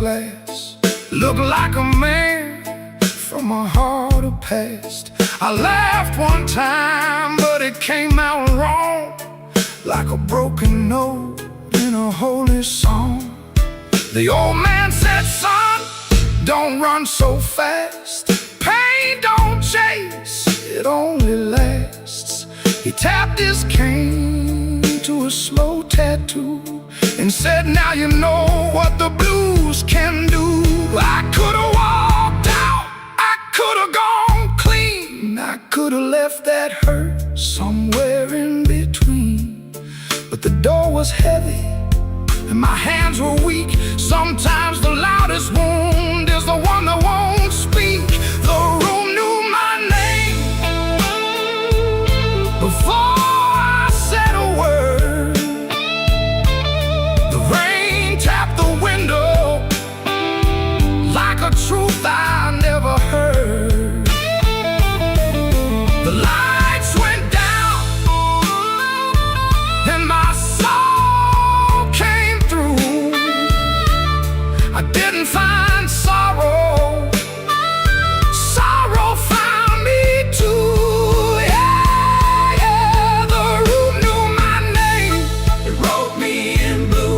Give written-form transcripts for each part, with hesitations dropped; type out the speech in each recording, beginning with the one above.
glass. Looked like a man from a harder past. I laughed one time, but it came out wrong, like a broken note in a holy song. The old man said, son, don't run so fast. Pain don't chase, it only lasts. He tapped his cane to a slow tattoo and said, now you know what the blues can do. I could've walked out, I could've gone clean, I could've left that hurt somewhere in between. But the door was heavy and my hands were weak. Sometimes the loudest wound is the one that won't speak. The room knew my name before I said a word. The rain tapped the window like a truth I never heard. The lights went down and my soul came through. I didn't find sorrow, sorrow found me too. Yeah, yeah, the room knew my name. It wrote me in blue,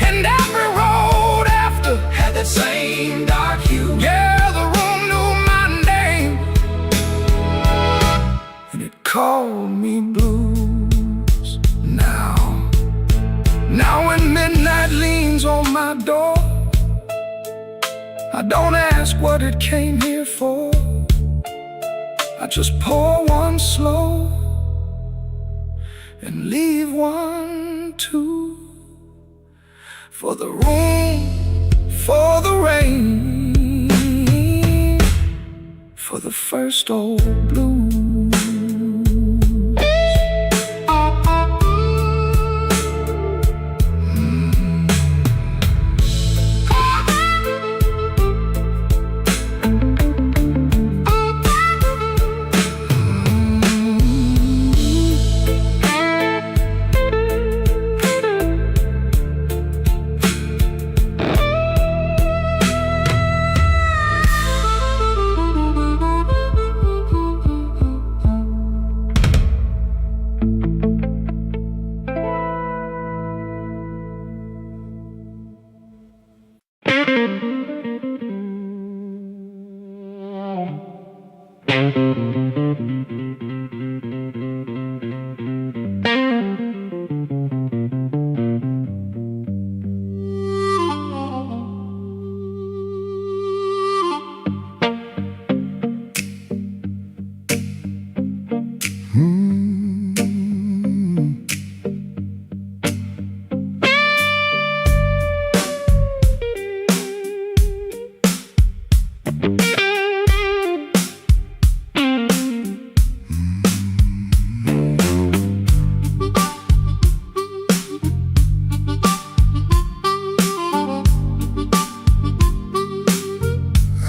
and every road after had that same dark hue. Yeah, the room knew my name, and it called me blues. Now when midnight leans on my door, I don't ask what it came here for. I just pour one slow and leave one too. For the room, for the rain, for the first old blues.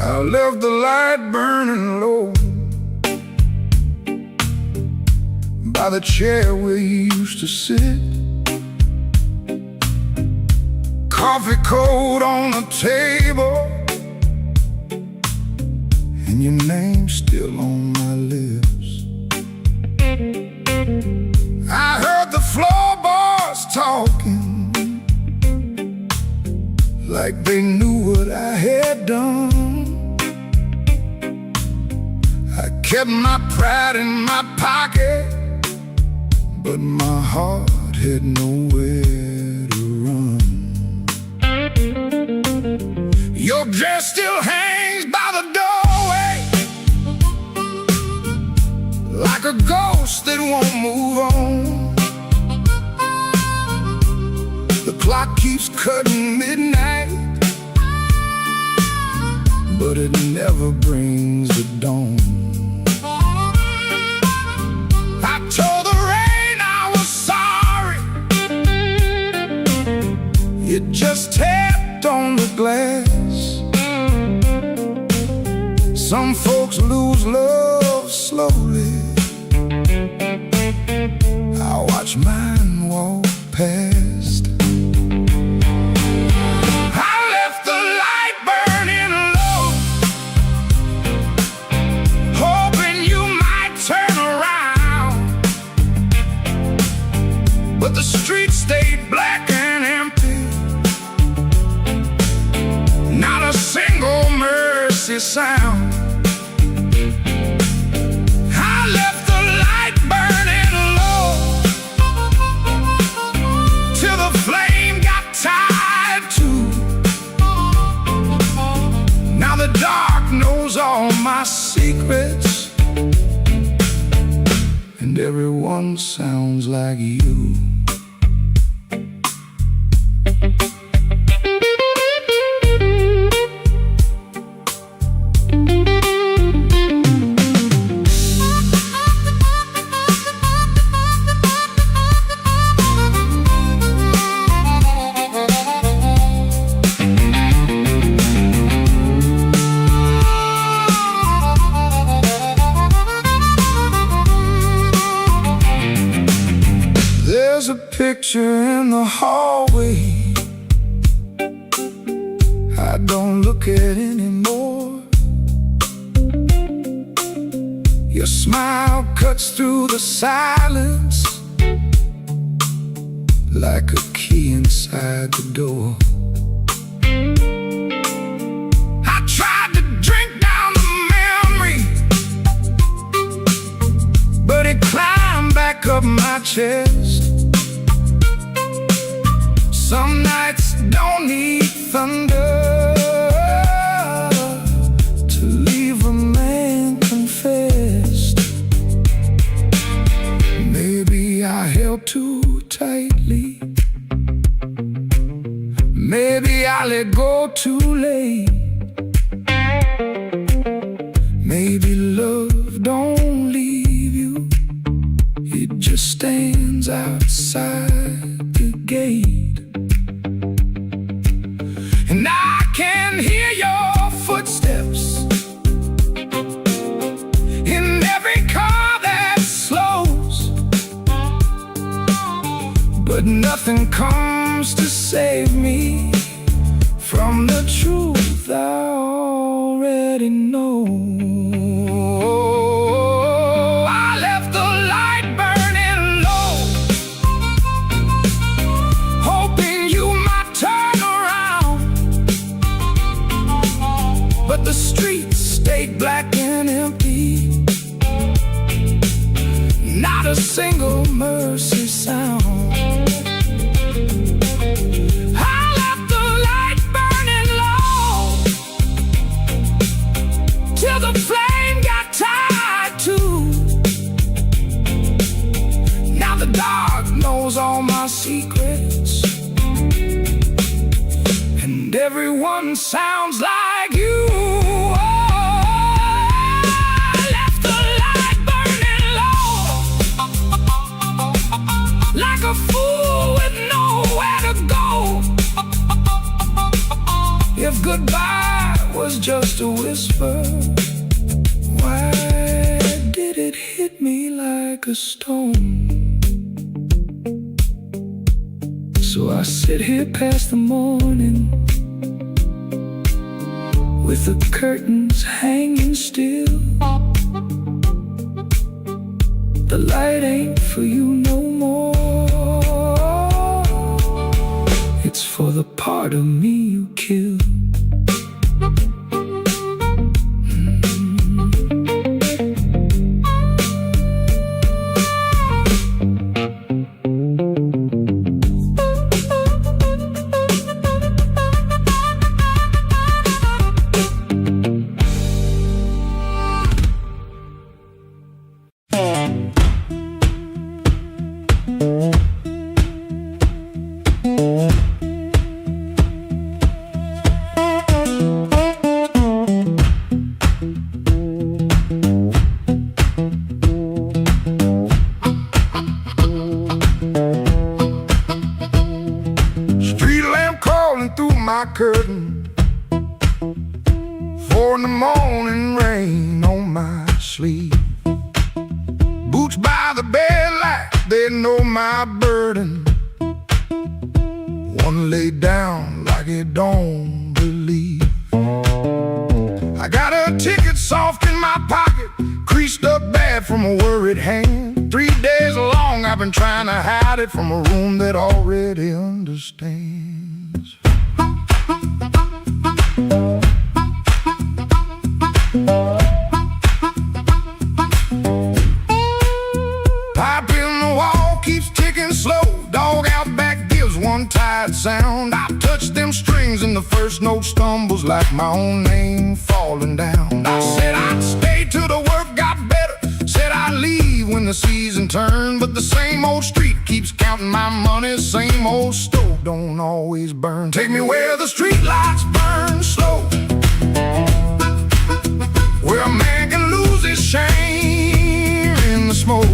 I left the light burning low by the chair where you used to sit. Coffee cold on the table, and your name's still on my lips. I heard the floorboards talking like they knew what I had done. I kept my pride in my pocket, but my heart had nowhere to run. Your dress still hangs by the doorway like a ghost that won't move on. The clock keeps cutting midnight, but it never brings the dawn. I told the rain I was sorry, it just tapped on the glass. Some folks lose love slowly, I watch mine walk past. I left the light everyone sounds like you. There's a picture in the hallway I don't look at anymore. Your smile cuts through the silence like a key inside the door. I tried to drink down the memory, but it climbed back up my chest. Some nights don't need thunder to leave a man confessed. Maybe I held too tightly. Maybe I let go too late. Maybe love don't leave you, it just stands outside the gate. And I can hear your footsteps in every car that slows, but nothing comes to save me from the truth I already know. I left the light burning low, hoping you might turn around, but the streets stayed black and empty, not a single mercy sound. I left the light burning low till the flame got tired too. Now the dark knows all my secrets, and everyone sounds like you. I left the light burning low, like a fool with nowhere to go. If goodbye was just a whisper, why did it hit me like a stone? So I sit here past the morning, with the curtains hanging still. The light ain't for you no more, it's for the part of me you killed. My curtain, 4 in the morning, rain on my sleeve. Boots by the bed like they know my burden. One laid down like it don't believe. I got a ticket soft in my pocket, creased up bad from a worried hand. 3 days long I've been trying to hide it from a room that already understands. Pipe in the wall keeps ticking slow. Dog out back gives one tired sound. I touch them strings and the first note stumbles like my own name falling down. I said I'd stay till the work got better, said I'd leave when the season turn, but the same old street keeps counting my money. Same old stove don't always burn. Take me where the street lights burn slow, where a man can lose his shame in the smoke.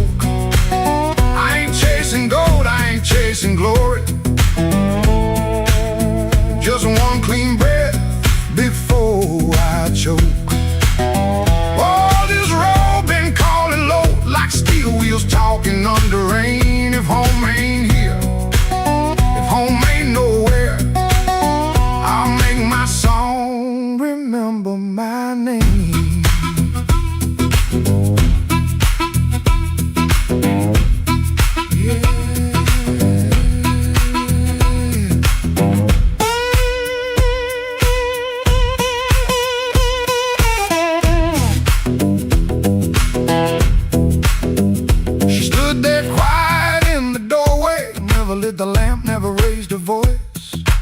I ain't chasing gold, I ain't chasing glory, just one clean breath before I choke. Oh, this road been calling low like steel wheels talking under rain. If home ain't here, if home ain't nowhere, I'll make my song remember my name. Yeah. She stood there quiet in the doorway, never lit the lamp, never raised her voice.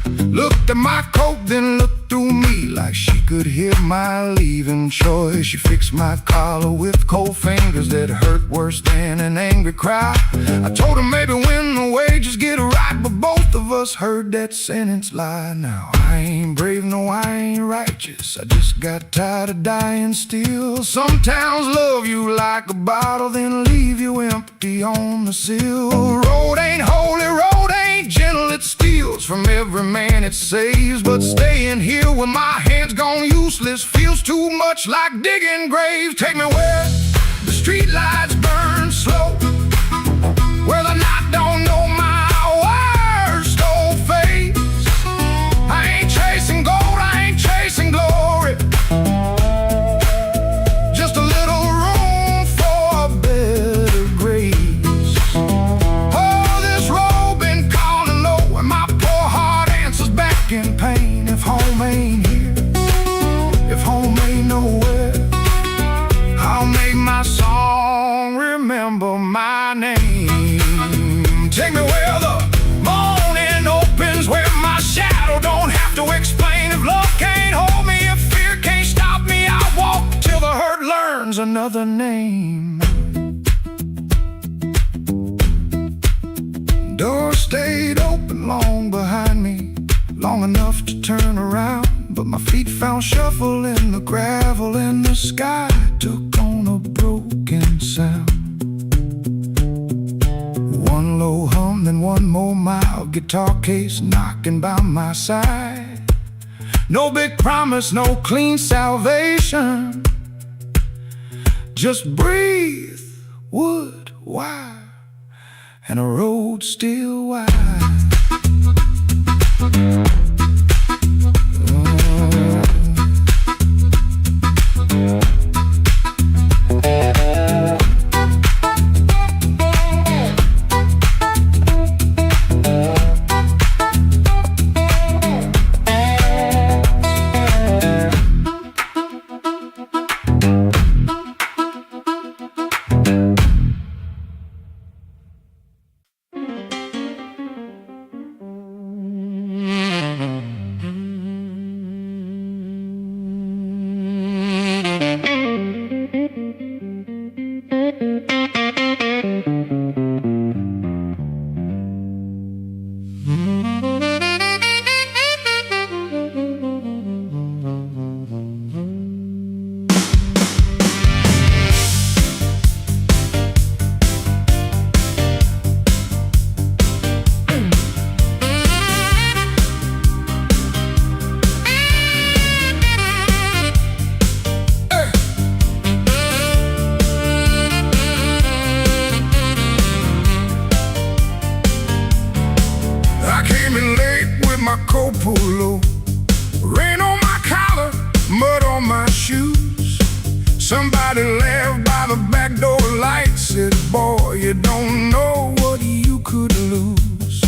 Looked at my coat, then looked through me like she could hear my leaving choice. She fixed my collar with cold fingers that hurt worse than an angry cry. I told her maybe when the wages get right, but both of us heard that sentence lie. Now I ain't brave, no I ain't righteous, I just got tired of dying still. Some towns love you like a bottle, then leave you empty on the sill. Road ain't holy, road ain't gentle, it steals from every man it saves. But staying here with my hands gone useless feels too much like digging graves. Take me where the street lights burn slow, where the night don't know my worst old face. I ain't chasing gold, I ain't chasing glory, just a little room for a better grace. Oh, this road been calling low, and my poor heart answers back in pain. If home ain't here, if home ain't nowhere, I'll make my song remember my name. Take me where the morning opens, where my shadow don't have to explain. If love can't hold me, if fear can't stop me, I'll walk till the hurt learns another name. Door stayed open long behind me, long enough to turn around, but my feet found shuffle in the gravel, and the sky took on a broken sound. One low hum, then one more mild guitar case knocking by my side. No big promise, no clean salvation, just breathe, wood, wire, and a road still wide. Polo, rain on my collar, mud on my shoes. Somebody laughed by the back door light, said, boy, you don't know what you could lose.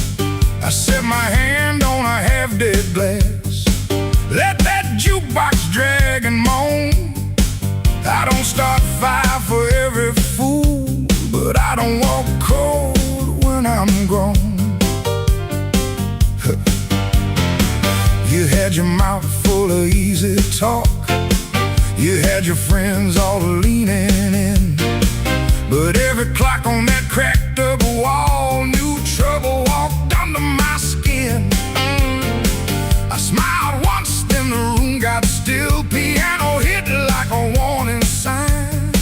I set my hand on a half-dead glass, let that jukebox drag and moan. I don't start fire for every fool, but I don't walk cold when I'm grown. You had your mouth full of easy talk, you had your friends all leaning in, But every clock on that cracked up wall knew trouble walked under my skin. I smiled once, then the room got still. Piano hit like a warning sign.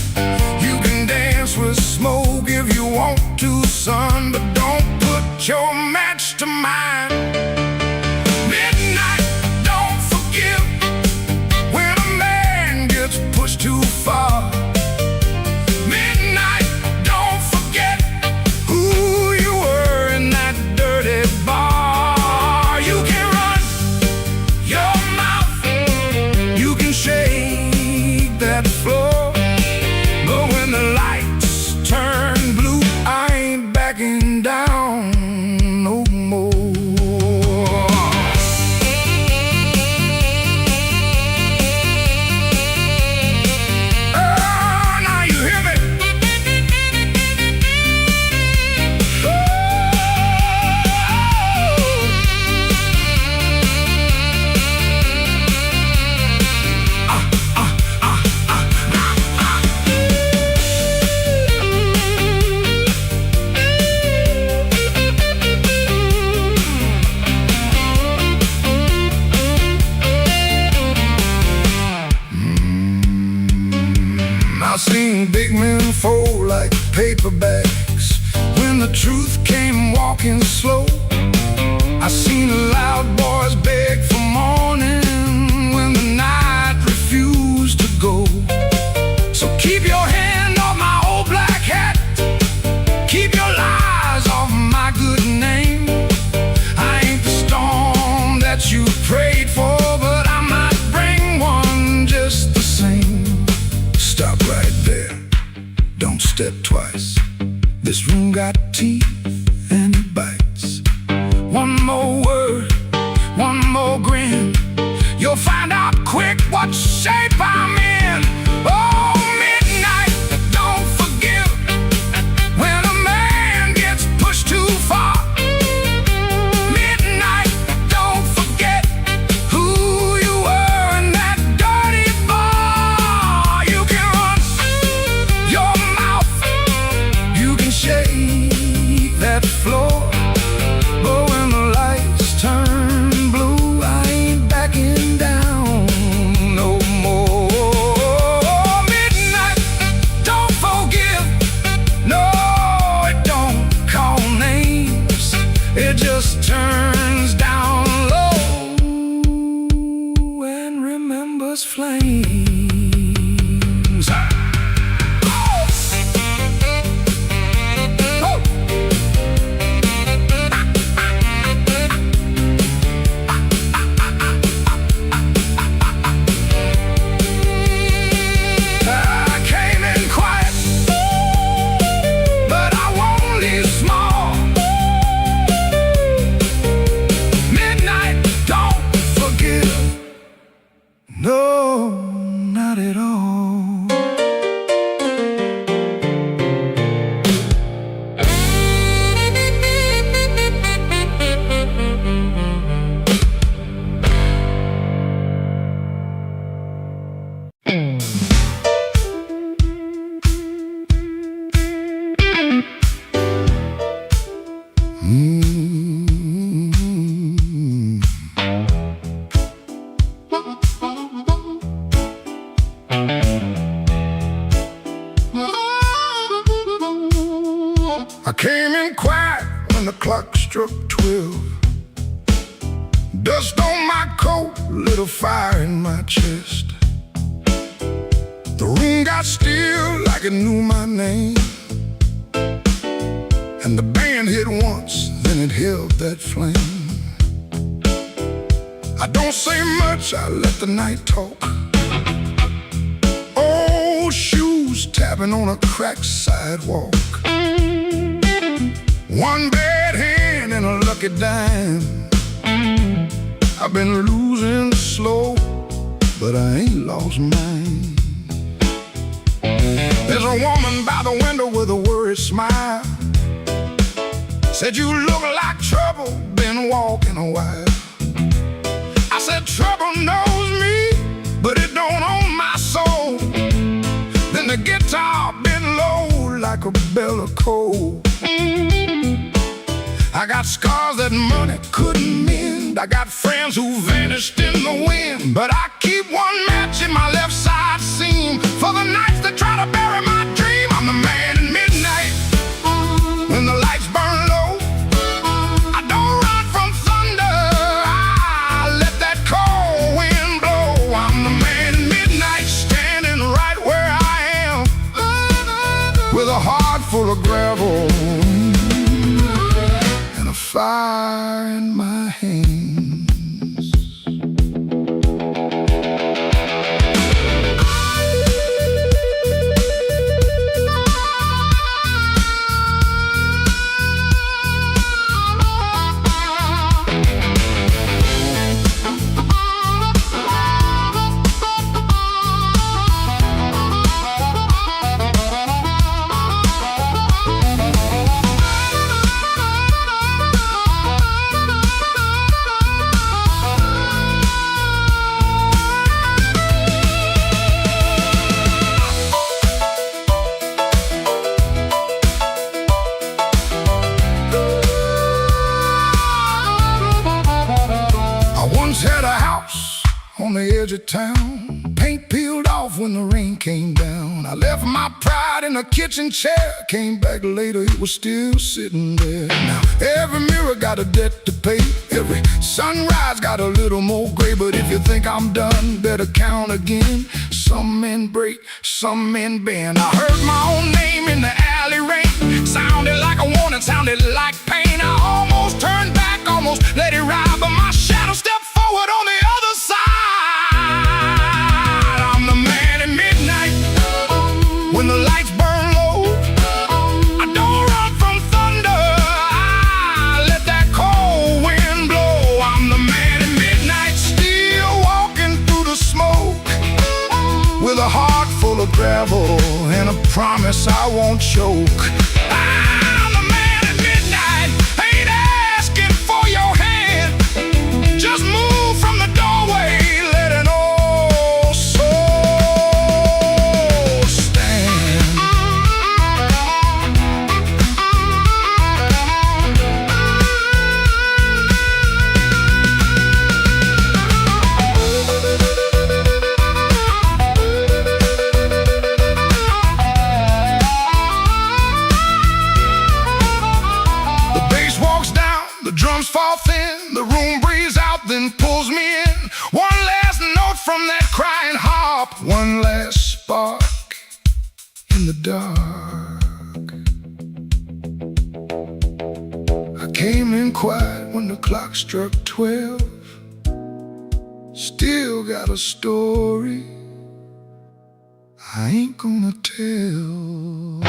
You can dance with smoke if you want to, son, but don't put your match to mine. Midnight, don't forgive when a man gets pushed too far. Midnight, don't forget who you were in that dirty bar. You can run your mouth, you can shake that floor, but when the lights turn blue, I ain't backing down no more. Oh, now you hear me? I've seen big men fold like paper bags when the truth came walking slow. I seen loud boys beg for morning when the night refused to go. So keep your hand off my old black hat, keep your lies off my good name. I ain't the storm that you prayed for, but I might bring one just the same. Stop right there, don't step twice. This room got teeth and it bites. One more word, one more grin, you'll find out quick what shape I'm in. Oh, midnight, don't forgive when a man gets pushed too far. Midnight, don't forget who you were in that dirty bar. You can run your mouth, you can shake that floor, but when the lights turn blue, I ain't backing down no more. Midnight, don't forgive, no, it don't call names, it just turns down low and remembers flames. Oh! Oh! I came in quiet, but I won't leave small. Midnight, don't forgive, no, not at all. I came in quiet when the clock struck 12. Dust on my coat, lit a fire in my chest. The room got still like it knew my name, and the band hit once, then it held that flame. I don't say much, I let the night talk. Old shoes tapping on a cracked sidewalk. One bad hand and a lucky dime. I've been losing slow, but I ain't lost mine. There's a woman by the window with a worried smile. Said, you look like trouble, been walking a while. I said, trouble knows me, but it don't own my soul. Then the guitar bent low like like a bell of coal. I got scars that money couldn't mend. I got friends who vanished in the wind. But I keep one match in my left side seam for the nights that try to bury my dream. I'm the man in midnight when the lights burn low. I don't run from thunder, I let that cold wind blow. I'm the man in midnight, standing right where I am, with a heart full of gravel and a fire in my hands. Had a house on the edge of town, paint peeled off when the rain came down. I left my pride in a kitchen chair, came back later, it was still sitting there. Now every mirror got a debt to pay, every sunrise got a little more gray. But if you think I'm done, better count again. Some men break, some men bend. I heard my own name in the alley rain, sounded like a warning, sounded like pain. I almost turned back, almost let it ride, but my shadow stepped forward on the other side. I'm the man at midnight when the lights burn low. I don't run from thunder, I let that cold wind blow. I'm the man at midnight, still walking through the smoke, with a heart full of gravel and a promise I won't choke. I'm the man at midnight, ain't asking for your hand, just move from the doorway, let an old soul stand. The bass walks down, the drums fall thin, the room breathes out, then pulls me in. One last note from that crying harp, one last spark in the dark. I came in quiet when the clock struck 12. Still got a story I ain't gonna tell.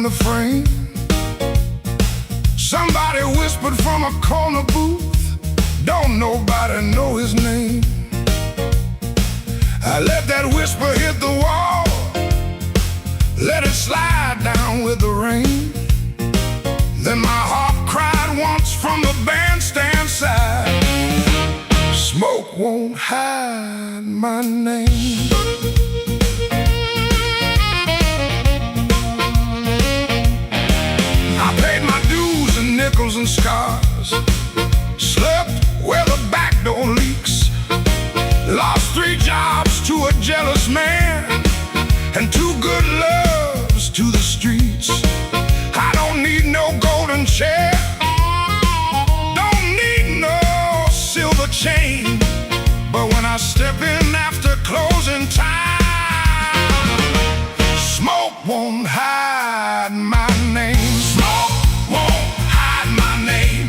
the frame. Somebody whispered from a corner booth, don't nobody know his name. I let that whisper hit the wall, let it slide down with the rain. Then my heart cried once from the bandstand side, smoke won't hide my name. I paid my dues in nickels and scars, slept where the back door leaks, lost 3 jobs to a jealous man, and 2 good loves to the streets. I don't need no golden chair, don't need no silver chain, but when I step in after closing time, smoke won't hide my name. Smoke won't hide my name.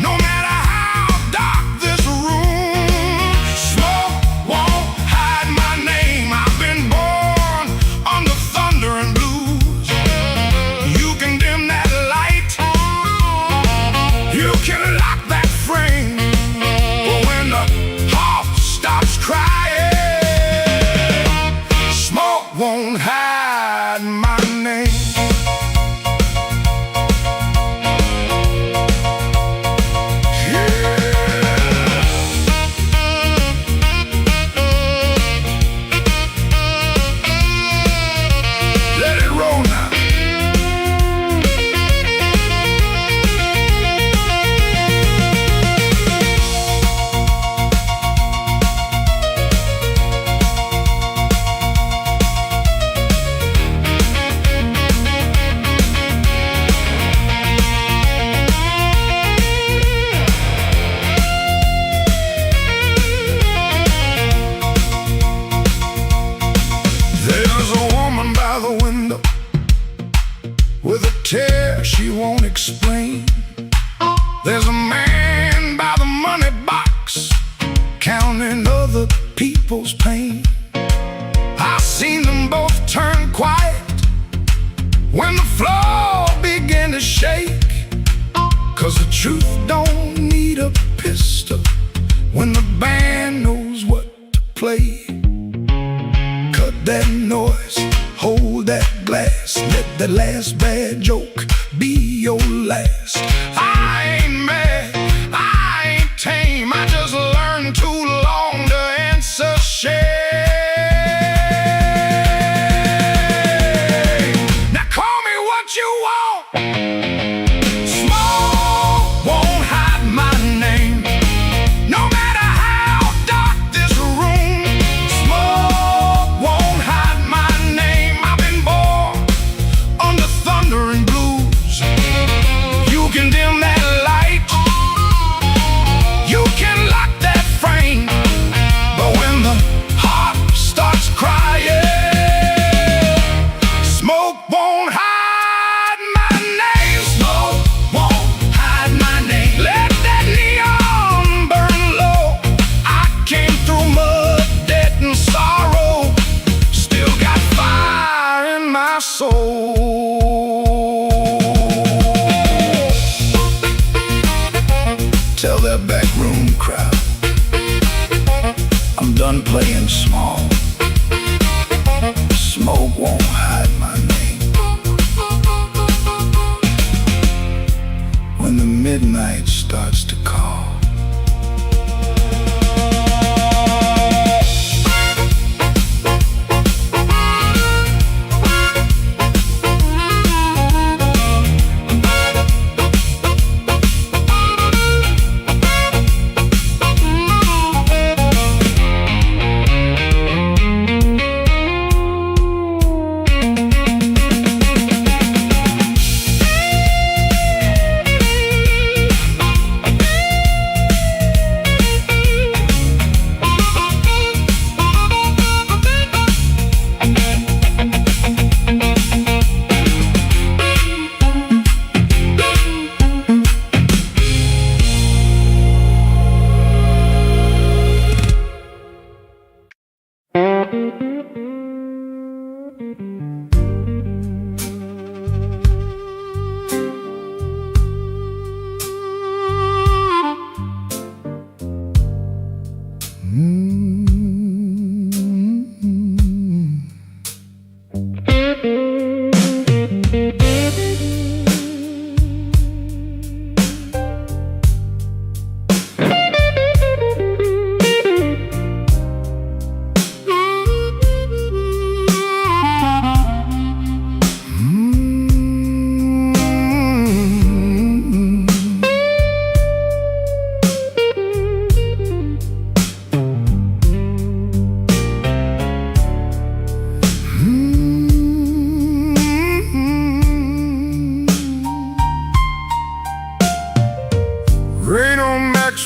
No matter how dark this room, smoke won't hide my name. I've been born under thunder and blues. You can dim that light, you can lock that frame, but when the heart stops crying, smoke won't hide my name. Let it roll now. There's a woman by the window with a tear she won't explain. There's a man by the money box counting other people's pain. I've seen them both turn quiet when the floor began to shake, 'cause the truth don't need a pistol when the band knows what to play. Cut that noise, hold that glass, let that last bad joke be your last. I ain't mad, I ain't tame, I just learned too long to answer shame. Now call me what you want, smoke won't hide my name. No matter how dark this room, smoke won't hide my name. I've been born under thunder and blues. You can dim that light, you can lock that frame, but when the heart starts crying, smoke won't hide my name. Smoke won't hide my name. Let that neon burn low. I came through mud, debt, and sorrow, still got fire in my soul. Tell that backroom crowd I'm done playing small. Smoke won't hide my name. When the midnight starts to call,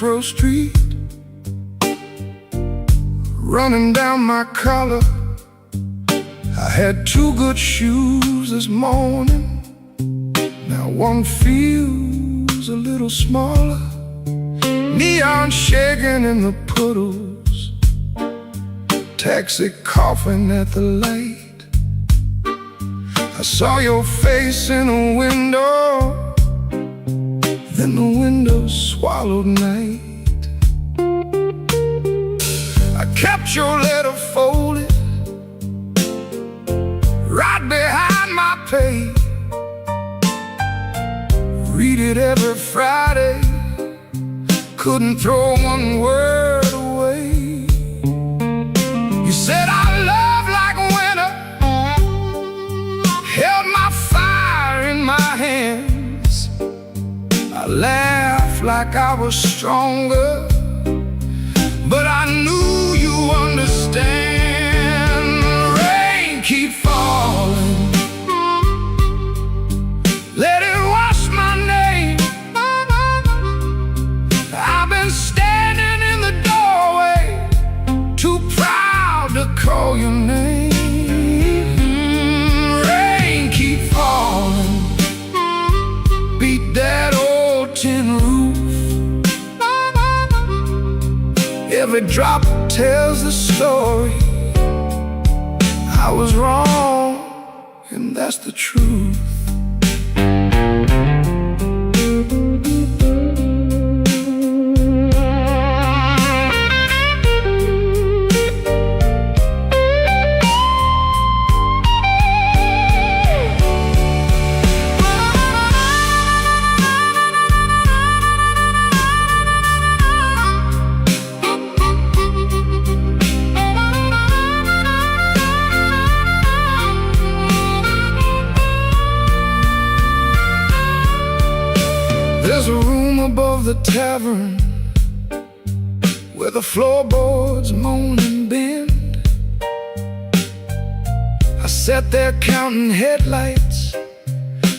Maxwell Street, running down my collar. I had two good shoes this morning. Now one feels a little smaller. Neon shaking in the puddles, taxi coughing at the light. I saw your face in a window, then the window swallowed night. I kept your letter folded right behind my page. Read it every Friday, couldn't throw one word away. You said our love like winter, held my fire in my hands. I laughed like I was stronger, but I knew you understand. Rain keep falling, let it wash my name. I've been standing in the doorway, too proud to call your name. Rain keep falling, beat that old tin roof. Every drop tells the story. I was wrong, and that's the truth. There's a room above the tavern where the floorboards moan and bend. I sat there counting headlights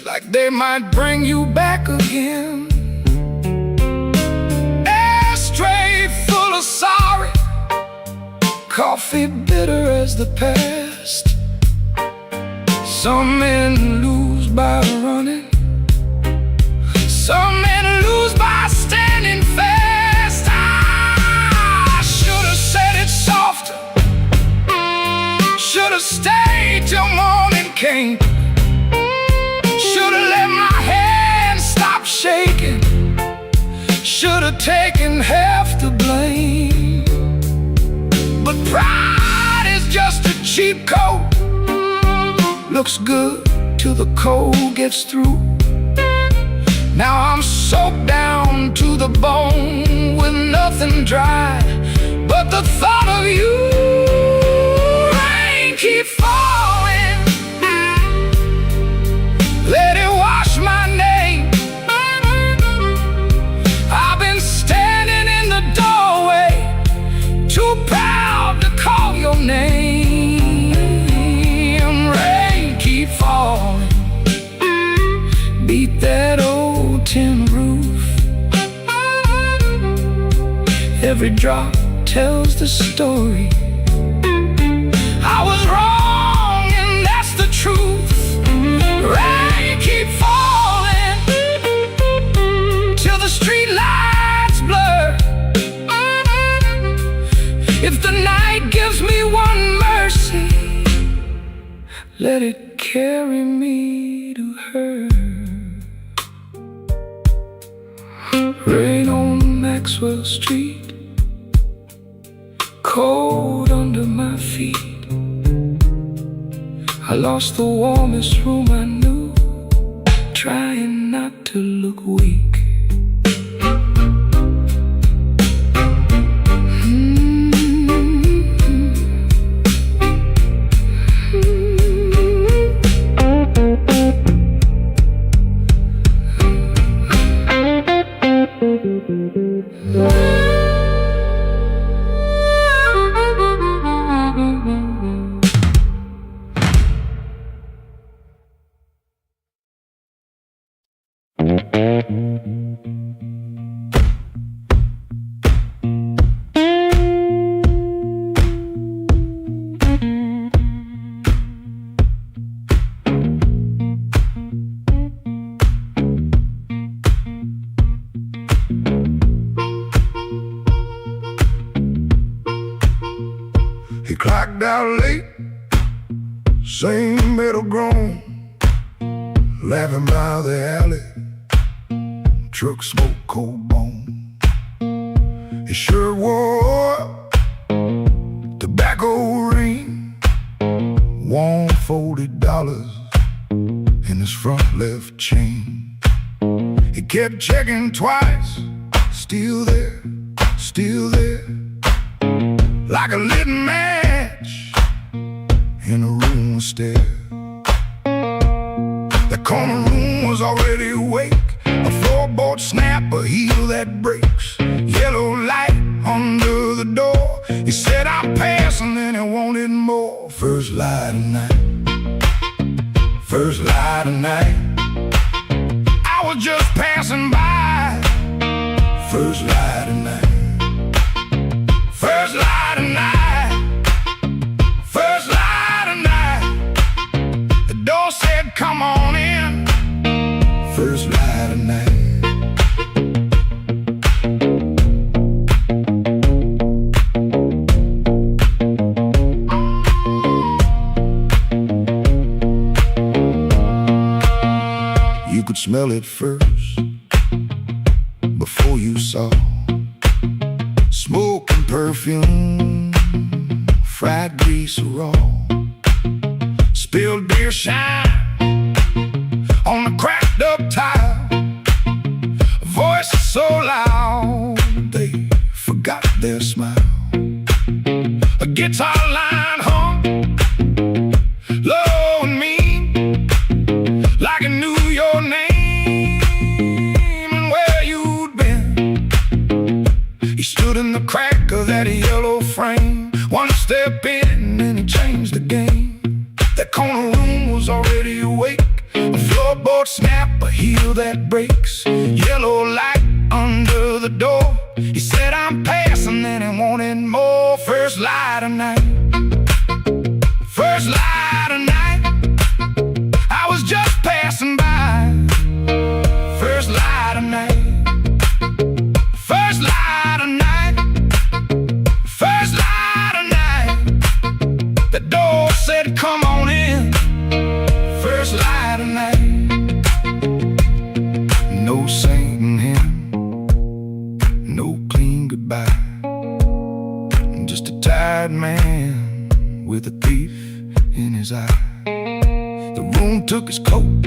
like they might bring you back again. Ashtray full of sorry, coffee bitter as the past. Some men lose by running, some men lose by standing fast. I should have said it softer, should have stayed till morning came. Should have let my hands stop shaking, should have taken half the blame. But pride is just a cheap coat, looks good till the cold gets through. Now I'm soaked down to the bone with nothing dry but the thought of you. Rain keep falling, let it wash my name. I've been standing in the doorway, too proud to call your name. Rain keep falling, beat that old tin roof. Every drop tells the story. I was wrong, and that's the truth. Rain keep falling till the street lights blur. If the night gives me one mercy, let it carry me to her. Rain on Maxwell Street, cold under my feet. I lost the warmest room I knew, trying not to look weak. out late, same metal groan, laughing by the alley, truck smoke, cold bone. His shirt wore tobacco ring, warm $40 in his front left chain. He kept checking twice, still there, like a lit match in a room of stairs. The corner room was already awake, a floorboard snap, a heel that breaks, yellow light under the door. He said, I'm passing, and he wanted more. First light of night, first light of night, I was just passing by. First light of night, first light of night, first light of night. The door said, come on in. First light of night. You could smell it first before you saw smoke and perfume, fried grease raw, spilled beer shine on the cracked up tile. Voices so loud they forgot their smile. A guitar line hung low and mean, like it knew your name and where you'd been. He stood in the crack of that yellow frame, one step in and he changed the game. That corner room was already awake, a floorboard snap, a heel that breaks, yellow light under the door. He said, I'm passing, and he wanted more. First light of night, first light of night, I was just passing by. First light of night, first light of night, first light of night. The door said, come on in. First light of night. No singing hymn, no clean goodbye, just a tired man with a thief in his eye. The room took his coat,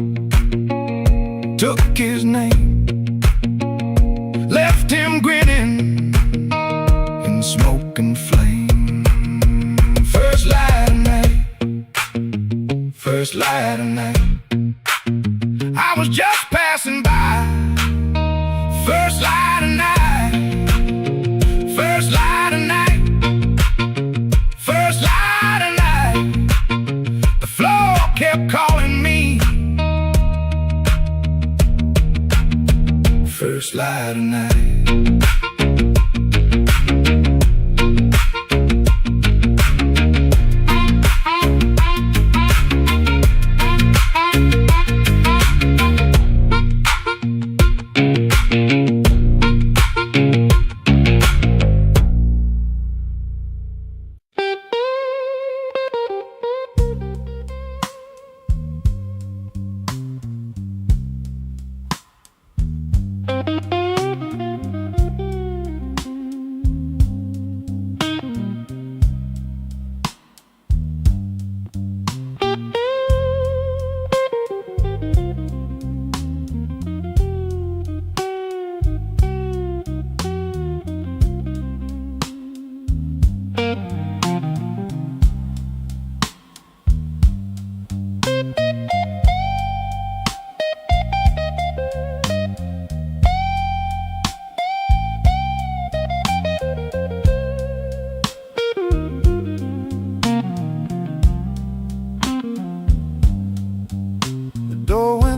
took his name, left him grinning in smoke and flame. First light of night, first light of night, I was just passing by. First light of night, first light of night, first light of night. The floor kept calling me. First light of night.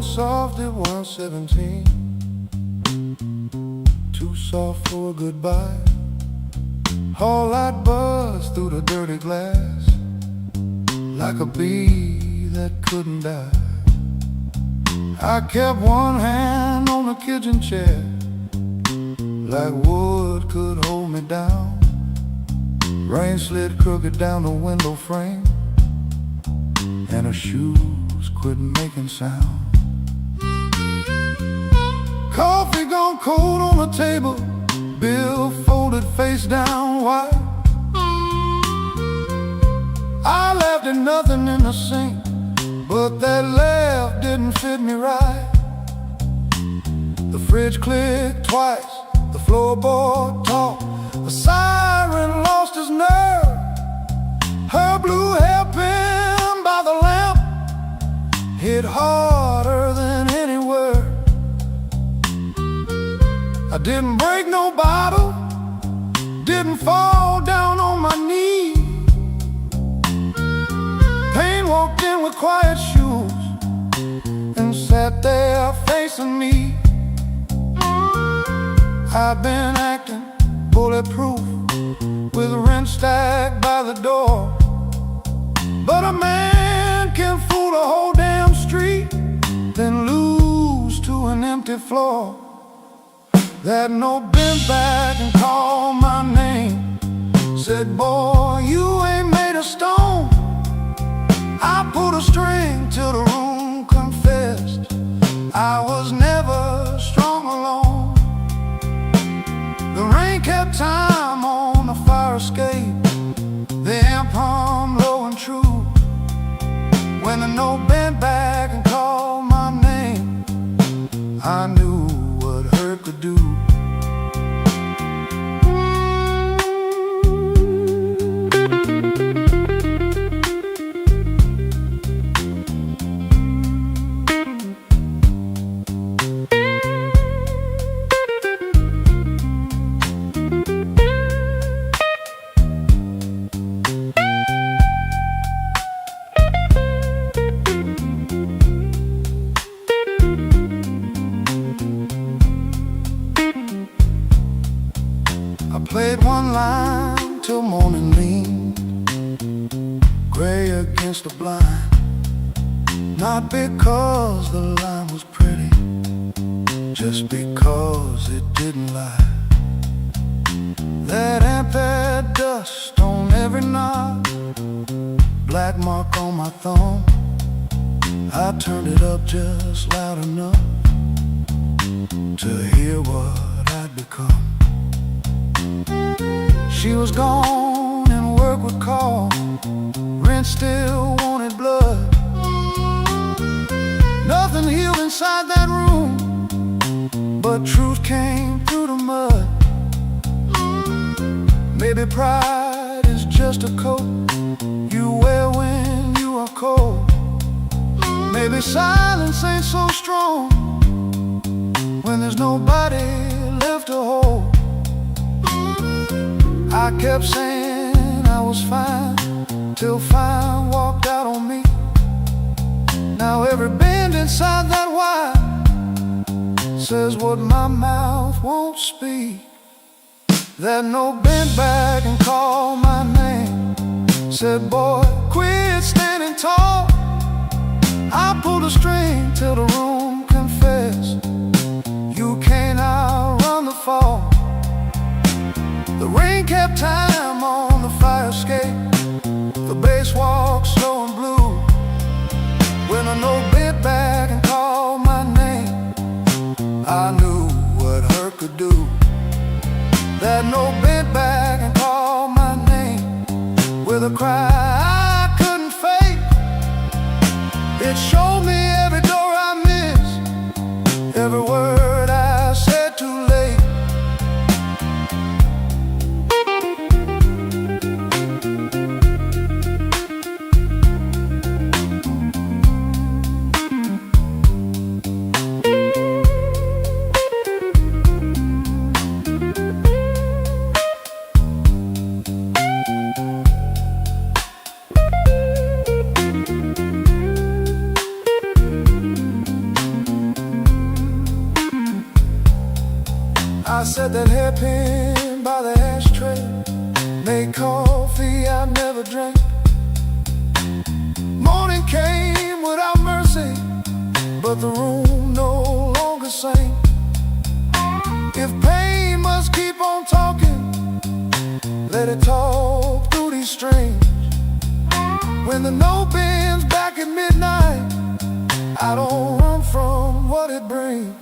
Soft at 117, too soft for a goodbye. Whole light buzzed through the dirty glass, like a bee that couldn't die. I kept one hand on the kitchen chair, like wood could hold me down. Rain slid crooked down the window frame, and her shoes quit making sound. Coffee gone cold on the table, bill folded face down wide. I laughed at nothing in the sink, but that laugh didn't fit me right. The fridge clicked twice, the floorboard talked, the siren lost his nerve. Her blue hairpin by the lamp hit harder than any word. I didn't break no bottle, didn't fall down on my knees. Pain walked in with quiet shoes and sat there facing me. I've been acting bulletproof with rent stacked by the door, but a man can fool a whole damn street, then lose to an empty floor. That note bent back and called my name, said, "Boy, you ain't made of stone." I pulled a string till the room confessed I was never strong alone. The rain kept time on the fire escape, the amp hummed low and true. When the note bent back and called my name, I knew what hurt could do. Played one line till morning leaned gray against the blind, not because the line was pretty, just because it didn't lie. That amp had dust on every knob, black mark on my thumb. I turned it up just loud enough to hear what I'd become. She was gone and work would call, rent still wanted blood. Nothing healed inside that room, but truth came through the mud. Maybe pride is just a coat you wear when you are cold. Maybe silence ain't so strong when there's nobody left to hold. I kept saying I was fine, till fine walked out on me. Now every bend inside that wire says what my mouth won't speak. That note bent back and called my name, said, "Boy, quit standing tall." I pulled a string till the room confessed you can't outrun the fall. The rain kept time on the fire escape, the bass walked slow and blue. When a note bent back and called my name, I knew what hurt could do. That note bent back and called my name with a cry I couldn't fake. It showed me every door I missed, every word I said too late. I said that hairpin by the ashtray made coffee I never drank. Morning came without mercy, but the room no longer sang. If pain must keep on talking, let it talk through these strings. When the note bends back at midnight, I don't run from what it brings.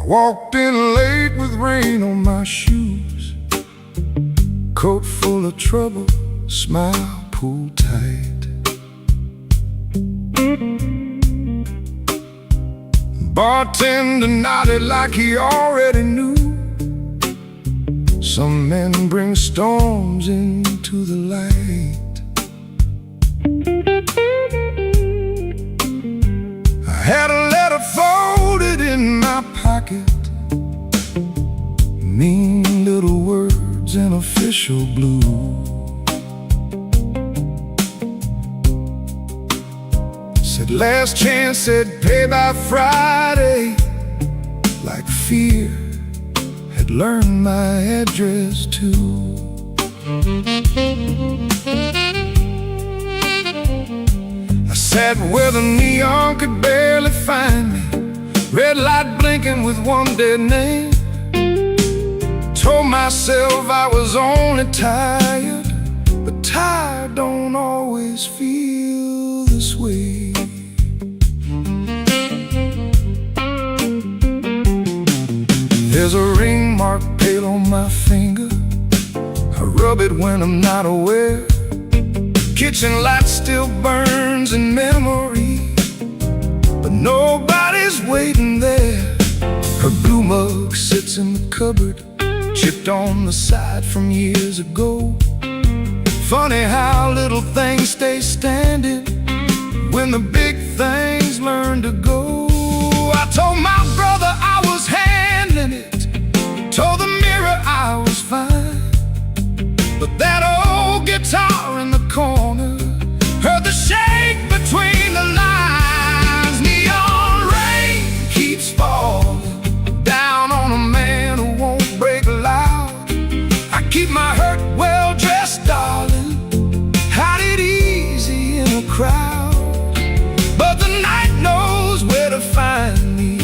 Walked in late with rain on my shoes, coat full of trouble, smile pulled tight. Bartender nodded like he already knew. Some men bring storms into the light. I had a letter folded in my pocket, mean little words in official blue. Said last chance, said pay by Friday. Like fear had learned my address too. I sat where the neon could barely find me, red light blinking with one dead name. Told myself I was only tired, but tired don't always feel this way. There's a ring mark pale on my finger, I rub it when I'm not aware. Kitchen light still burns in memory, but nobody's waiting there. Her blue mug sits in the cupboard, chipped on the side from years ago. Funny how little things stay standing when the big things learn to go. I told my brother I was handling it, told the mirror I was fine, but that old guitar in the corner heard the shake between the lines. Neon rain keeps falling down on a man who won't break loud. I keep my hurt well dressed, darling, hide it easy in a crowd. But the night knows where to find me,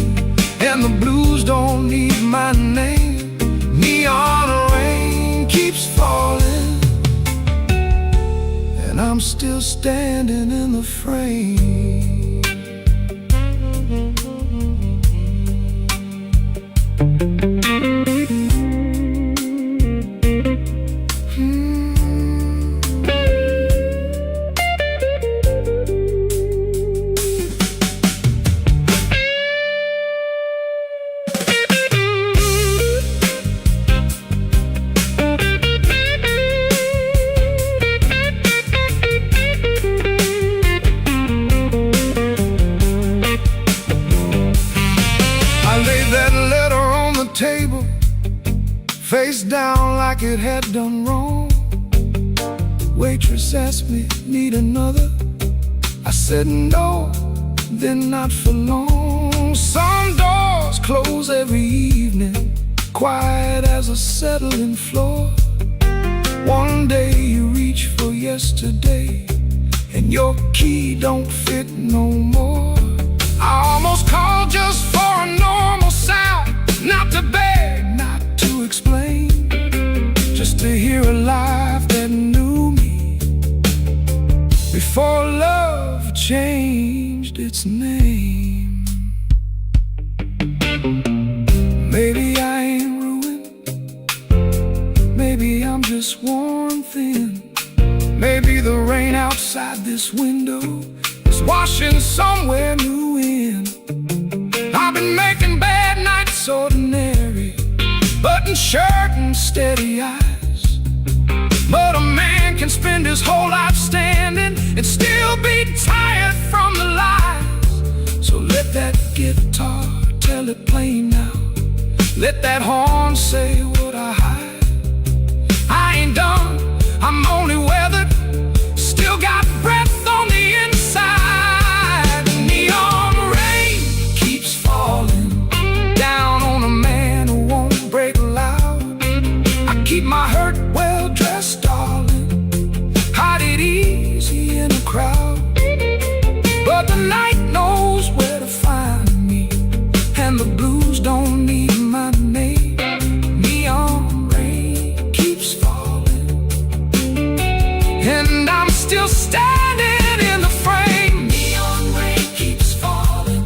and the blues don't need my name. Neon rain keeps falling, and I'm still standing in the frame. Table, face down like it had done wrong. Waitress asked me, need another? I said no, then not for long. Some doors close every evening, quiet as a settling floor. One day you reach for yesterday, and your key don't fit no more. I almost called just for a normal sound, not to beg, not to explain, just to hear a laugh that Maybe I ain't ruined, maybe I'm just worn thin. Maybe the rain outside this window is washing somewhere new in. I've been making bad nights ordinary, button shirt and steady eyes. But a man can spend his whole life standing and still be tired from the lies. So let that guitar tell it plain now, let that horn say what I hide. I ain't done, I'm only weathered, still got breath on the inside. The neon rain keeps falling down on a man who won't break loud. I keep my hurt well dressed, darling, hide it easy in a crowd. But the night knows where to find me, and the blues don't need my name. Neon rain keeps falling, and I'm still standing in the frame. Neon rain keeps falling,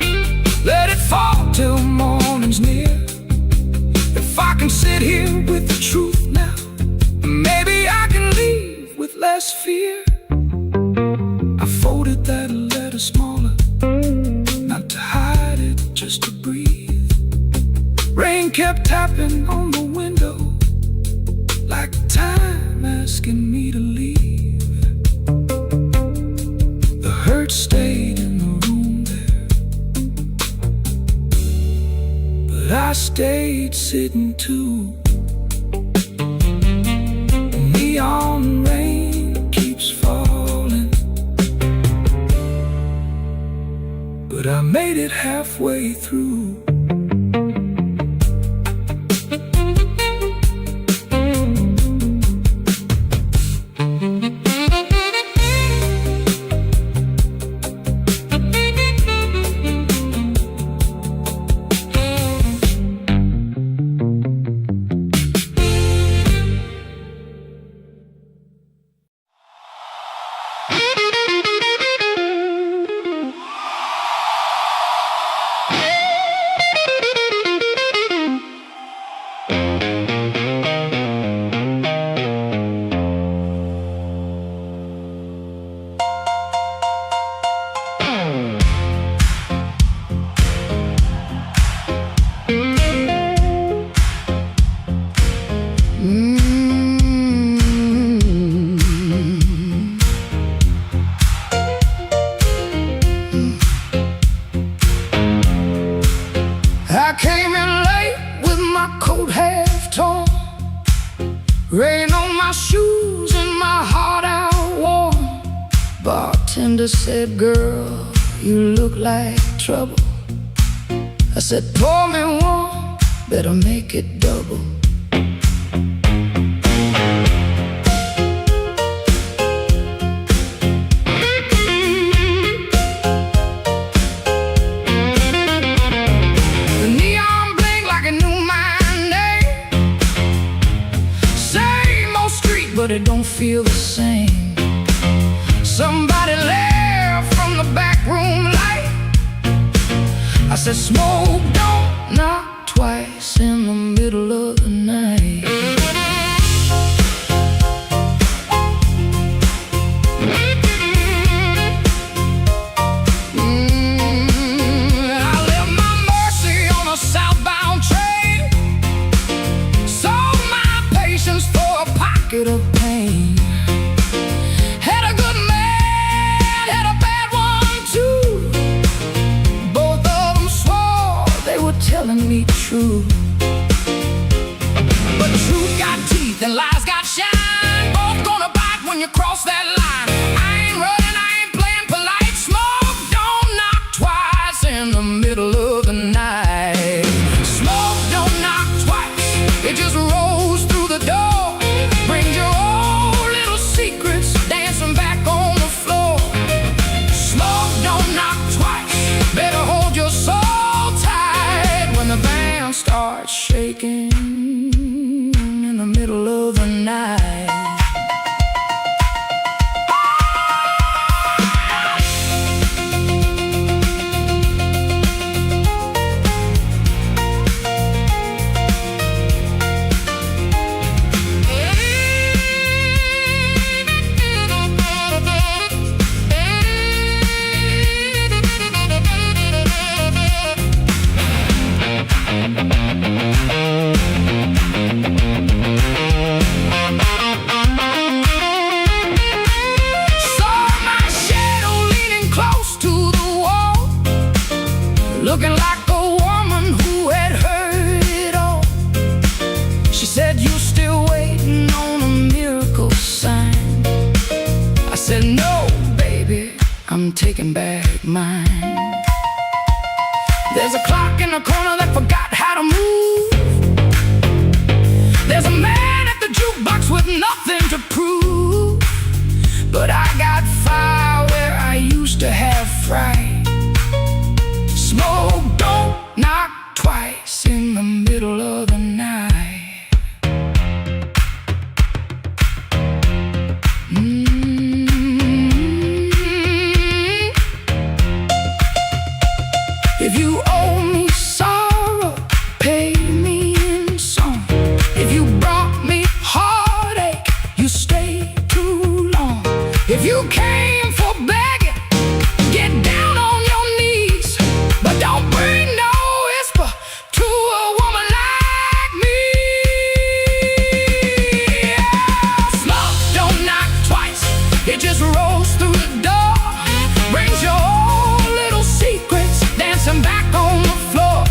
let it fall till morning's near. If I can sit here with the truth now, maybe I can leave with less fear. I folded that letter smaller, not to hide it, just to breathe. Rain kept tapping on the window, like time asking me to leave. The hurt stayed in the room there, but I stayed sitting too. Neon rain keeps falling, but I made it halfway through. I came in late with my coat half torn, rain on my shoes and my heart out warm. Bartender said, "Girl, you look like trouble." I said, "Pour me one, better make it double." But it don't feel the same. Somebody left from the back room light. I said, "Smoke don't knock twice in the middle of the night." I left my Mercy on a southbound train, sold my patience for a pocket of pain. Had a good man, had a bad one too. Both of them swore they were telling me true. But truth got teeth and lies got shine. Both gonna bite when you cross that line. I ain't running, I ain't playing polite. Smoke don't knock twice in the middle of the night. Smoke don't knock twice, it just rolls through the door. Brings your old little secrets dancing back on the floor. Smoke don't knock twice, better hold your soul tight when the band starts shaking in the middle of the night. woman that forgot how to move. There's a man at the jukebox with nothing to prove. But I got fire where I used to have fright. Smoke don't knock twice in the middle of the night. If you owe me sorrow, pay me in song. If you brought me heartache, you stayed too long. If you came for begging, get down on your knees. But don't bring no whisper to a woman like me. Yeah. Smoke don't knock twice, it just rolls through the door. Brings your old little secrets dancing back on the floor.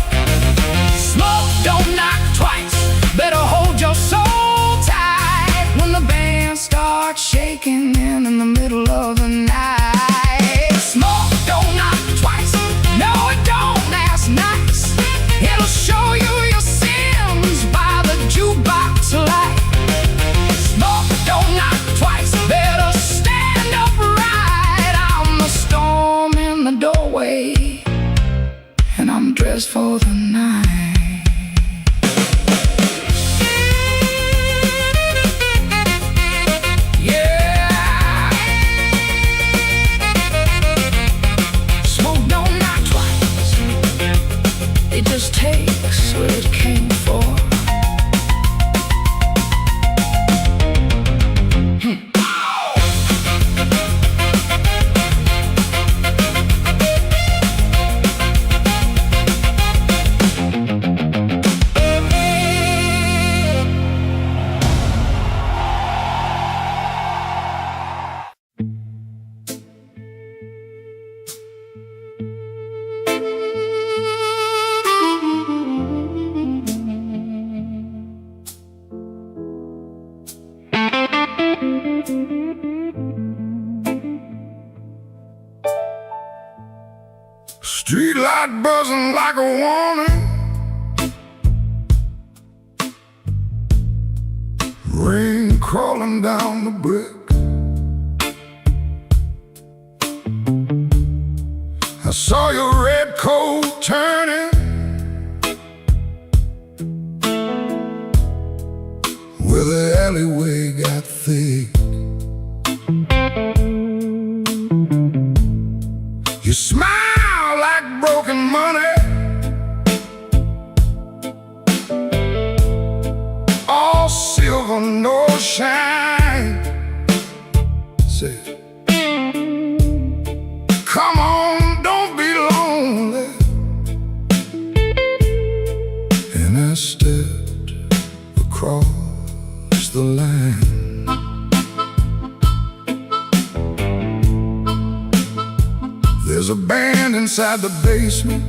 Smoke don't knock twice, better hold your soul tight when the band starts shaking in the middle of the night. Smoke don't knock twice, no it don't, that's nice. It'll show you your sins by the jukebox light. Smoke don't knock twice, better stand upright. I'm the storm in the doorway, and I'm dressed for the night. Yeah. Smoke don't knock twice, it just takes what it came for. Street light buzzing like a warning. Rain crawling down the brick. I saw your red coat turning where the alleyway got thick. You smile like broken money, all silver, no shine. Say, come on, don't be lonely. And I stepped across the line. There's a band inside the basement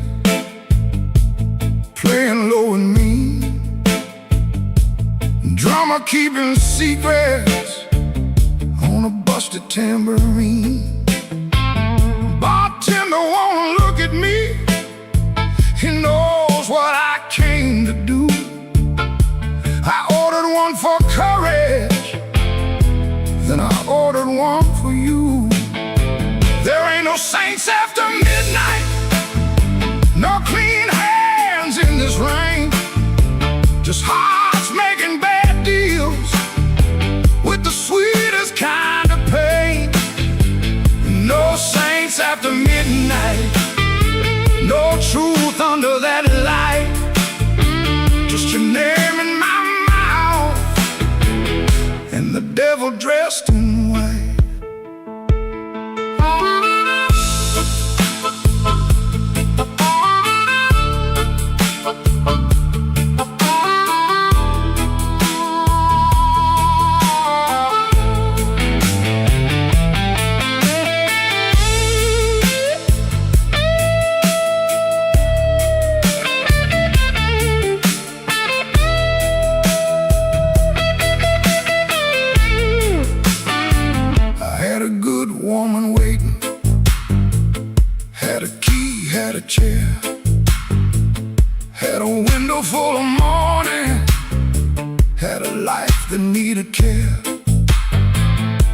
playing low and mean. Drummer keeping secrets on a busted tambourine. Bartender won't look at me, he knows what I came to do. I ordered one for courage, then I ordered one for you. There ain't no saints after midnight, no clean hands in this rain. Just hearts making bad deals with the sweetest kind of pain. No saints after midnight, no truth under that light. Just your name in my mouth and the devil dressed in white. still full of morning, had a life that needed care.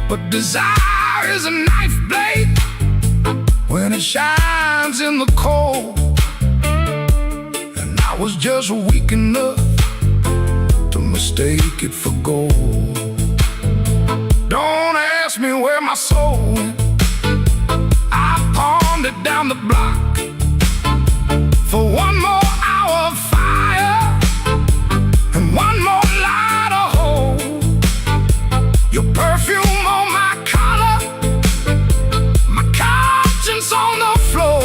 But desire is a knife blade when it shines in the cold. And I was just weak enough to mistake it for gold. Don't ask me where my soul went. I pawned it down the block for one more hour of fire and one more light of hope. Your perfume on my collar, my conscience on the floor.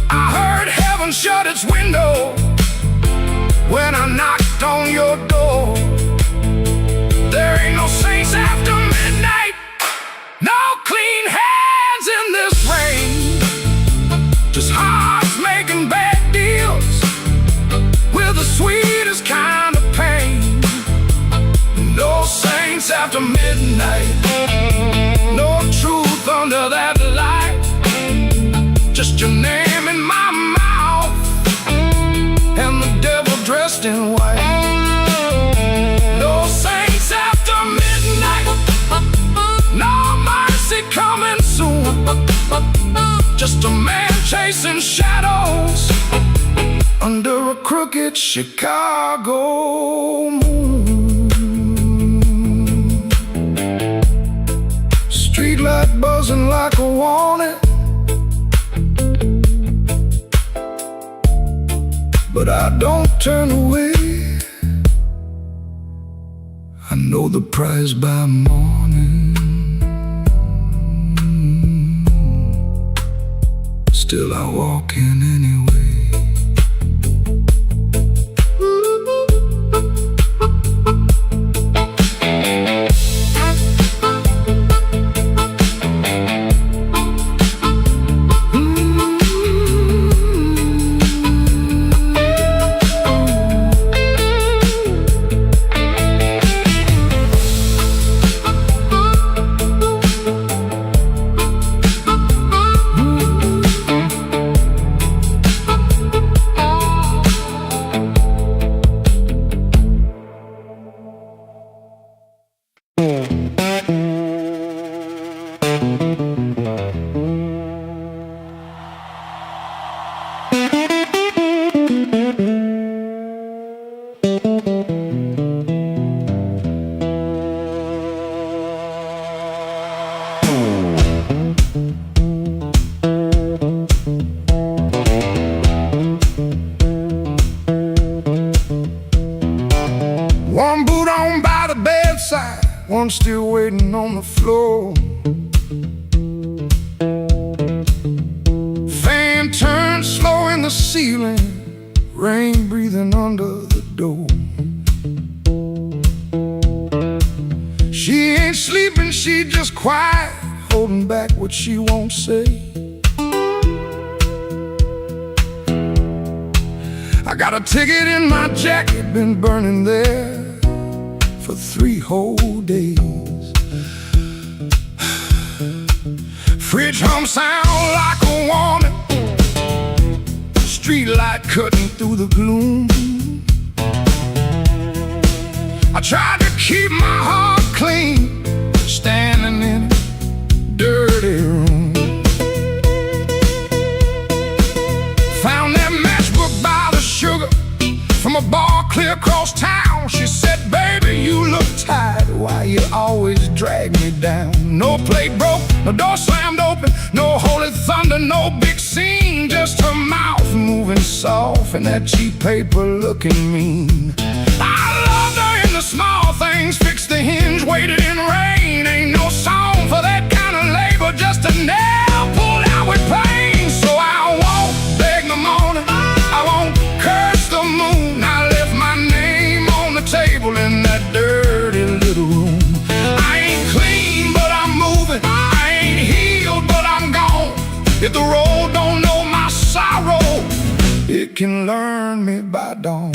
I heard heaven shut its window when I knocked on your door. There ain't no saints after midnight, no clean hands in this rain. Just hearts making bad deals with the sweetest kind of pain. No saints after midnight, no truth under that light. Just your name in my mouth and the devil dressed in white. No saints after midnight, no mercy coming soon. Just a man chasing shadows under a crooked Chicago moon. Streetlight buzzing like a warning, but I don't turn away. I know the prize by morning. Still I walk in anyway. One boot on by the bedside, one still waiting on the floor. Fan turned slow in the ceiling, rain breathing under the door. She ain't sleeping, she just quiet, holding back what she won't say. I got a ticket in my jacket, been burning there for 3 whole days. Fridge hum sound like a warning, street light cutting through the gloom. I tried to keep my heart clean, standing in a dirty room. Found that matchbook by the sugar from a bar clear across town. She said, baby, you look tired, why you always drag me down? No plate broke, no door slammed open, no holy thunder, no big scene. Just her mouth moving soft and that cheap paper looking mean. I loved her in the small things, fixed the hinge, waited in rain. Ain't no song for that kind of labor, just a nail pulled out with pain. So I won't beg the morning, I won't curse the moon. I left my name on the table in that dirty little room. I ain't clean, but I'm moving. I ain't healed, but I'm gone. If the road don't know my sorrow, it can learn me by dawn.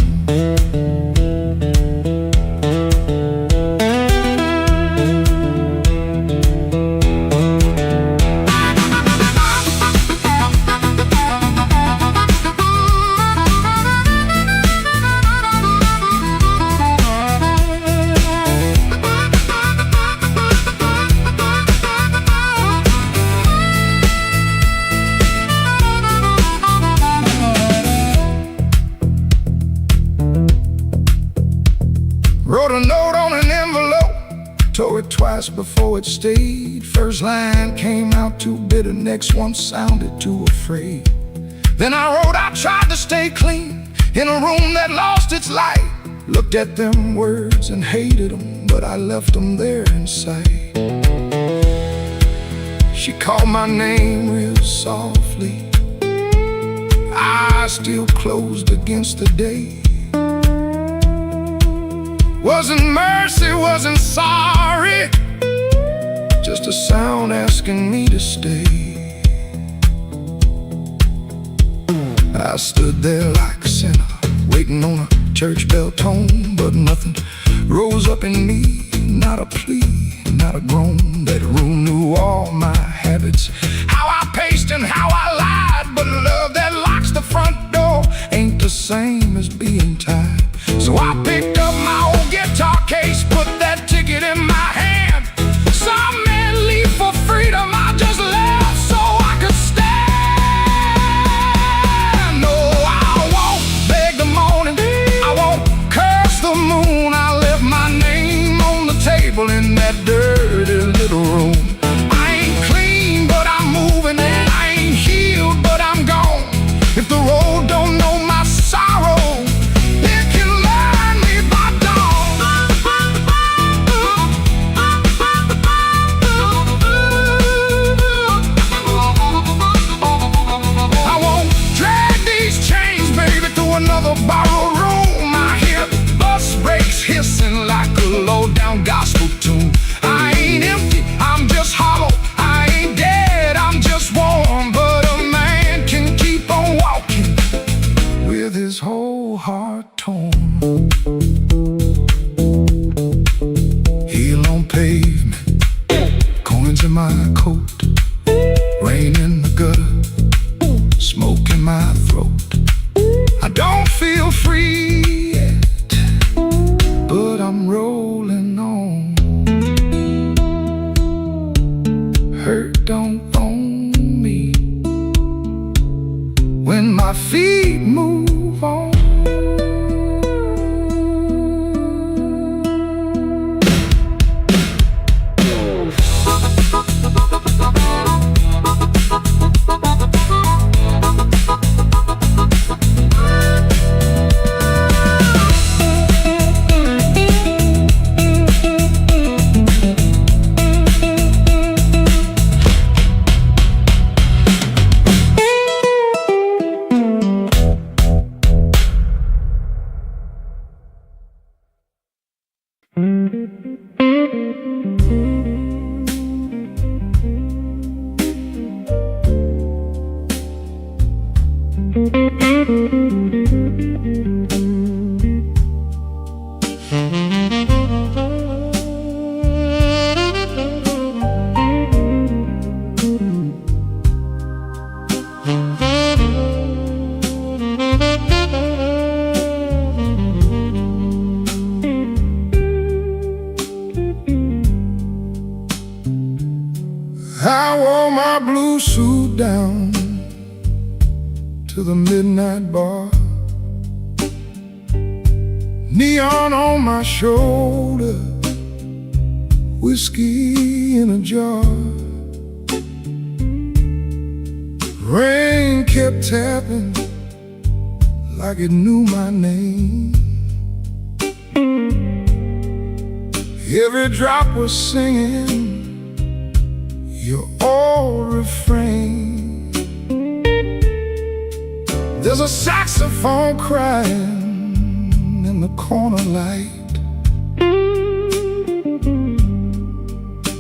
Wrote a note on an envelope, tore it twice before it stayed. First line came out too bitter, next one sounded too afraid. Then I wrote, I tried to stay clean in a room that lost its light. Looked at them words and hated them, but I left them there inside. She called my name real softly, eyes still closed against the day. Wasn't mercy, wasn't sorry, just a sound asking me to stay. I stood there like a sinner, waiting on a church bell tone, but nothing rose up in me, not a plea, not a groan. That room knew all my habits, how I paced and how I lied, but love that locks the front door ain't the same as being tied. So I picked up my old guitar case, put that ticket in my hand. Some men leave for freedom, I just left so I could stand. No, I won't beg the morning, I won't curse the moon. I left my name on the table in that dirty little room. I ain't clean, but I'm moving, and I ain't healed, but I'm gone. If the road don't know my sorrow, another borrowed room. I hear bus brakes hissing like a low-down gospel tune. I ain't empty, I'm just hollow. I ain't dead, I'm just warm. But a man can keep on walking with his whole heart torn. Heel on pavement, coins in my coat, rain in the gutter, smoke in my throat. I don't feel free yet, but I'm rolling on. Hurt don't own me when my feet move on. I wore my blue suit down to the midnight bar, neon on my shoulder, whiskey in a jar. Rain kept tapping like it knew my name. Every drop was singing your old refrain. There's a saxophone crying in the corner light,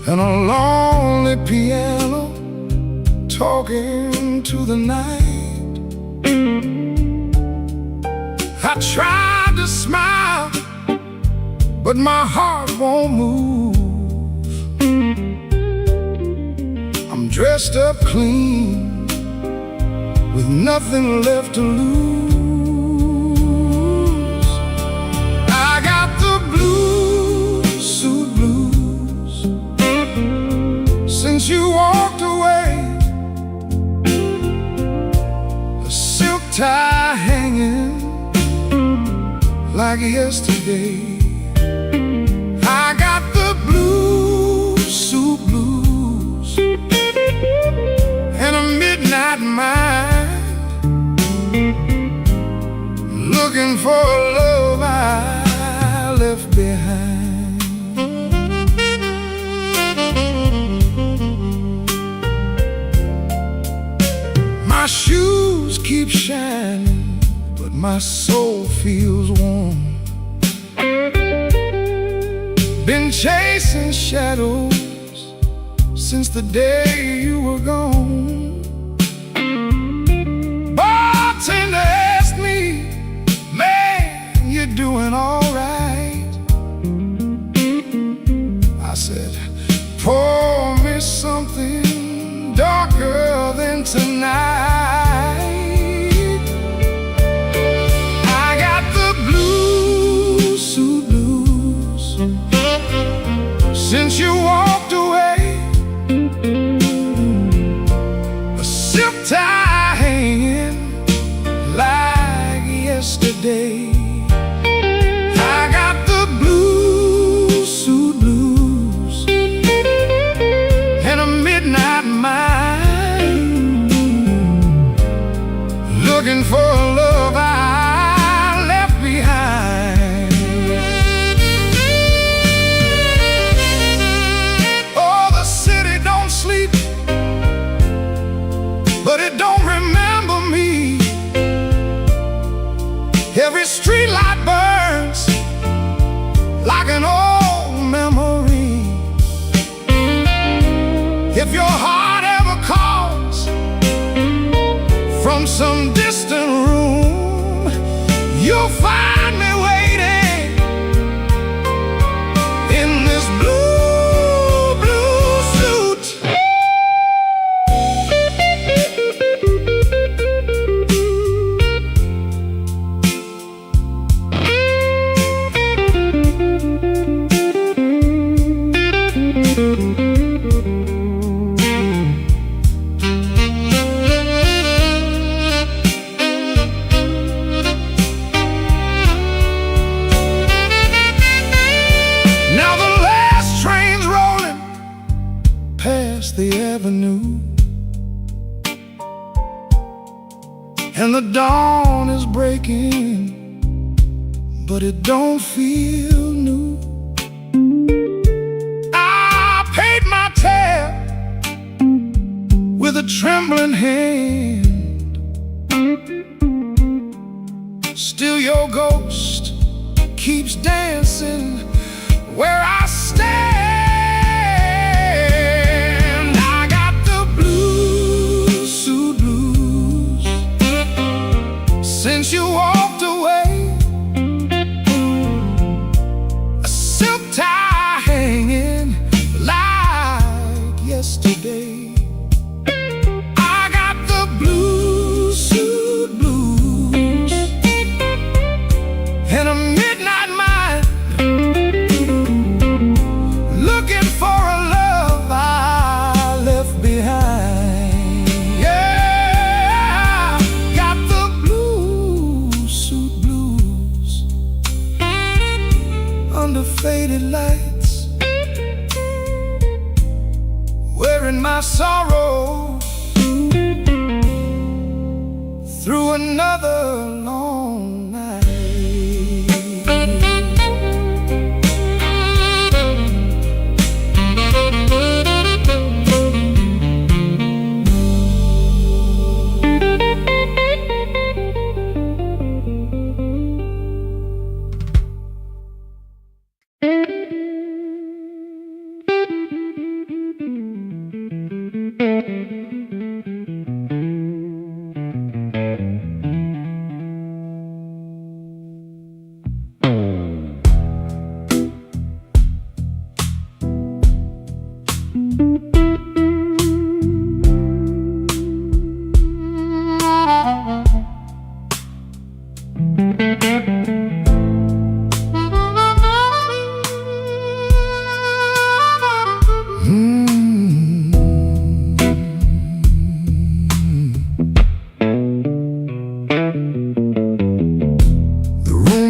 and a lonely piano talking to the night. I tried to smile, but my heart won't move. I'm dressed up clean, with nothing left to lose. I got the blues, suit blues, since you walked away. A silk tie hanging like yesterday. mind, looking for a love I left behind. My shoes keep shining, but my soul feels warm. Been chasing shadows since the day you were gone. Bartender asked me, man, you're doing all right. I said, pour me something darker than tonight. I got the blue suit blues since you walked away. A zip tie hanging like yesterday. I got the blue suit blues and a midnight mind, looking for a love I left behind. Oh, the city don't sleep, but it don't remember me. Every street light burns like an old memory. If your heart ever calls from some distant room, you'll find me waiting in this blue, blue suit. Now the last train's rolling past the avenue, and the dawn is breaking, but it don't feel new. I paid my tab with a trembling hand. Still your ghost keeps dancing where I stand. I got the blue suit blues since you walked away. A silk tie hanging like yesterday. I got the blue suit blues and a midnight mind, looking for a love I left behind. Yeah, got the blue suit blues under faded lights, wearing my sorrow through another long night.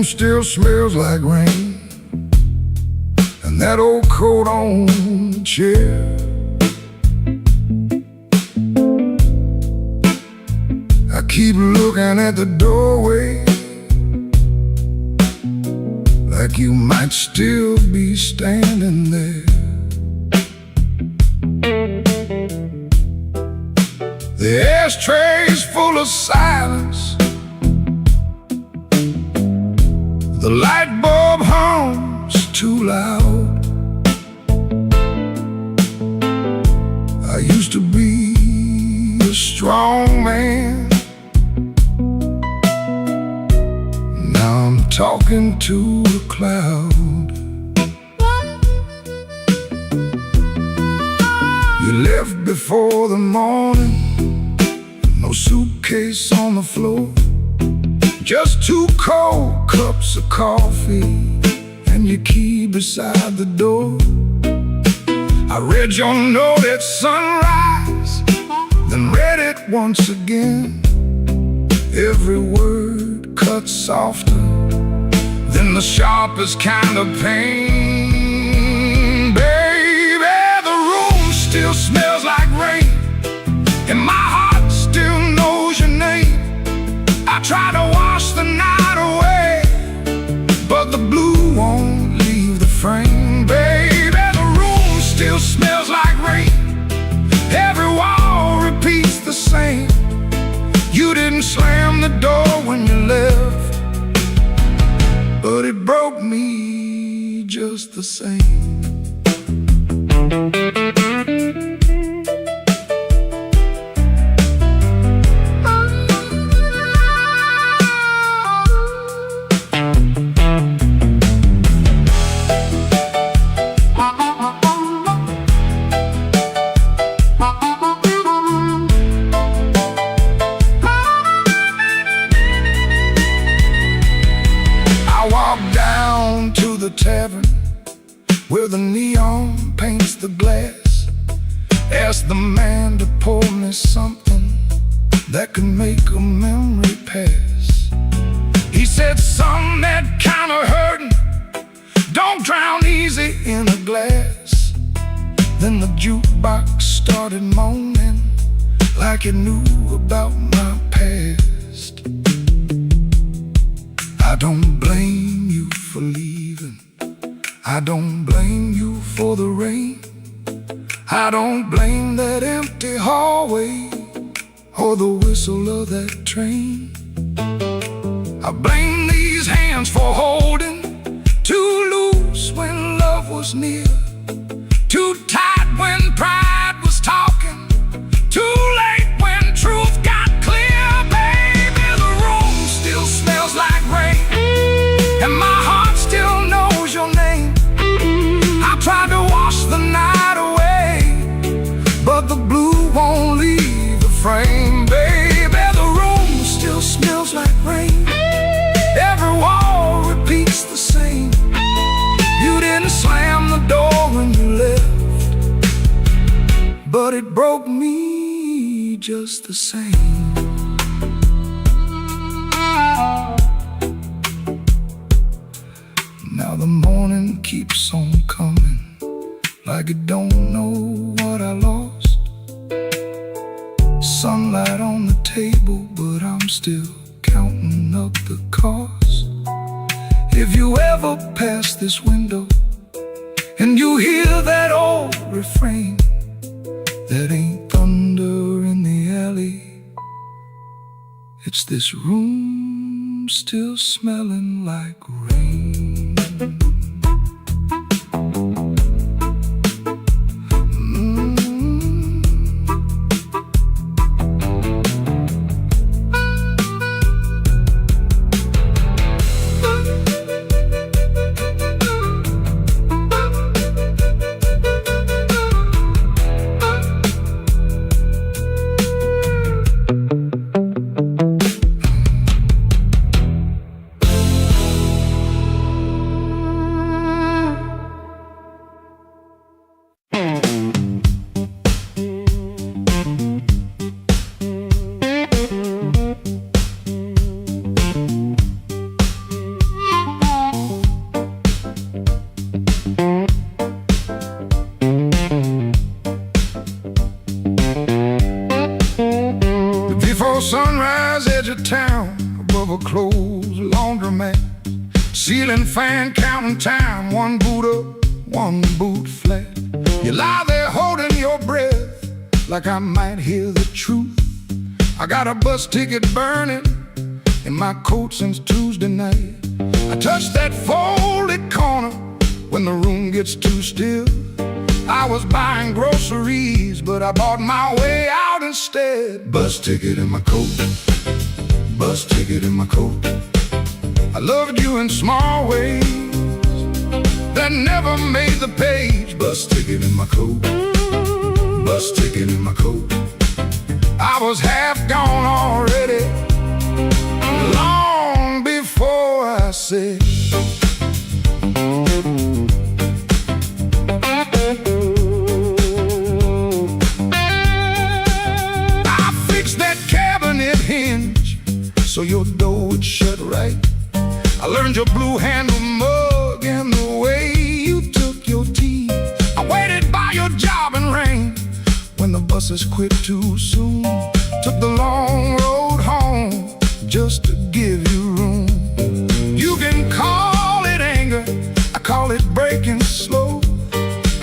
Still smells like rain, and that old coat on the chair. looking at the doorway, like you might still be standing there. The ashtray's full of silence, the light bulb hums too loud. I used to be a strong man, now I'm talking to a cloud. You left before the morning, no suitcase on the floor, just 2 cold cups of coffee and your key beside the door. I read your note at sunrise, then read it once again. Every word cut softer than the sharpest kind of pain. Baby, the room still smells like rain, and my heart still knows your name. I try to wash the night away, but the blue won't leave the frame. Baby, the room still smells like rain, every wall repeats the same. You didn't slam the door when you left, but it broke me just the same. The tavern where the neon paints the glass, asked the man to pour me something that could make a memory pass. He said, "Son, that kind of hurting don't drown easy in a glass." Then the jukebox started moaning like it knew about my past. I don't blame you for leaving, I don't blame you for the rain, I don't blame that empty hallway or the whistle of that train. I blame these hands for holding too loose when love was near, too tight when pride was talking, too late when truth got clear. Baby, the room still smells like rain, and my heart still knows your name. I tried to wash the night away, but the blue won't leave the frame. Baby, the room still smells like rain, every wall repeats the same. You didn't slam the door when you left, but it broke me just the same. Now the morning keeps on coming, like it don't know what I lost. Sunlight on the table, but I'm still counting up the cost. If you ever pass this window and you hear that old refrain, that ain't thunder in the alley, it's this room still smelling like rain. Ceiling fan counting time, one boot up, one boot flat. You lie there holding your breath, like I might hear the truth. I got a bus ticket burning in my coat since Tuesday night. I touch that folded corner when the room gets too still. I was buying groceries, but I bought my way out instead. Bus ticket in my coat, bus ticket in my coat. I loved you in small ways that never made the page. Bus ticket in my coat, bus ticket in my coat. I was half gone already, long before I said. I fixed that cabinet hinge so your door would shut right. I learned your blue handle mug and the way you took your tea. I waited by your job in rain when the buses quit too soon. Took the long road home just to give you room. You can call it anger, I call it breaking slow.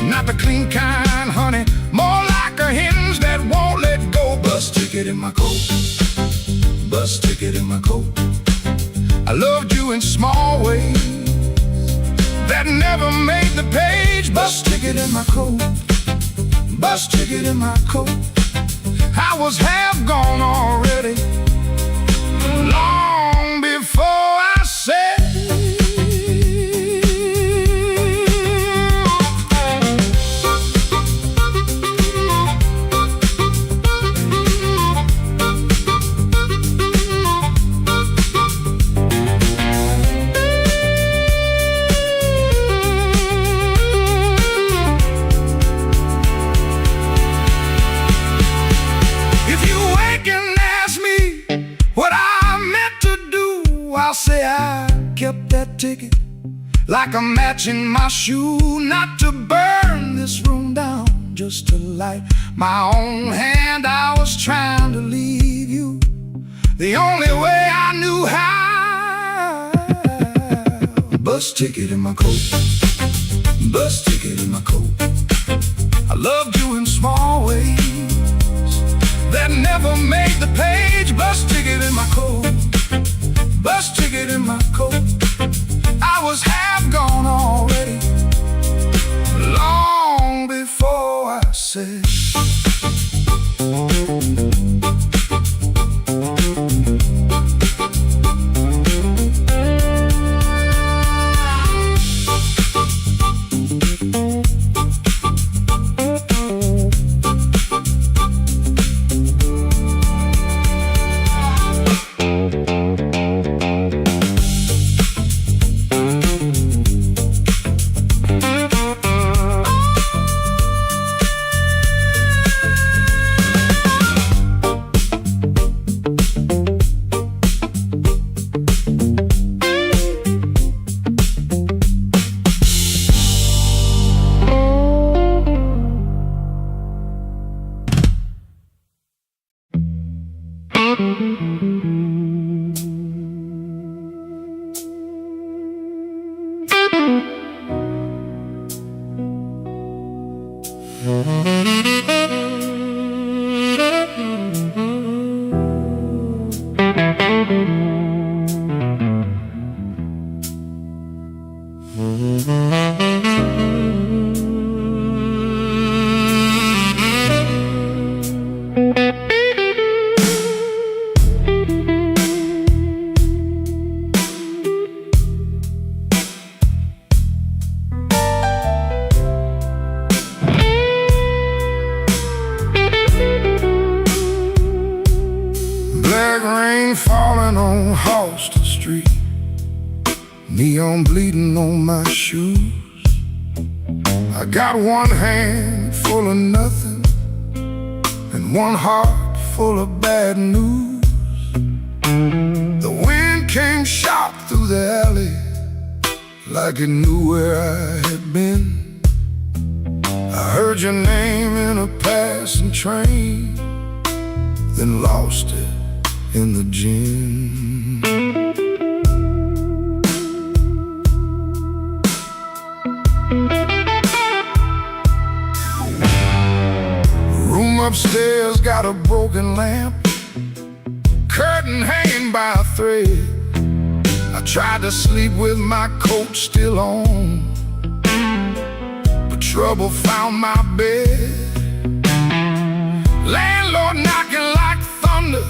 Not the clean kind, honey, more like a hinge that won't let go. Bus ticket in my coat, bus ticket in my coat. I loved you in small ways that never made the page. Bus ticket in my coat, bus ticket in my coat. I was half gone already, long before I said. I'll say I kept that ticket like a match in my shoe, not to burn this room down, just to light my own hand. I was trying to leave you the only way I knew how. Bus ticket in my coat, bus ticket in my coat. I loved you in small ways that never made the page. Bus ticket in my coat, bus ticket in my coat. I was half gone already, long before I said. Black rain falling on Halston Street, neon bleeding on my shoes. I got one hand full of nothing and one heart full of bad news. The wind came sharp through the alley like it knew where I had been. I heard your name in a passing train, then lost it in the gym. upstairs got a broken lamp, curtain hanging by a thread. I tried to sleep with my coat still on, but trouble found my bed. Landlord knocking like thunder,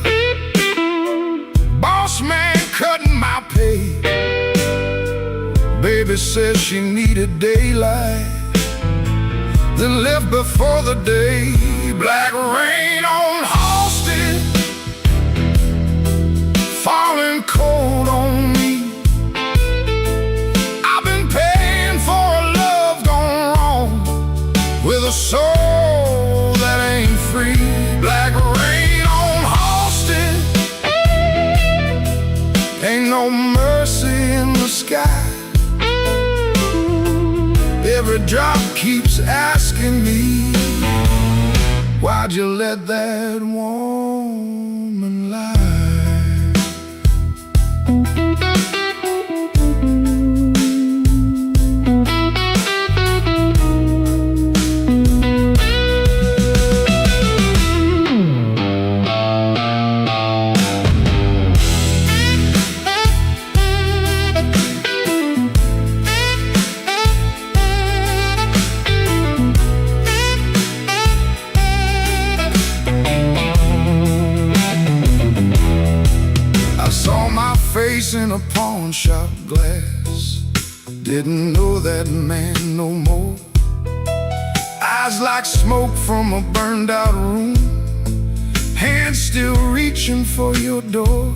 boss man cutting my pay. Baby said she needed daylight, then left before the day. Black rain on Halsted, falling cold on me. I've been paying for a love gone wrong, with a soul that ain't free. Black rain on Halsted, ain't no mercy in the sky. Every drop keeps asking me, why'd you let that woman lie? In a pawn shop glass, didn't know that man no more. Eyes like smoke from a burned out room, hands still reaching for your door.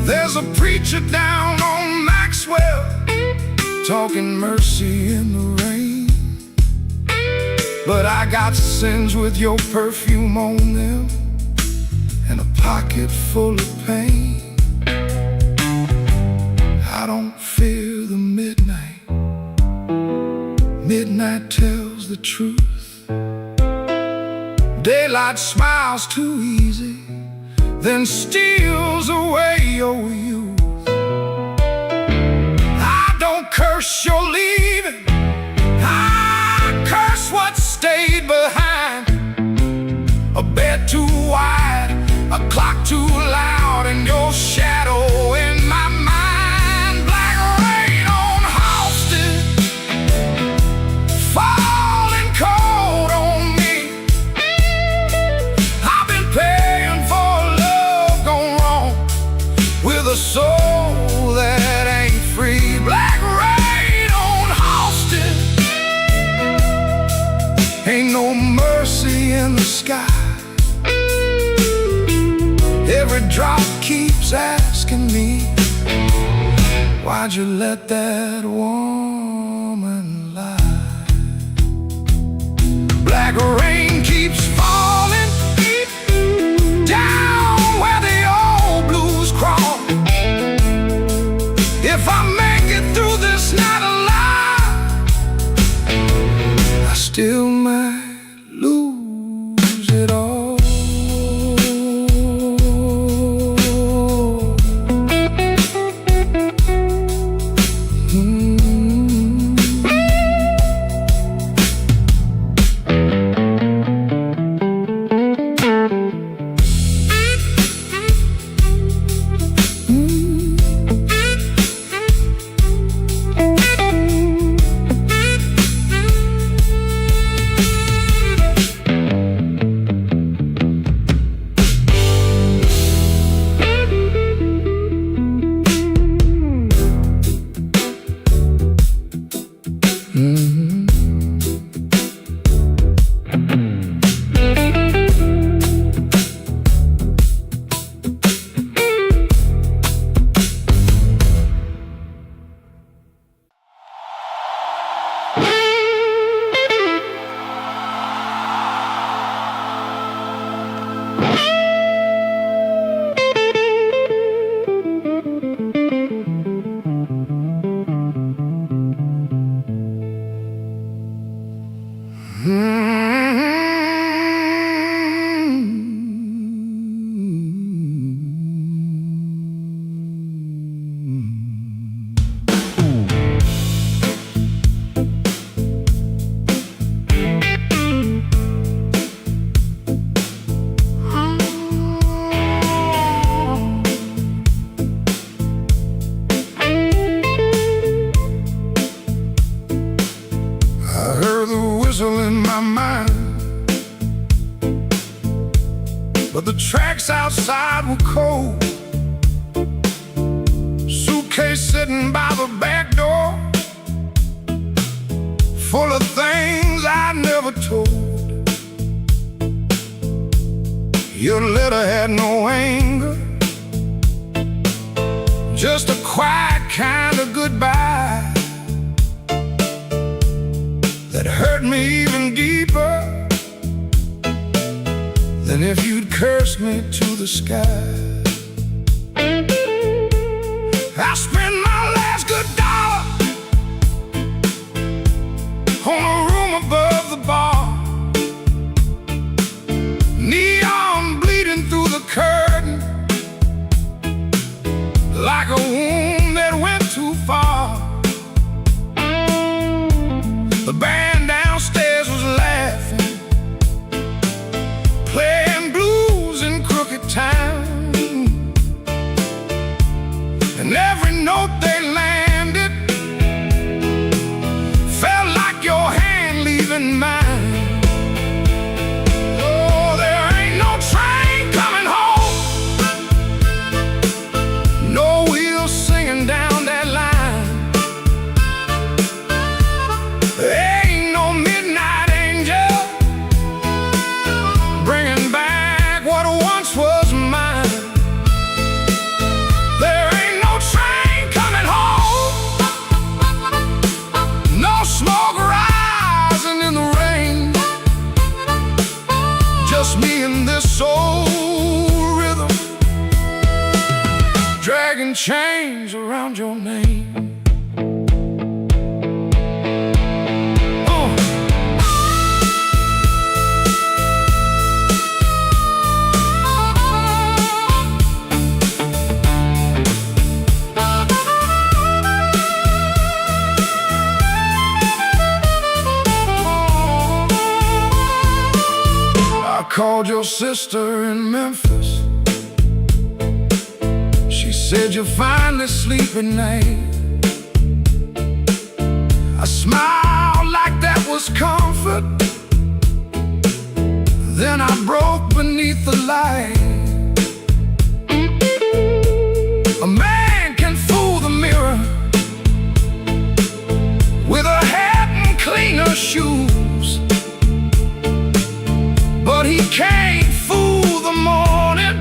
There's a preacher down on Maxwell, talking mercy in the rain, but I got sins with your perfume on them, and a pocket full of pain. I don't fear the midnight. Midnight tells the truth. Daylight smiles too easy, then steals away your youth. I don't curse your leaving, I curse what stayed behind. A bed too wide, a clock too loud, and your shadow in my mind. A soul that ain't free. Black rain on Halsted, ain't no mercy in the sky. Every drop keeps asking me, why'd you let that woman lie? Black rain keeps falling down where the old blues crawl. If I make it through this night alive, I still might lose it all. outside were cold. Suitcase sitting by the back door, full of things I never told. Your letter had no anger, just a quiet kind of goodbye that hurt me even deeper than if you'd cursed me to the sky. I spent my last good dollar on a room above the bar, neon bleeding through the curtain like a wound that went too far. The band downstairs was laughing, playing blues in crooked time, and every note they landed felt like your hand leaving mine. Oh, there ain't no train coming home, no wheels singing down that line. There ain't no midnight angel bringing back what once was mine. There ain't no train coming home, no smoke rising in the rain, just me and this soul rhythm, dragging chains around your name. I called your sister in Memphis. She said you're finally sleeping night. I smiled like that was comfort, then I broke beneath the light. A man can fool the mirror with a hat and cleaner shoes, but he can't fool the morning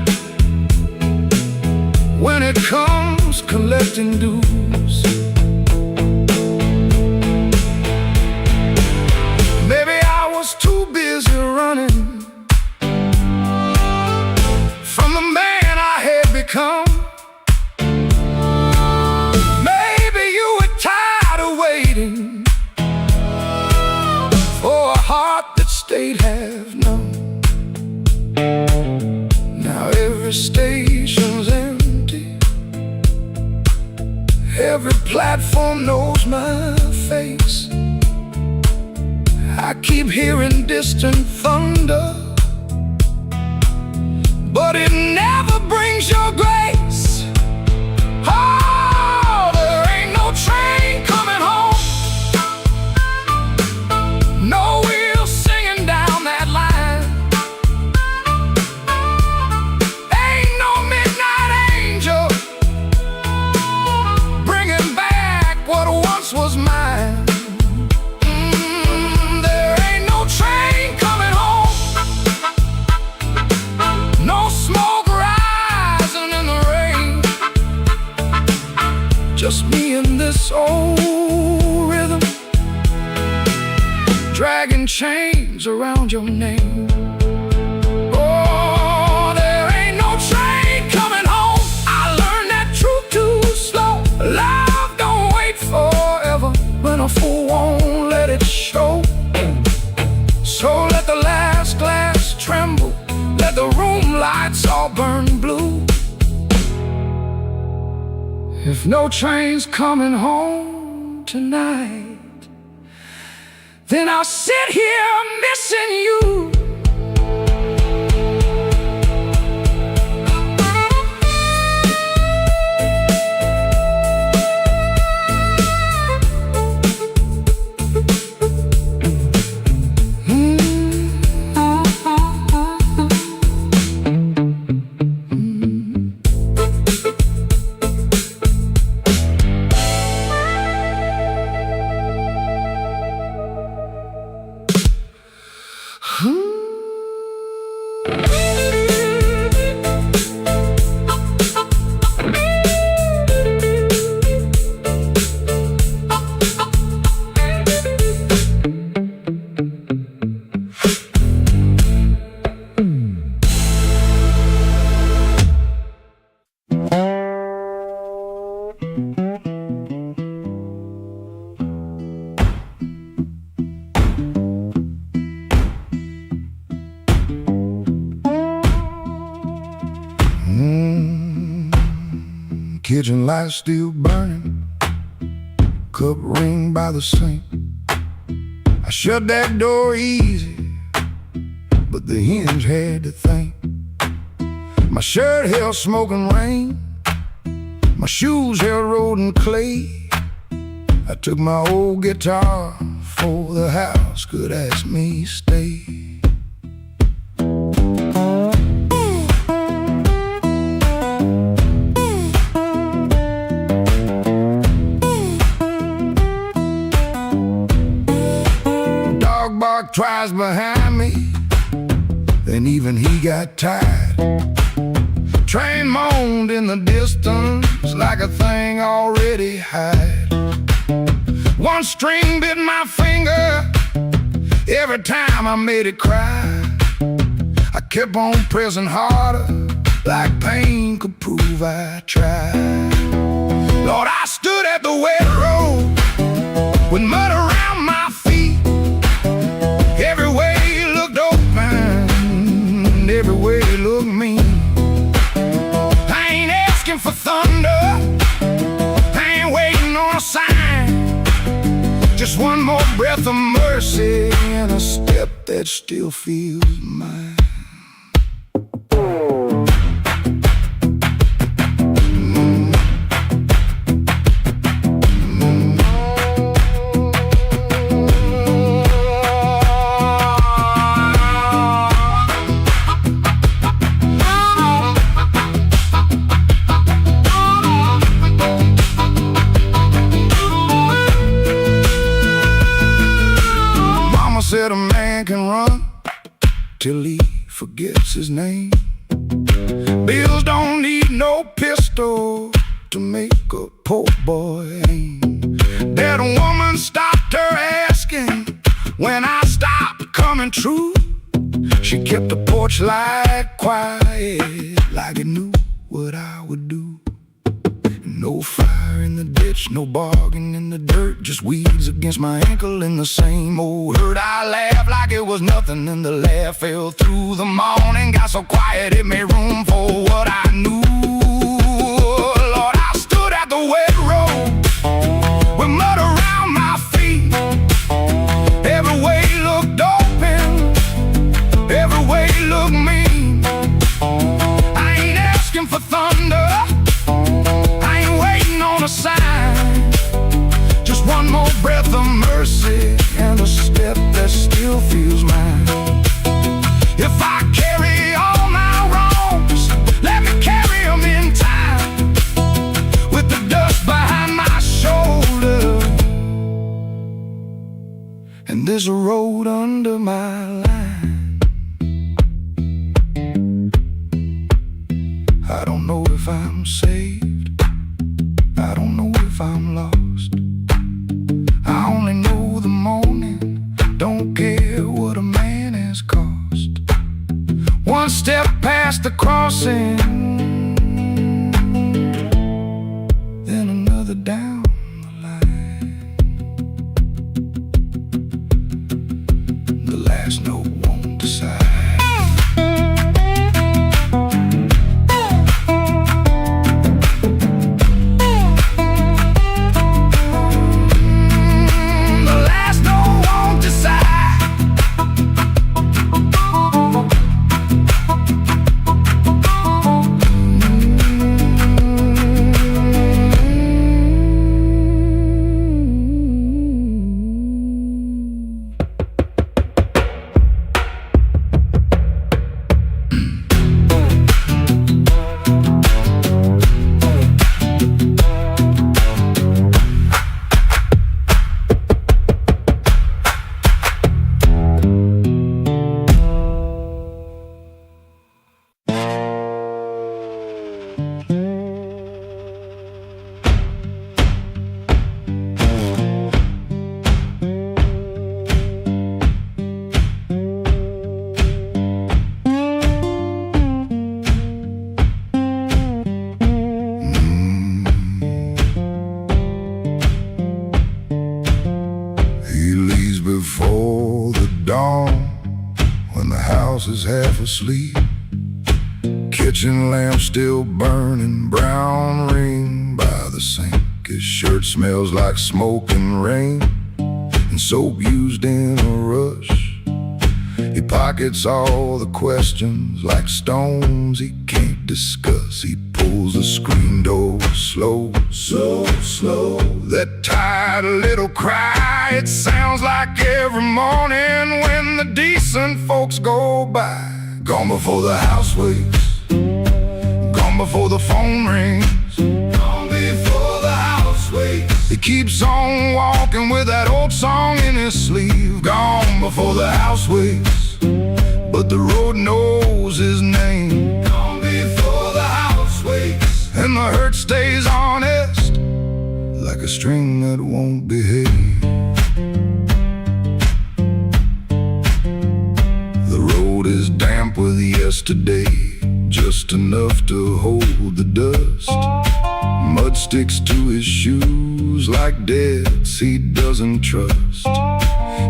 when it comes collecting dues. Maybe I was too busy running from the man I had become. Maybe you were tired of waiting for a heart that stayed half numb. Now every station's empty, every platform knows my face. I keep hearing distant thunder, but it never brings your grace. Oh, there ain't no train coming home, no wheels singing down that line. Ain't no midnight angel bringing back what once was mine. There ain't no train coming home, no smoke rising in the rain, just me and this old rhythm, dragging chains around your name. Oh, there ain't no train coming home. I learned that truth too slow. Love don't wait forever, when a fool won't let it show. So let the last glass tremble, let the room lights all burn blue. If no train's coming home tonight, then I'll sit here missing you. kitchen light still burning, cup ring by the sink. I shut that door easy, but the hinge had to think. My shirt held smoke and rain, my shoes held road and clay. I took my old guitar for the house could ask me stay. Dog barked twice behind me, and even he got tired. Train moaned in the distance like a thing already hired. One string bit my finger every time I made it cry. I kept on pressing harder, like pain could prove I tried. Lord, I stood at the wet road with mud around my feet. Every way looked open, every way looked mean. I ain't asking for thunder, I ain't waiting on a sign. Just one more breath of mercy and a step that still feels mine. Said a man can run till he forgets his name. Bills don't need no pistol to make a poor boy aim. That woman stopped her asking when I stopped coming true. She kept the porch light quiet, like it knew what I would do. No fire in the ditch, no bargain in the dirt, just weeds against my ankle in the same old hurt. I laughed like it was nothing, and the laugh fell through the morning. Got so quiet it made room for what I knew. Lord, I stood at the wet road with mud around my feet. Every way looked open, every way looked mean. I ain't asking for thunder, on a sign. Just one more breath of mercy and a step that still feels mine. If I carry all my wrongs, let me carry them in time, with the dust behind my shoulder and this road under my line. I don't know if I'm saved, I don't know if I'm lost. I only know the morning, don't care what a man has cost. One step past the crossing, then another down the line. The last note won't decide. house is half asleep. Kitchen lamp still burning, brown ring the sink. His shirt smells like smoke and rain, and soap used in a rush. He pockets all the questions like stones he can't discuss. He pulls the screen door slow, so slow. That tired little cry, it sounds like every morning when the decent folks go by. Gone before the house wakes, gone before the phone rings, gone before the house wakes. He keeps on walking with that old song in his sleeve. Gone before the house wakes, but the road knows his name. Gone before the house wakes, and the hurt stays honest, like a string that won't behave. The road is damp with yesterday, just enough to hold the dust. Mud sticks to his shoes like debts he doesn't trust.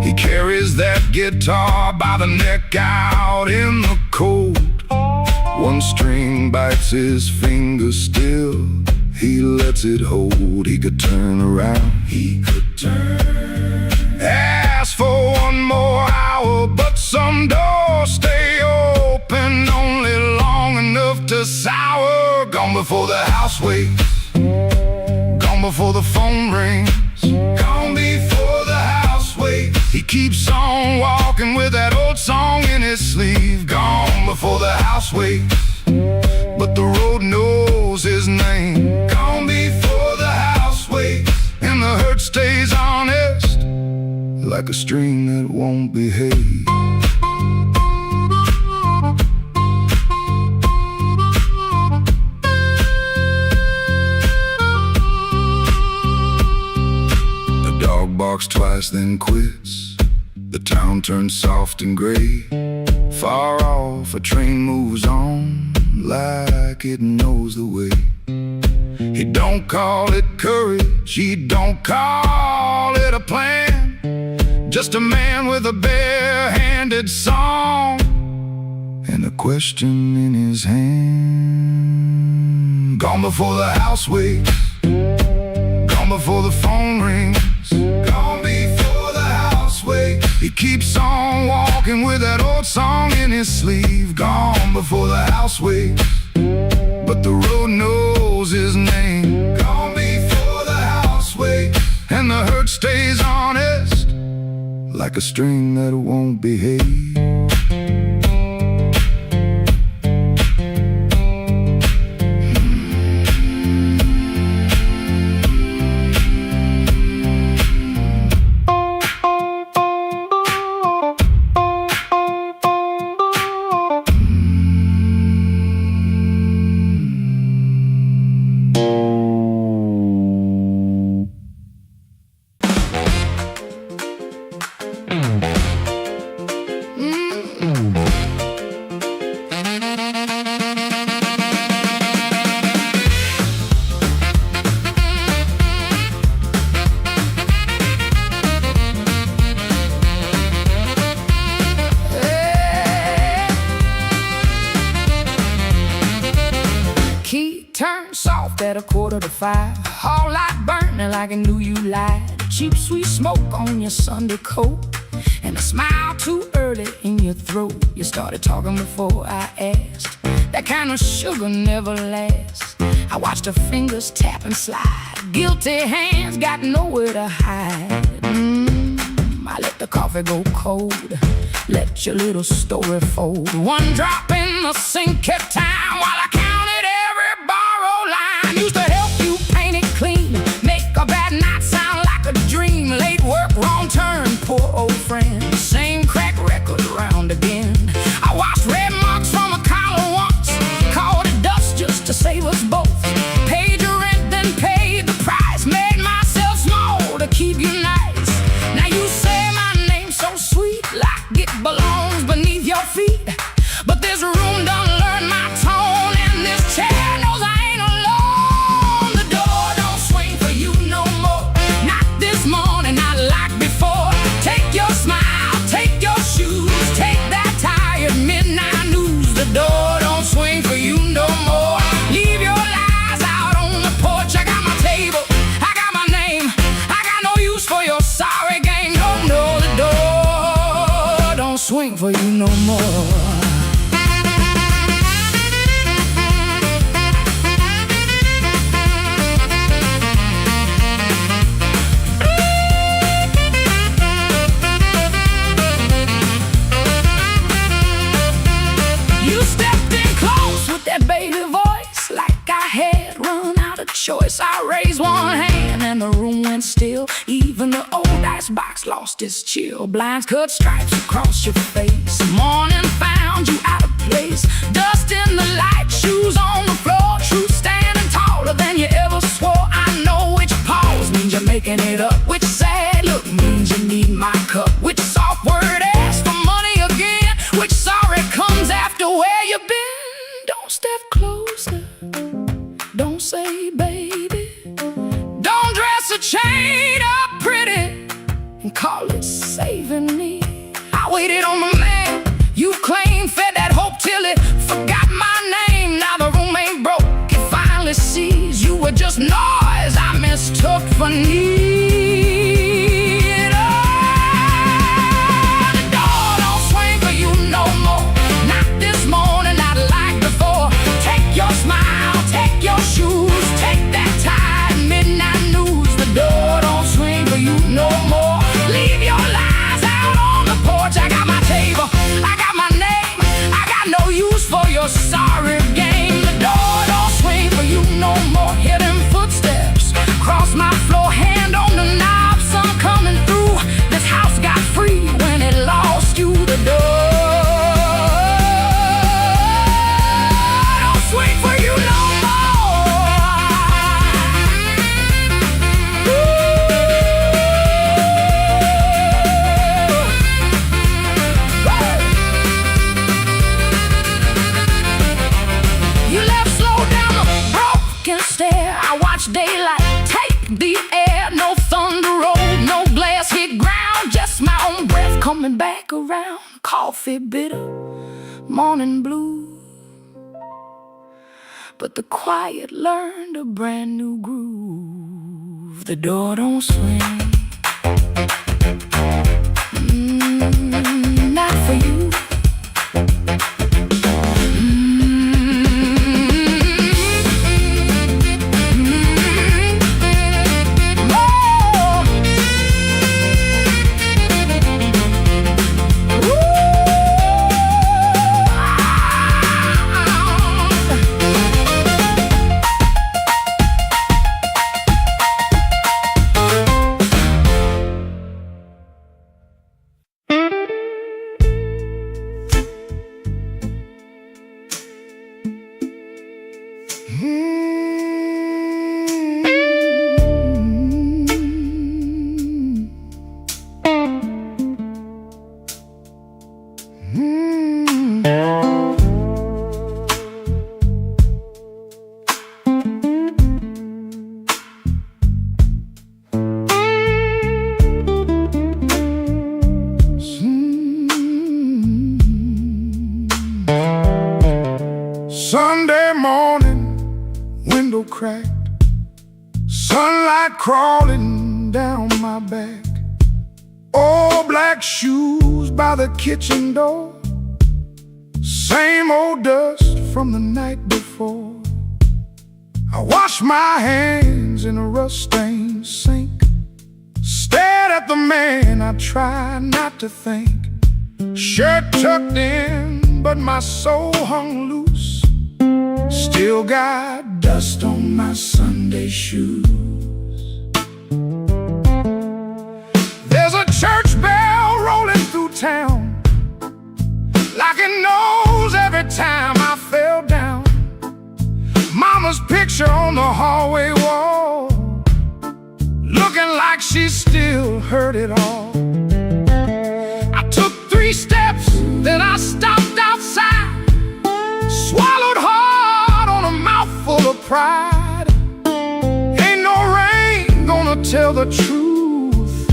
He carries that guitar by the neck out in the cold. One string bites his finger still, he lets it hold. He could turn around, he could turn, ask for one more hour, but some doors stay open only long enough to sour. Gone before the house wakes, gone before the phone rings, gone before the house wakes. He keeps on walking with that old song in his sleeve. Gone before the house wakes, but the road knows his name. Gone before the house wakes, and the hurt stays honest, like a string that won't behave. The dog barks twice then quits. The town turns soft and gray. Far off, a train moves on like it knows the way. He don't call it courage, he don't call it a plan, just a man with a bare-handed song and a question in his hand. Gone before the house wakes, gone before the phone rings, gone before the house wakes. He keeps on walking with that old song in his sleeve. Gone before the house wakes, but the road knows his name. Gone before the house wakes, and the hurt stays honest, like a string that won't behave. Turn soft at 4:45. All light burning like I knew you lied. Cheap sweet smoke on your Sunday coat, and a smile too early in your throat. You started talking before I asked. That kind of sugar never lasts. I watched her fingers tap and slide. Guilty hands got nowhere to hide. I let the coffee go cold, let your little story fold. One drop in the sink at time while I counted every borrowed line. Used to help you paint it clean, make a bad night sound like a dream. Late work, wrong turn, poor old friend. Same crack record round again. I washed red marks from a collar once, called it dust just to save us both. Paid your rent, then paid the price. Made myself small to keep you nice. Now you say my name's so sweet, like it belongs beneath your feet. But this room done learned my tone, and for you no more. Choice. I raised one hand and the room went still. Even the old icebox lost its chill. Blinds cut stripes across your face. Morning found you out of place. Dust in the light, shoes on the floor. Truth standing taller than you ever swore. I know which pause means you're making it up. Which sad look means you need my cup. Which soft word asks for money again. Which sorry comes after where you've been. Don't step closer. Don't say baby. Don't dress a chain up pretty and call it saving me. I waited on the man you claimed, fed that hope till it forgot my name. Now the room ain't broke, it finally sees you were just noise I mistook for need. Oh, the door don't swing for you no more. Not this morning, not like before. Take your smile, take your shoes, take that tie, midnight news. The door don't swing for you no more. Leave your lies out on the porch. I got my table, I got my name, I got no use for your sorry game. The door don't swing for you no more. Hear them footsteps cross my floor, hand on the knob, sun coming through. This house got free when it lost you. The door don't swing for you no daylight, take the air, no thunder roll, no glass hit ground, just my own breath coming back around. Coffee bitter, morning blue, but the quiet learned a brand new groove. The door don't swing, not for you. Sunday morning, window cracked, sunlight crawling down my back. Old black shoes by the kitchen door, same old dust from the night before. I washed my hands in a rust-stained sink, stared at the man I tried not to think. Shirt tucked in, but my soul hung loose. Still got dust on my Sunday shoes. There's a church bell rolling through town, like it knows every time I fell down. Mama's picture on the hallway wall, looking like she still heard it all. I took 3 steps, then I stopped outside, swallowed hard on a mouthful of pride. Ain't no rain gonna tell the truth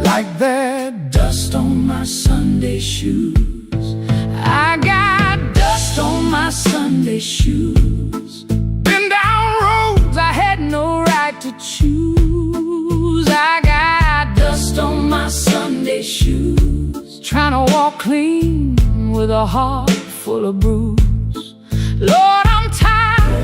like that dust on my Sunday shoes. I got dust on my Sunday shoes. Been down roads I had no right to choose. I got dust on my Sunday shoes. trying to walk clean with a heart full of bruise. Lord, I'm tired,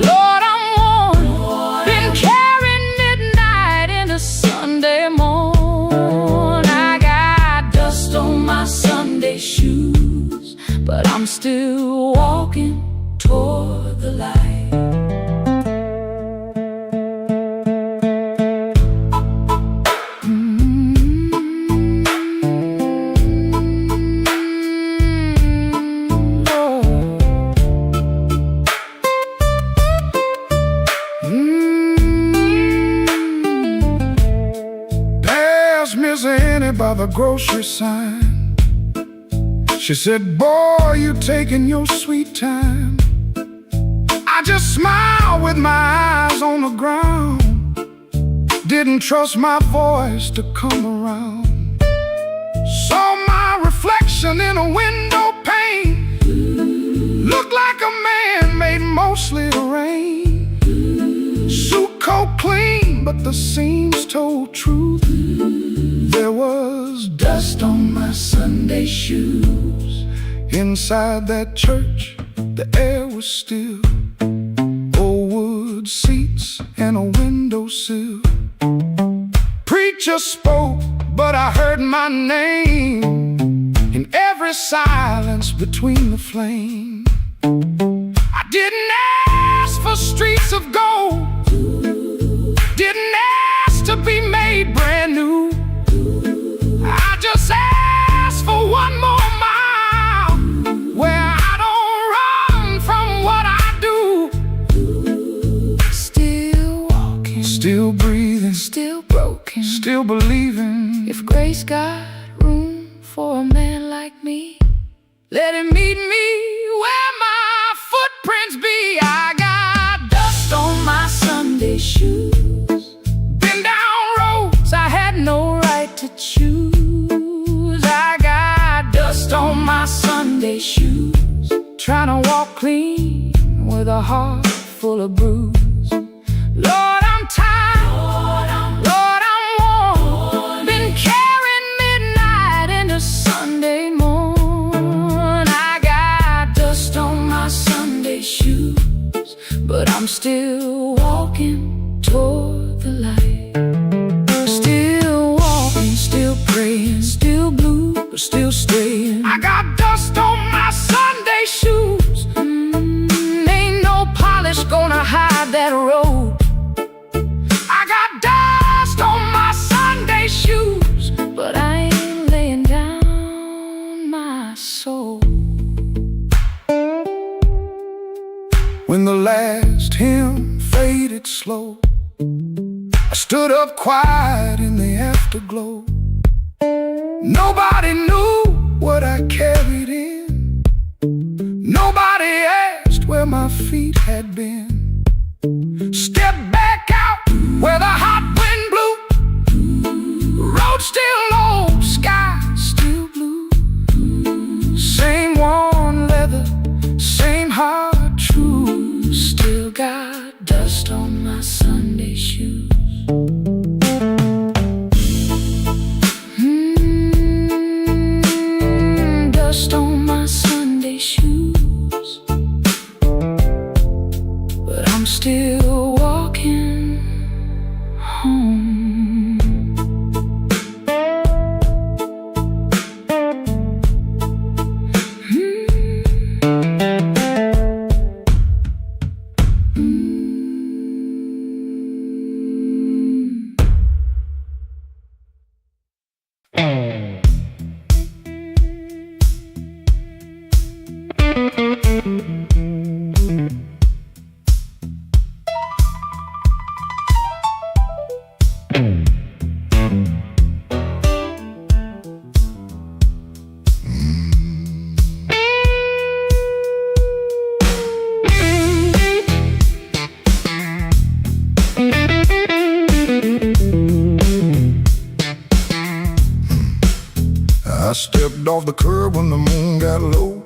Lord, I'm worn, been carrying midnight into Sunday morn. I got dust on my Sunday shoes, but I'm still walking toward the light. Miss Annie by the grocery sign. She said, boy, you taking your sweet time. I just smiled with my eyes on the ground. Didn't trust my voice to come around. Saw my reflection in a window pane. Looked like a man made mostly of rain. Suit coat clean, but the seams told truth. There was dust on my Sunday shoes. Inside that church, the air was still. Old wood seats and a windowsill. Preacher spoke, but I heard my name in every silence between the flame. I didn't ask for streets of gold, didn't ask to be made brand new. I just asked for one more mile where I don't run from what I do. Still walking, still breathing, still broken, still believing. If grace got room for a man like me, let him meet me where my footprints be. I got dust on my Sunday shoes, been down roads I had no right to choose. I got dust on my Sunday shoes, trying to walk clean with a heart full of bruise. Lord, I'm tired, Lord, I'm worn, been carrying midnight into Sunday morn. I got dust on my Sunday shoes, but I'm still walking toward the light. Still walking, still praying, still blue, but still straying. I got dust on my Sunday shoes. Ain't no polish gonna hide that road. I got dust on my Sunday shoes, but I ain't laying down my soul. When the last hymn faded slow, I stood up quiet in the afterglow. Nobody knew what I carried in. Nobody asked where my feet had been. Step back out where the hot wind blew. Road still low, sky still blue. Same worn leather, same heart true. Still got dust on my Sunday shoes. Dust on my Sunday shoes, but I'm still walking home. I stepped off the curb when the moon got low.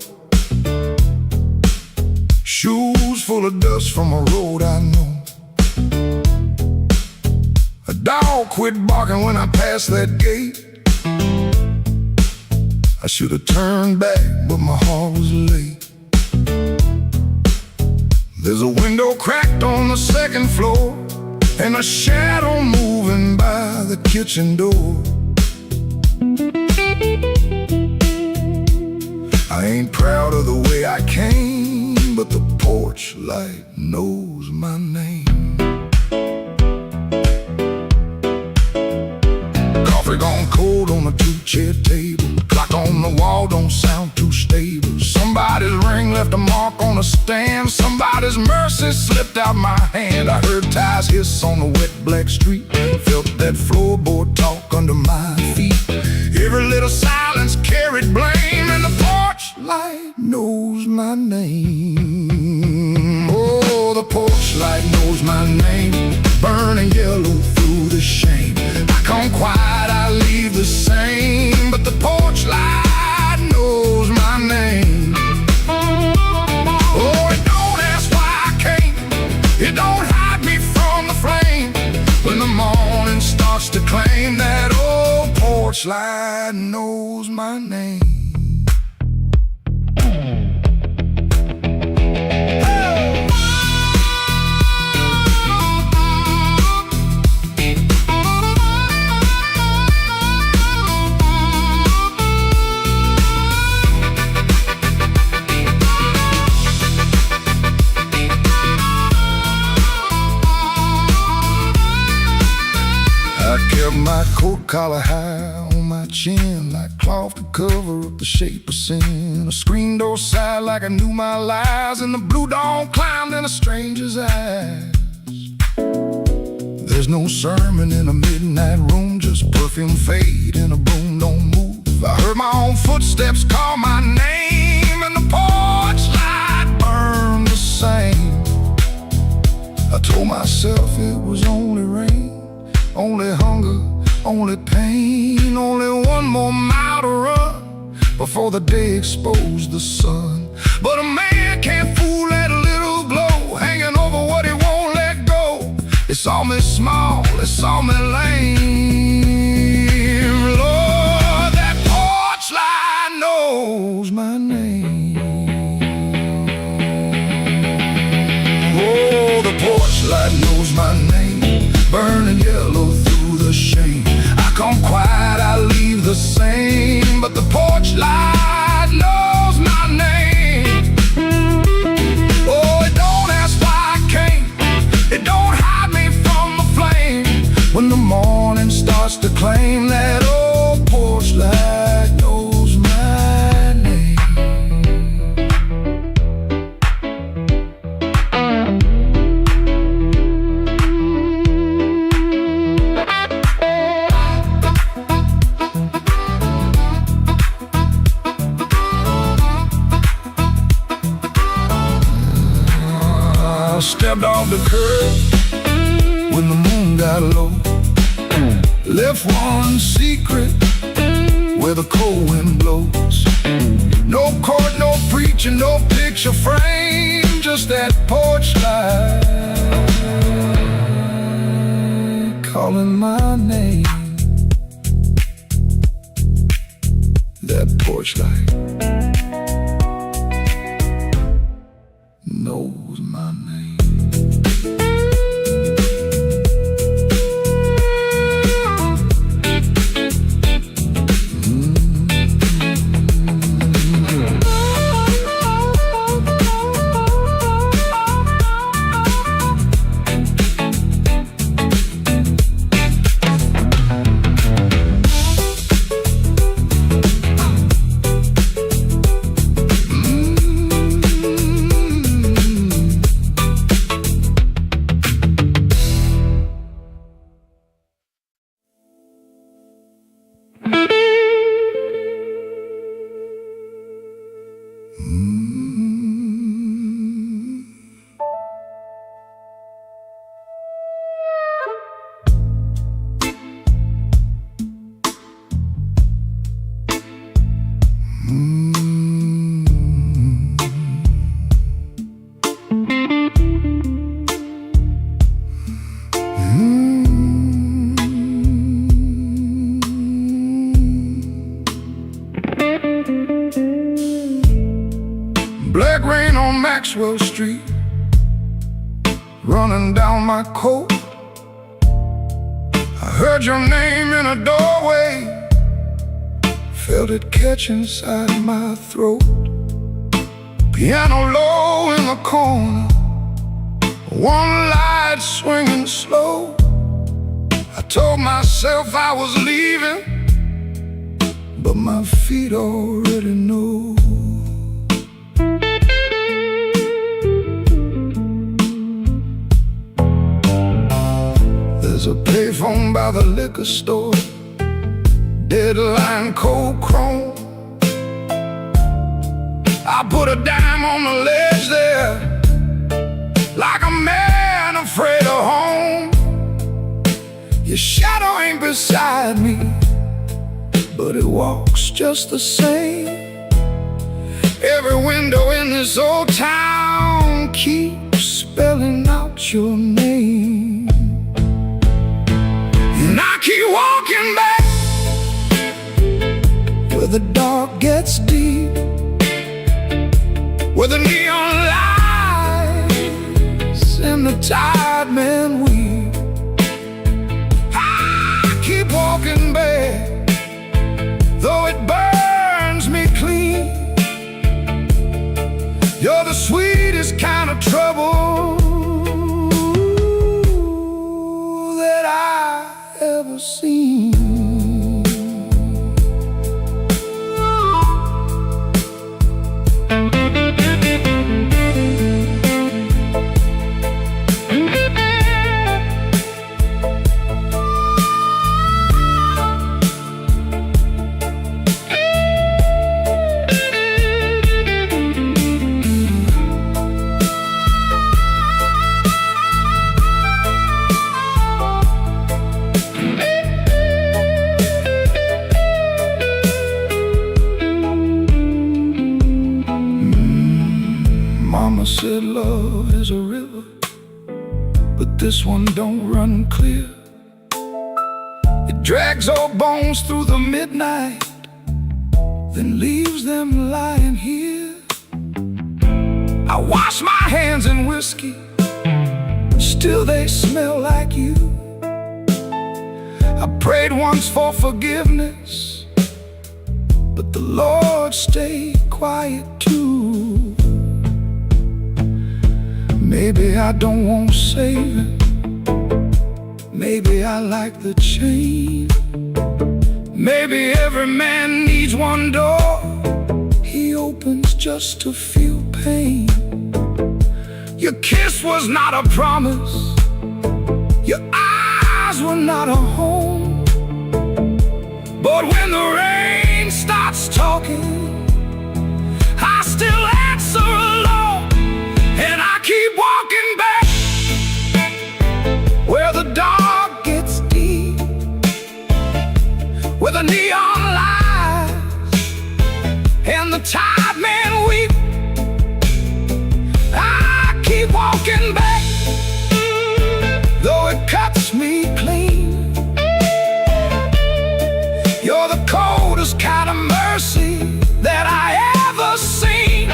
Shoes full of dust from a road I know. A dog quit barking when I passed that gate. I should have turned back, but my heart was late. There's a window cracked on the second floor, and a shadow moving by the kitchen door. I ain't proud of the way I came, but the porch light knows my name. Coffee gone cold on a two-chair table. Clock on the wall don't sound too stable. Somebody's ring left a mark on a stand. Somebody's mercy slipped out my hand. I heard tires hiss on the wet black street. Felt that floorboard talk under my feet. Every little silence carried blame, and the porch light knows my name. Oh, the porch light knows my name, burning yellow through the shame. I come quiet, I leave the same, but the porch light knows my name. Oh, it don't ask why I came, it don't hide me from the flame. When the morning starts to claim, that old porch light knows my name. I kept my coat collar high on my chin, like cloth to cover up the shape of sin. A screen door sighed like I knew my lies, and the blue dawn climbed in a stranger's eyes. There's no sermon in a midnight room, just perfume fade and a broom don't move. I heard my own footsteps call my name, and the porch light burned the same. I told myself it was only rain, only hunger, only pain, only one more mile to run before the day exposed the sun. But a man can't fool that little glow hanging over what he won't let go. It saw me small, it saw me lame. Lord, that porch light knows my name. Oh, the porch light knows my name, burning yellow through the shame. I come quiet, I leave the same, but the porch light knows my name. Oh, it don't ask why I came, it don't hide me from the flame. When the morning starts to claim, that old porch light knows my name. I stepped off the curb when the moon got low. Left one secret where the cold wind blows. No court, no preacher, no picture frame, just that porch light calling my name. That porch light knows my name. Maxwell Street, running down my coat. I heard your name in a doorway, felt it catch inside my throat. Piano low in the corner, one light swinging slow. I told myself I was leaving, but my feet already know. There's a payphone by the liquor store, deadline cold chrome. I put a dime on the ledge there, like a man afraid of home. Your shadow ain't beside me, but it walks just the same. Every window in this old town keeps spelling out your name. And I keep walking back where the dark gets deep, where the neon lights and the tired men weep. I keep walking back, though it burns me clean. You're the sweetest kind of trouble that I ever seen. Mama said love is a river, but this one don't run clear. It drags old bones through the midnight, then leaves them lying here. I wash my hands in whiskey, still they smell like you. I prayed once for forgiveness, but the Lord stayed quiet too. Maybe I don't want saving, maybe I like the chain. Maybe every man needs one door he opens just to feel pain. Your kiss was not a promise, your eyes were not a home. But when the rain starts talking, I still answer alone. And I keep walking back where the dark gets deep, where the neon lights and the tired men weep. I keep walking back, though it cuts me clean. You're the coldest kind of mercy that I ever seen.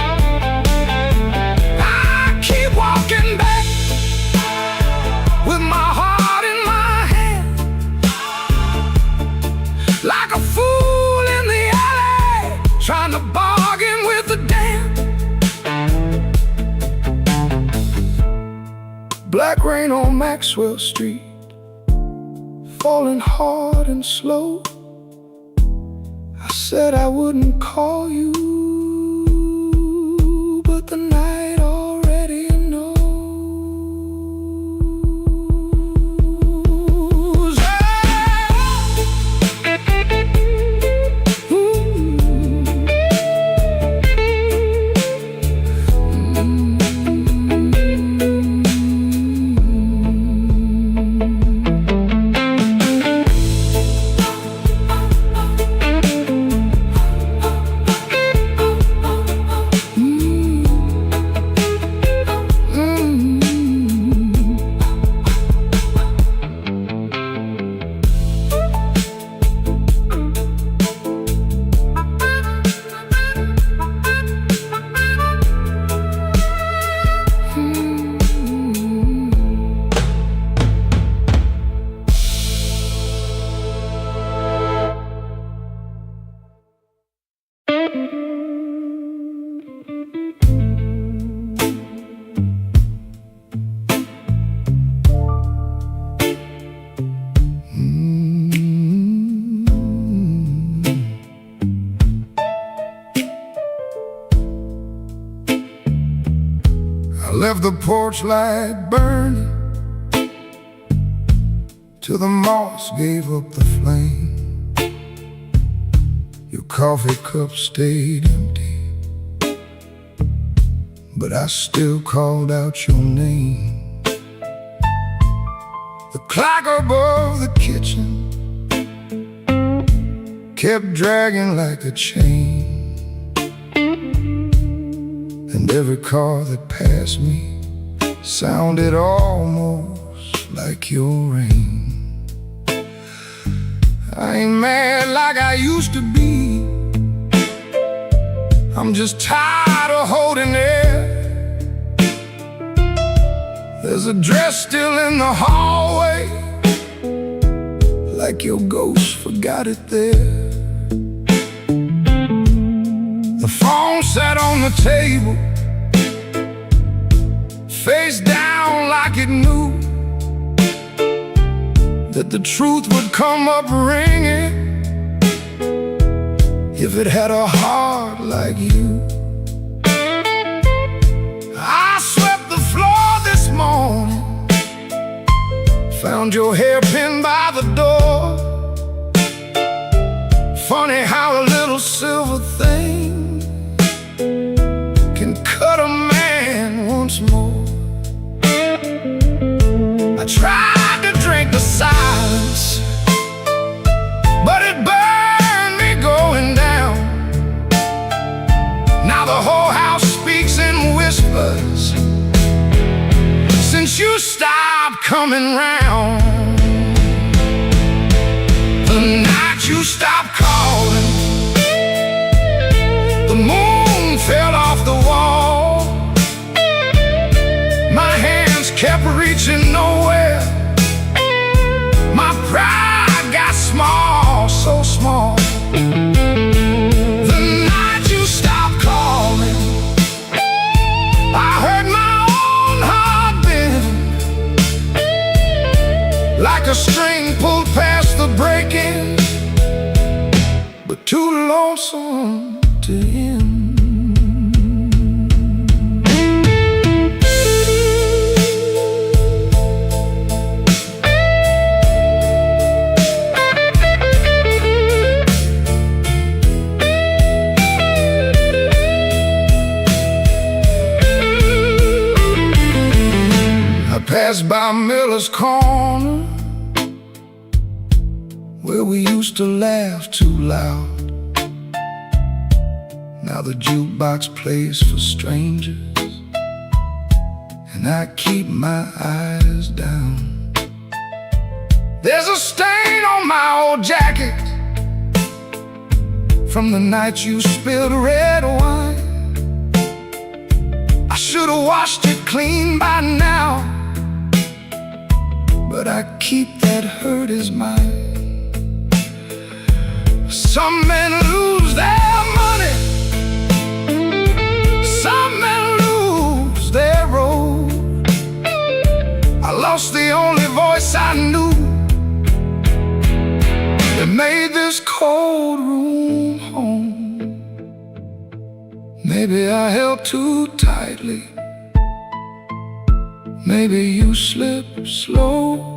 I keep walking back with my heart in my hand, like a fool in the alley, trying to bargain with the damned. Black rain on Maxwell Street, falling hard and slow. I said I wouldn't call you, but the night already knows. the porch light burning till the moss gave up the flame. Your coffee cup stayed empty, but I still called out your name. The clock above the kitchen kept dragging like a chain, and every car that passed me sounded almost like your rain. I ain't mad like I used to be, I'm just tired of holding it. There's a dress still in the hallway, like your ghost forgot it there. The phone sat on the table, face down like it knew that the truth would come up ringing if it had a heart like you. I swept the floor this morning, found your hairpin by the door. Funny how a little silver thing can cut a man once more. I tried to drink the silence, but it burned me going down. Now the whole house speaks in whispers since you stopped coming round. The night you stopped calling, the moon fell off the wall. My hands kept reaching nowhere, my pride got small, so small. The night you stopped calling, I heard my own heart bend, like a string pulled past the breaking, but too lonesome to end. Passed by Miller's Corner, where we used to laugh too loud. Now the jukebox plays for strangers, and I keep my eyes down. There's a stain on my old jacket from the night you spilled red wine. I should have washed it clean by now, but I keep that hurt as mine. Some men lose their money, some men lose their road. I lost the only voice I knew that made this cold room home. Maybe I held too tightly, maybe you slip slow.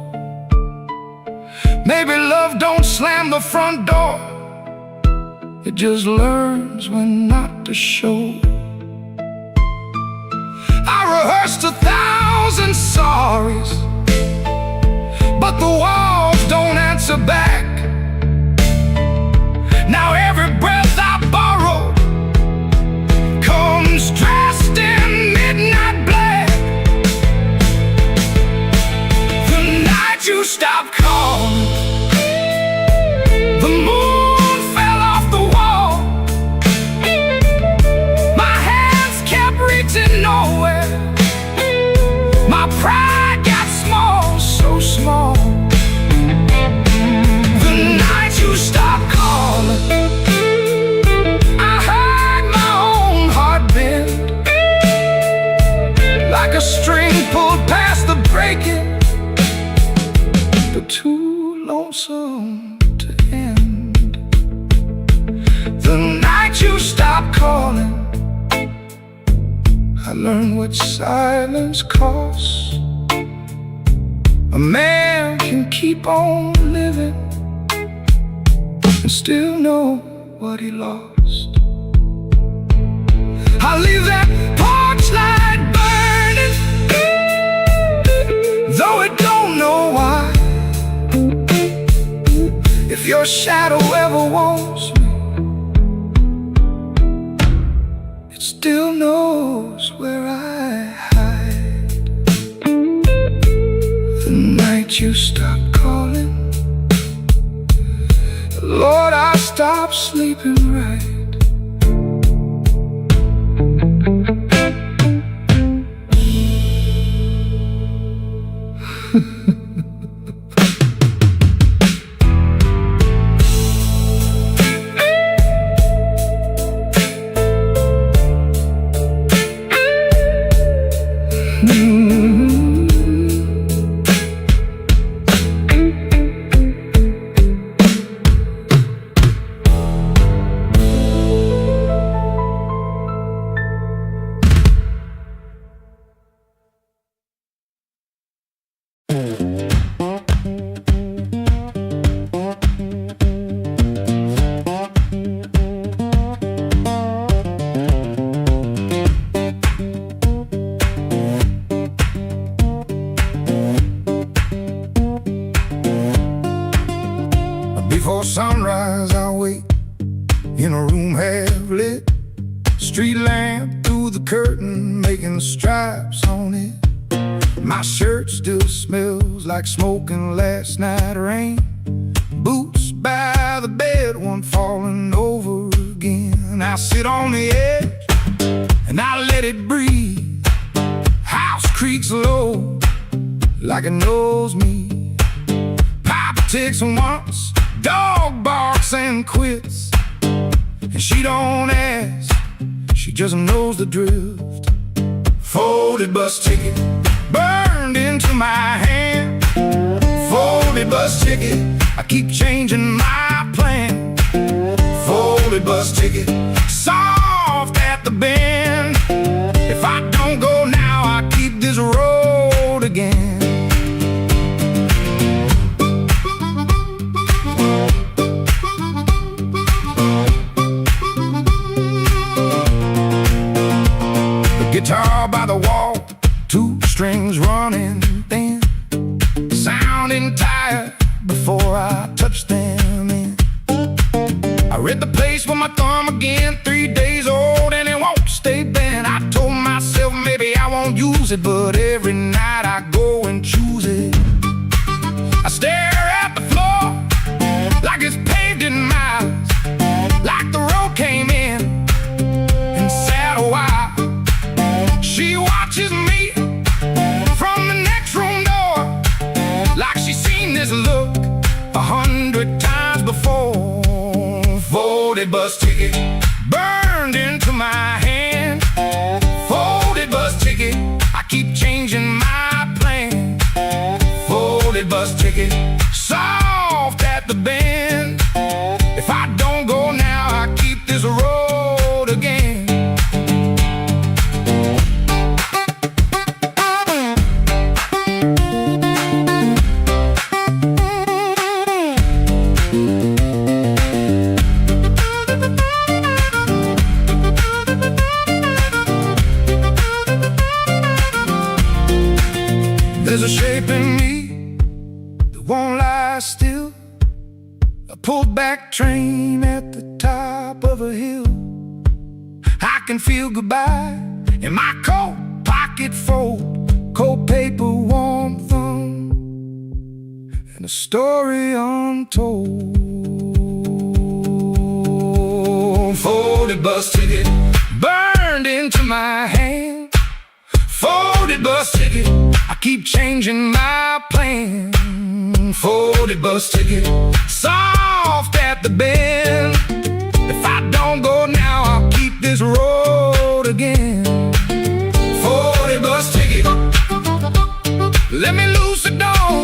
Maybe love don't slam the front door, it just learns when not to show. I rehearsed 1,000 sorries, but the walls don't answer back. Now every breath I borrow comes dressed in midnight black. The night you stopped calling, the moon fell off the wall. My hands kept reaching nowhere, my pride got small, so small. The night you stopped calling, I heard my own heart bend, like a string pulled past the breaking, but too lonesome to end. The night you stopped calling, I learned what silence costs. A man can keep on living and still know what he lost. I leave that porch light burning, though it don't know why. If your shadow ever wants me, it still knows where I hide. The night you stop calling, Lord, I stop sleeping right. Before sunrise I'll wait in a room half lit, street lamp through the curtain making stripes on it. My shirt still smells like smoking last night rain. Boots by the bed, one falling over again. I sit on the edge and I let it breathe. House creaks low like it knows me. Papa ticks once, dog barks and quits, and she don't ask, she just knows the drift. Folded bus ticket burned into my hand. Folded bus ticket, I keep changing my plan. Folded bus ticket, soft at the bend. If I don't go now, I keep this road again. Guitar by the wall, two strings running thin, sounding tired before I touch them in. I read the place with my thumb again, 3 days old and it won't stay bent. I told myself maybe I won't use it, but every night I go and choose it. I stare at the floor like it's paved in miles, like the road came in and sat a while. She watches me from the next room door, like she's seen this look 100 times before. Folded bus ticket burned into my hand. Folded bus ticket, I keep changing my plan. Folded bus ticket, soft at the bend. If I don't go now, I keep this road again. There's a shape in me that won't lie still, a pulled back train at the top of a hill. I can feel goodbye in my coat pocket fold, cold paper, warm thumb, and a story untold. Folded bus ticket burned into my hand. Folded bus ticket, I keep changing my plan. Folded bus ticket, soft at the bend. If I don't go now, I'll keep this road again. Folded bus ticket, let me loose the door.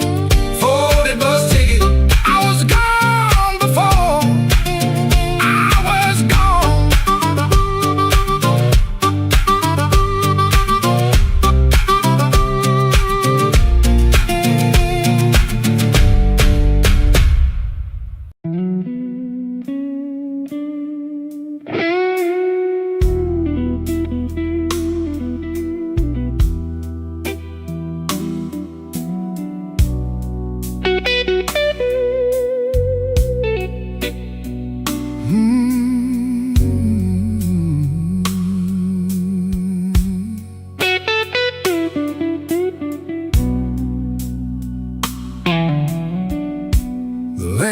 Folded bus ticket, I was gone before. I was gone.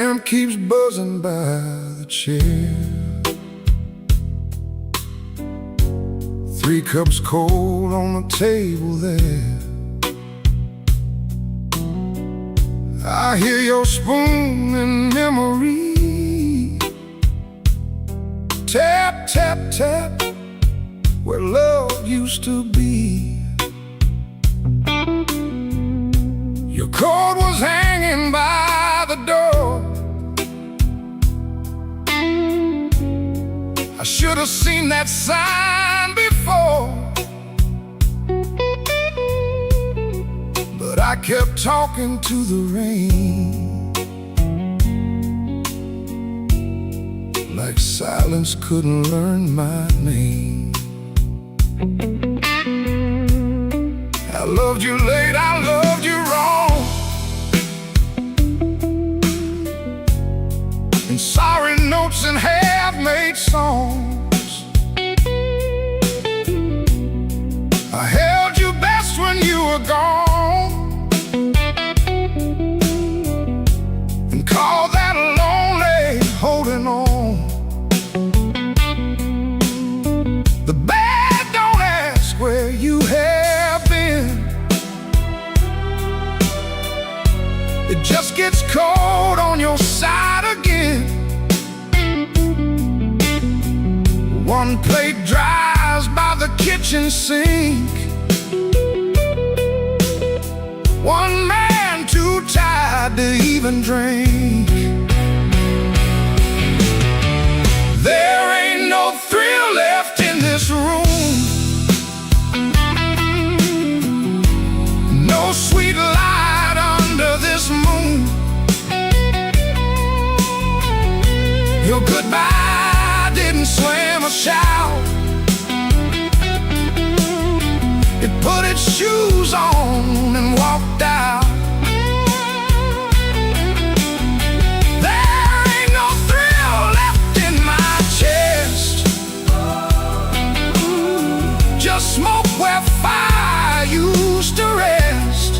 lamp keeps buzzing by the chair. 3 cups cold on the table there. I hear your spoon in memory. Tap, tap, tap, where love used to be. Your coat was hanging by the door. I should have seen that sign before, but I kept talking to the rain, like silence couldn't learn my name. I loved you late, I loved you wrong, and sorry notes and half-made songs. I held you best when you were gone, and called that lonely holding on. The bad don't ask where you have been. It just gets cold on your side again. One plate dries by the kitchen sink. One man too tired to even drink. There ain't no thrill left in this room. No sweet light under this moon. Your goodbye didn't slam or shout. It put its shoes on and walked out. There ain't no thrill left in my chest. Just smoke where fire used to rest.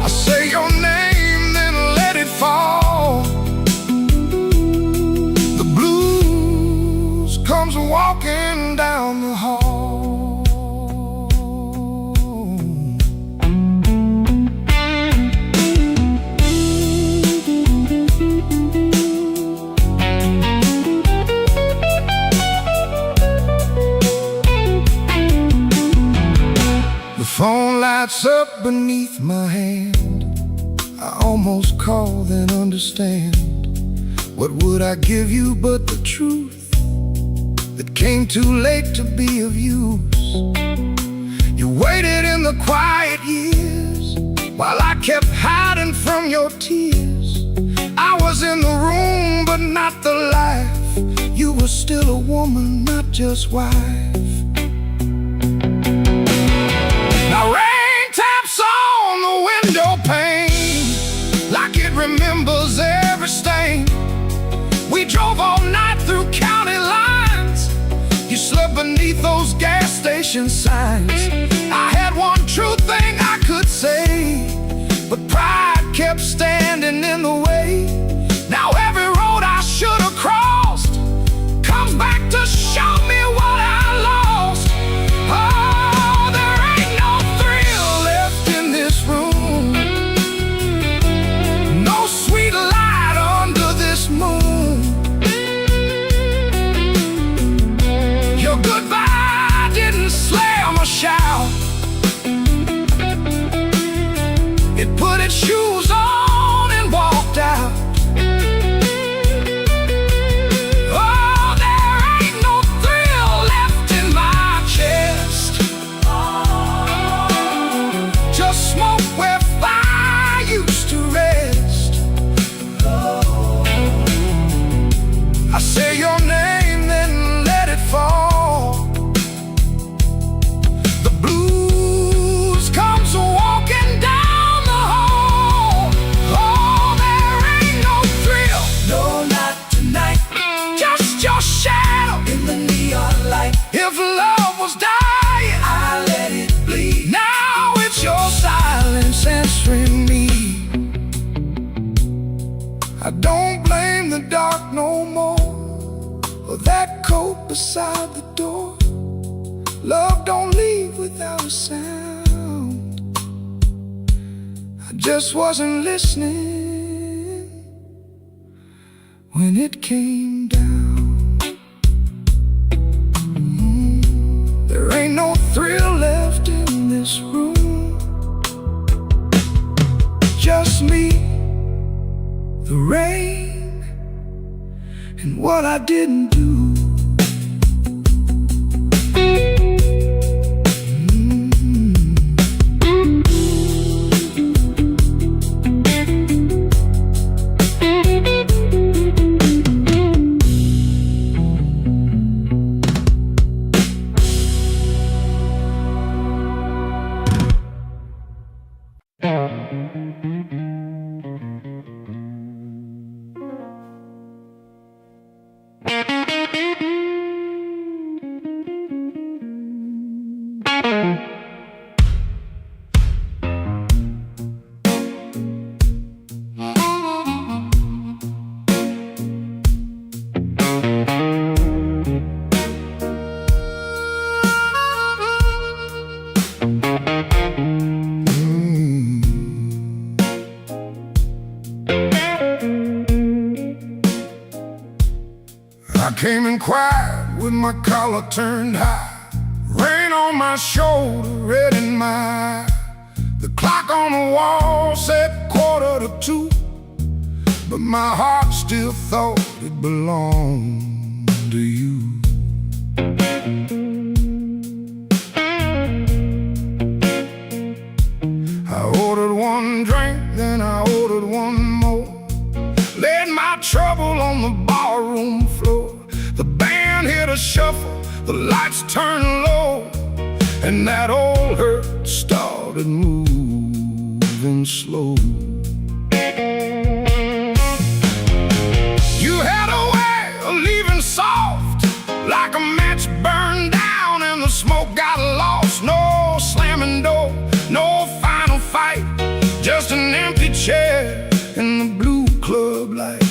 I say your name, then let it fall. The blues comes walking down the hall. The phone lights up beneath my hand. I almost call, then understand. What would I give you but the truth that came too late to be of use? You waited in the quiet years while I kept hiding from your tears. I was in the room but not the life. You were still a woman, not just wife. Now rain taps on the window pane like it remembers every stain. We drove all night through county lines. You slept beneath those gas station signs. I had one true thing I could say, but pride kept standing in the way. Now every road I should have crossed comes back to show me what I lost. Oh, there ain't no thrill left in this room. No sweet light under this moon. Your goodbye didn't slam or shout. It put its shoes on and walked out. I don't blame the dark no more, or that coat beside the door. Love don't leave without a sound. I just wasn't listening when it came down. There ain't no thrill left in this room. Just me, the rain, and what I didn't do. I came in quiet with my collar turned high, rain on my shoulder, red in my eye. The clock on the wall said 1:45, but my heart still thought it belonged to you. I ordered one drink, then I ordered one more, laid my trouble on the barroom floor. The band hit a shuffle, the lights turned low, and that old hurt started moving slow. You had a way of leaving soft, like a match burned down and the smoke got lost. No slamming door, no final fight, just an empty chair in the blue club light.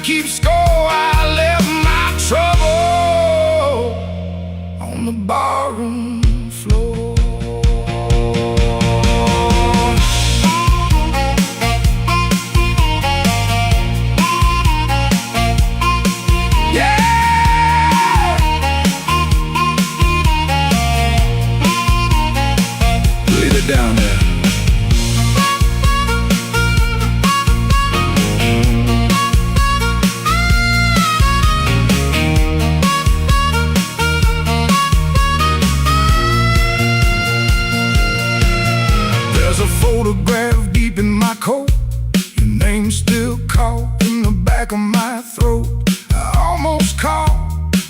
Keep score, I left my trouble on the barroom floor. Yeah! Leave it down there. Photograph deep in my coat, your name still caught in the back of my throat. I almost caught,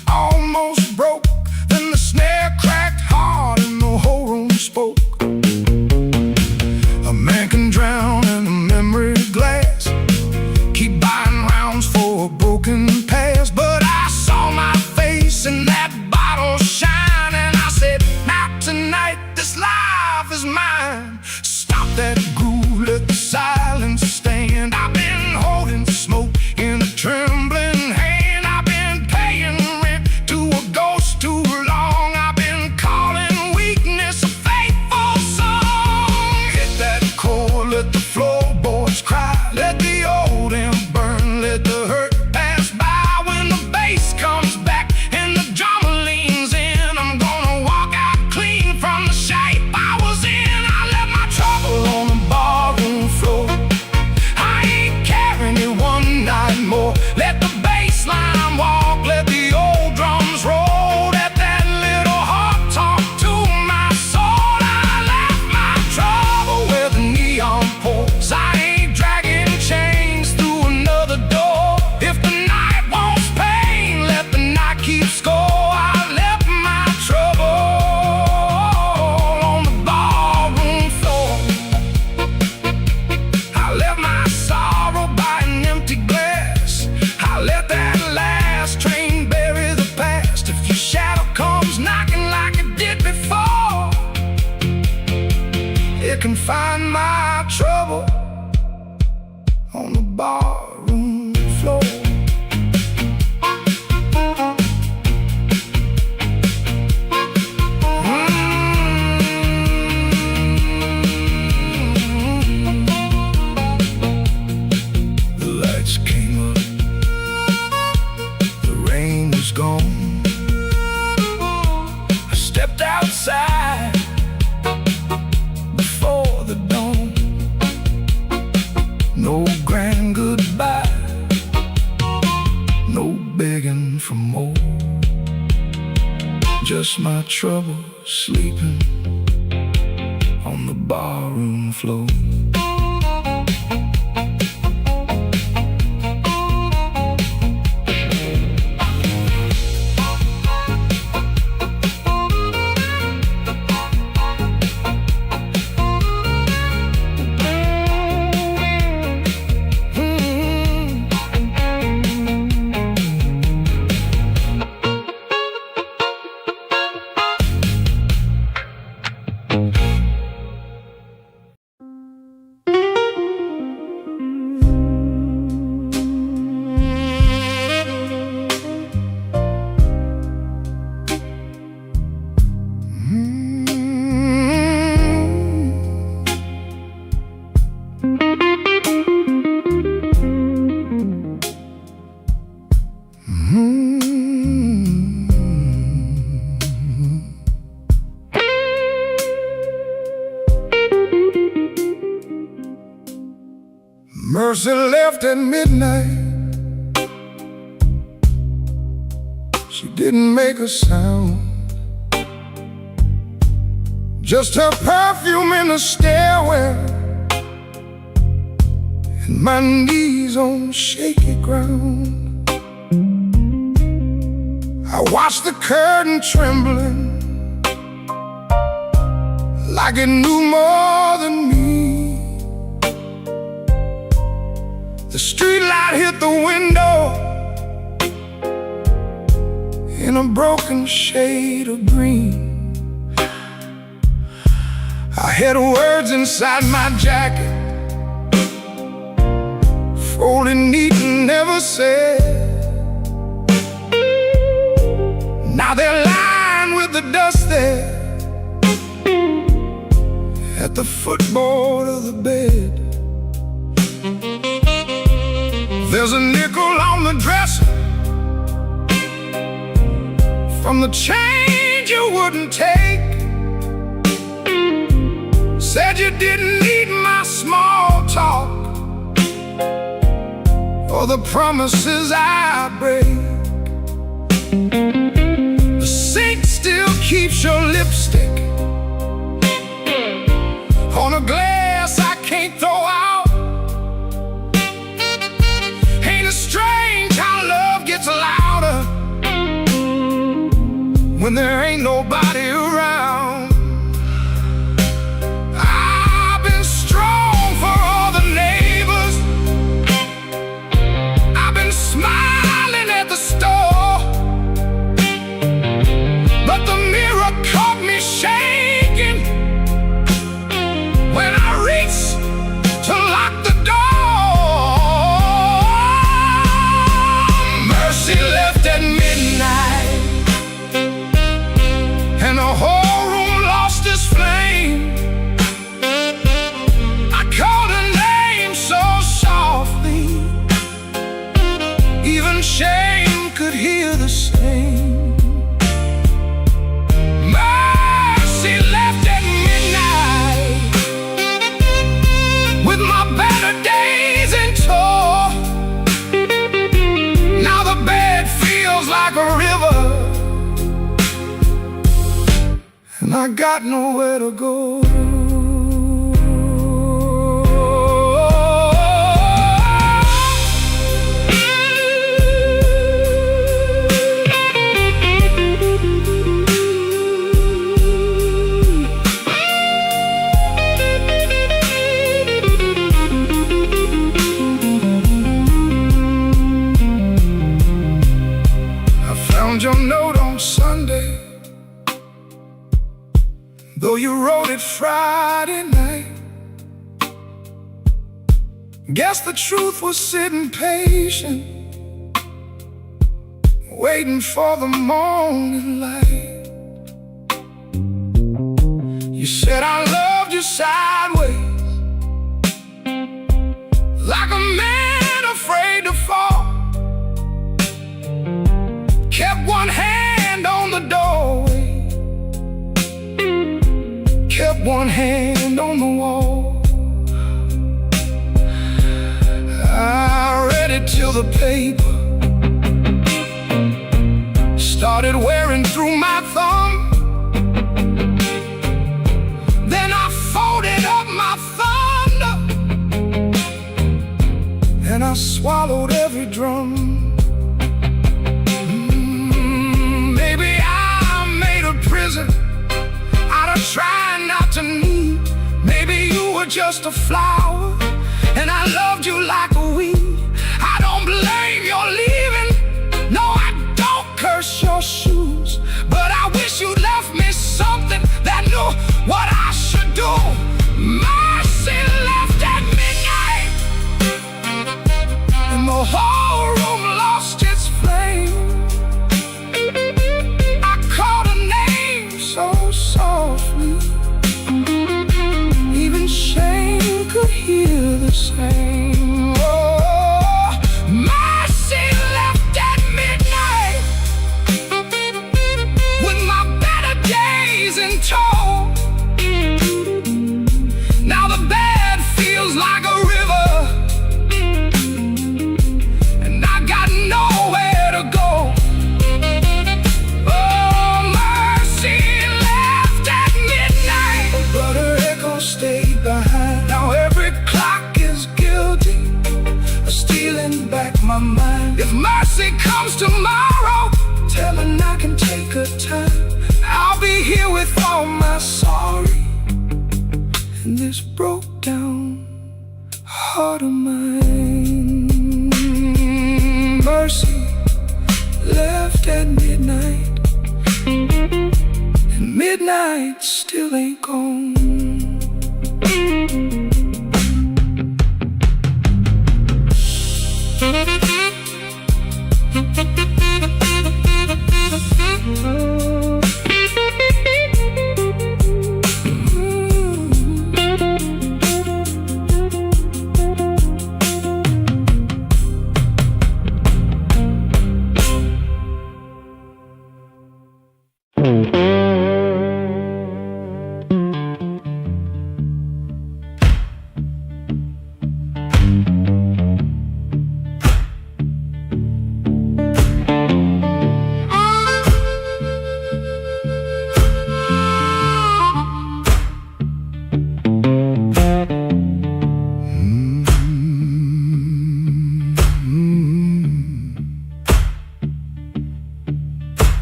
almost broke, then the snare cracked hard and the whole room spoke. A man can drown in a memory glass, keep buying rounds for a broken past, but I saw my face in that bottle shine, and I said, not tonight, this life is mine. Stop that groove, let the silence stand. I've been holding smoke in a trembling hand. I've been paying rent to a ghost, to find my trouble on the barroom floor. The lights came up, the rain was gone. I stepped outside before the dawn. No grand goodbye, no begging for more. Just my trouble sleeping on the barroom floor. Mercy left at midnight. She didn't make a sound, just her perfume in the stairwell and my knees on shaky ground. I watched the curtain trembling like it knew more than me. The street light hit the window in a broken shade of green. I had words inside my jacket, folded neat and never said. Now they're lying with the dust there at the footboard of the bed. There's a nickel on the dresser from the change you wouldn't take. Said you didn't need my small talk or the promises I break. The sink still keeps your lipstick on a glass I can't throw out. Strange how love gets louder when there ain't nobody around. I've been strong for all the neighbors, I've been smiling at the store, but the mirror caught me shaking when I reached to lock the door. She left at midnight, and the whole room lost its flame. I called her name so softly, even shame could hear the same. Mercy left at midnight, with my better days in tow. Like a river, and I got nowhere to go. Your note on Sunday, though you wrote it Friday night. Guess the truth was sitting patient, waiting for the morning light. You said I loved you sideways, like a man afraid to fall. Kept one hand on the doorway, kept one hand on the wall. I read it till the paper started wearing through my thumb. Then I folded up my thunder, and I swallowed every drum. Maybe I made a prison out of trying not to need. Maybe you were just a flower, and I loved you like a weed. I don't blame your leaving, no, I don't curse your shoes, but I wish you left me something that knew what I should do. Mercy left at midnight, and the whole room lost its flame. I called her name so softly, even shame could hear the same. Oh, mercy left at midnight, with my better days in tow. Now the bed feels like a river, and I got nowhere to go. Oh, mercy left at midnight, but her echo stayed behind. Now every clock is guilty of stealing back my mind. If mercy comes tomorrow, tell her I can take her time. I'll be here with all my sorry and this broke down heart of mine. Mercy left at midnight, and midnight still ain't gone.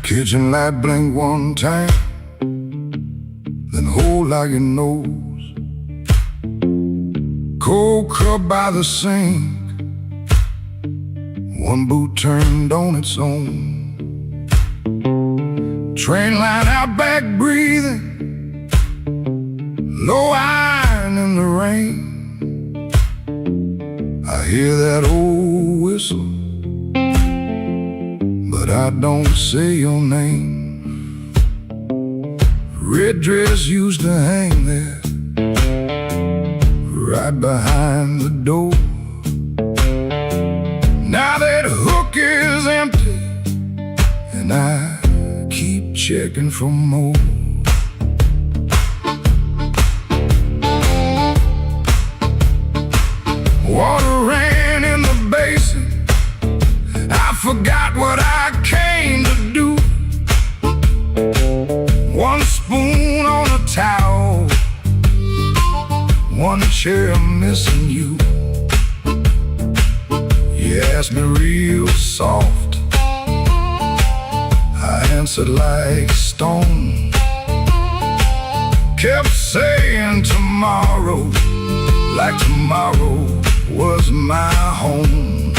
Kitchen light blink one time, then hold like your nose. Cold cup by the sink, one boot turned on its own. Train line out back breathing, low iron in the rain. I hear that old whistle, but I don't say your name. Red dress used to hang there, right behind the door. Now that hook is empty, and I keep checking for more. Water ran in the basin, I forgot what I came to do. One spoon on a towel, one chair missing you. You asked me real soft, I answered like stone. Kept saying tomorrow, like tomorrow was my home.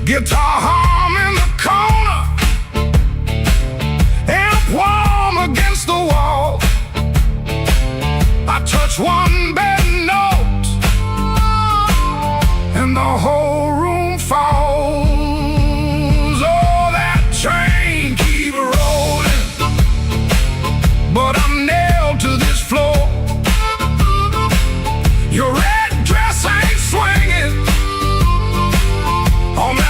Guitar hum in the corner, amp warm against the wall. I touch one bad note,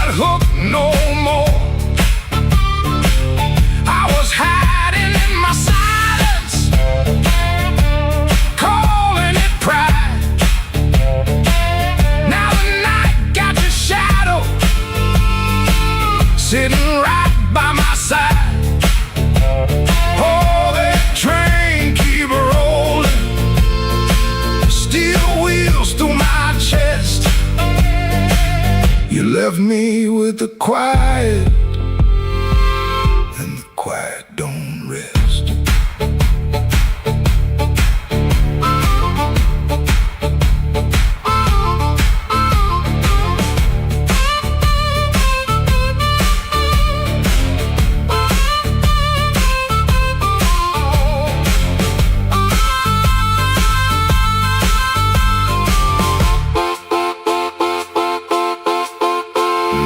that hook no more. I was hiding in my silence, calling it pride. Now the night got your shadow sitting right by my side. Oh, that train keep rolling, steel wheels through my chest. You left me with the quiet, and the quiet don't rest.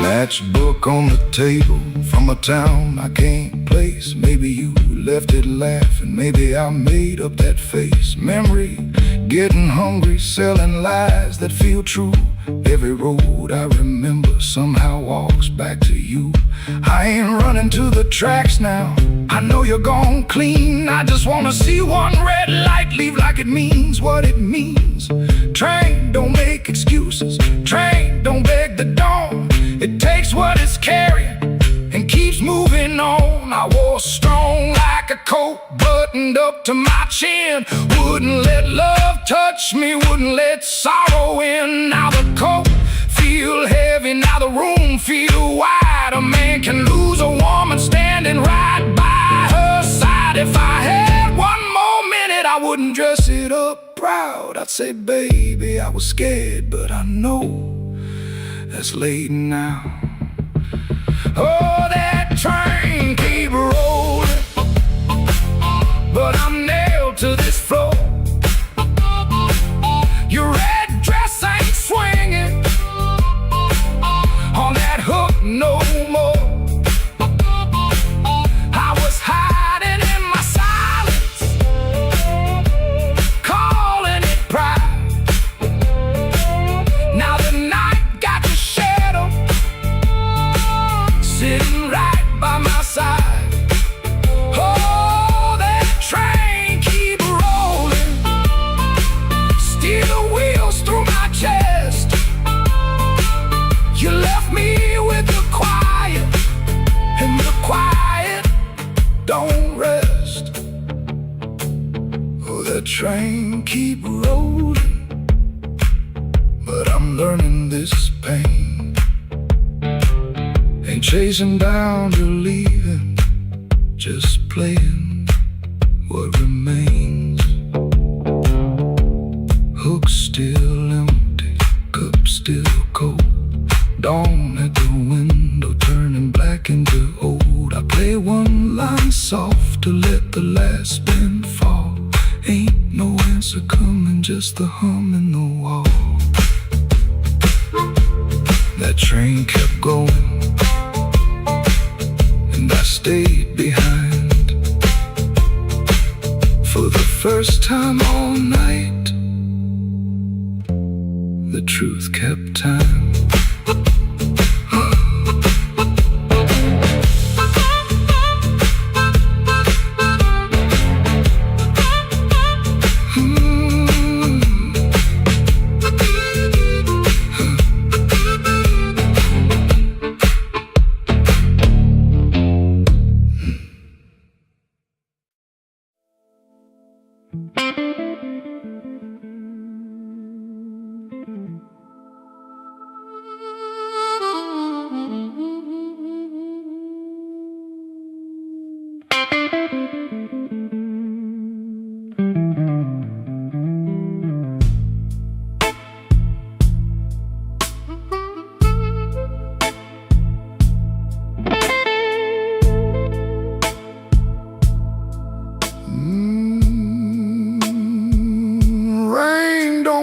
Matchbook on the table from a town I can't place. Maybe you left it laughing, maybe I made up that face. Memory, getting hungry, selling lies that feel true. Every road I remember somehow walks back to you. I ain't running to the tracks now, I know you're gone clean. I just wanna see one red light leave like it means what it means. Train, don't make excuses. Train, don't beg the dawn. It takes what it's carrying and keeps moving on. I wore strong like a coat, buttoned up to my chin. Wouldn't let love touch me, wouldn't let sorrow in. Now the coat feel heavy, now the room feel wide. A man can lose a woman standing right by her side. If I had one more minute, I wouldn't dress it up proud. I'd say, baby, I was scared, but I know that's late now. Oh, that train keep rolling, but I'm nailed to this floor. Your red dress ain't swinging on that hook no more. I was hiding in my silence, calling it pride. Now the night got your shadow sitting right by my side. Oh, that train keep rolling, steel wheels through my chest. You left me with the quiet, and the quiet don't rest. Oh, that train keep rolling, but I'm learning this pain. Ain't chasing down your leaving, just playing what remains. Hook still empty, cup still cold. Dawn at the window turning black into old. I play one line soft to let the last spin fall. Ain't no answer coming, just the hum in the wall. That train kept going, and I stayed behind. For the first time all night, the truth kept time.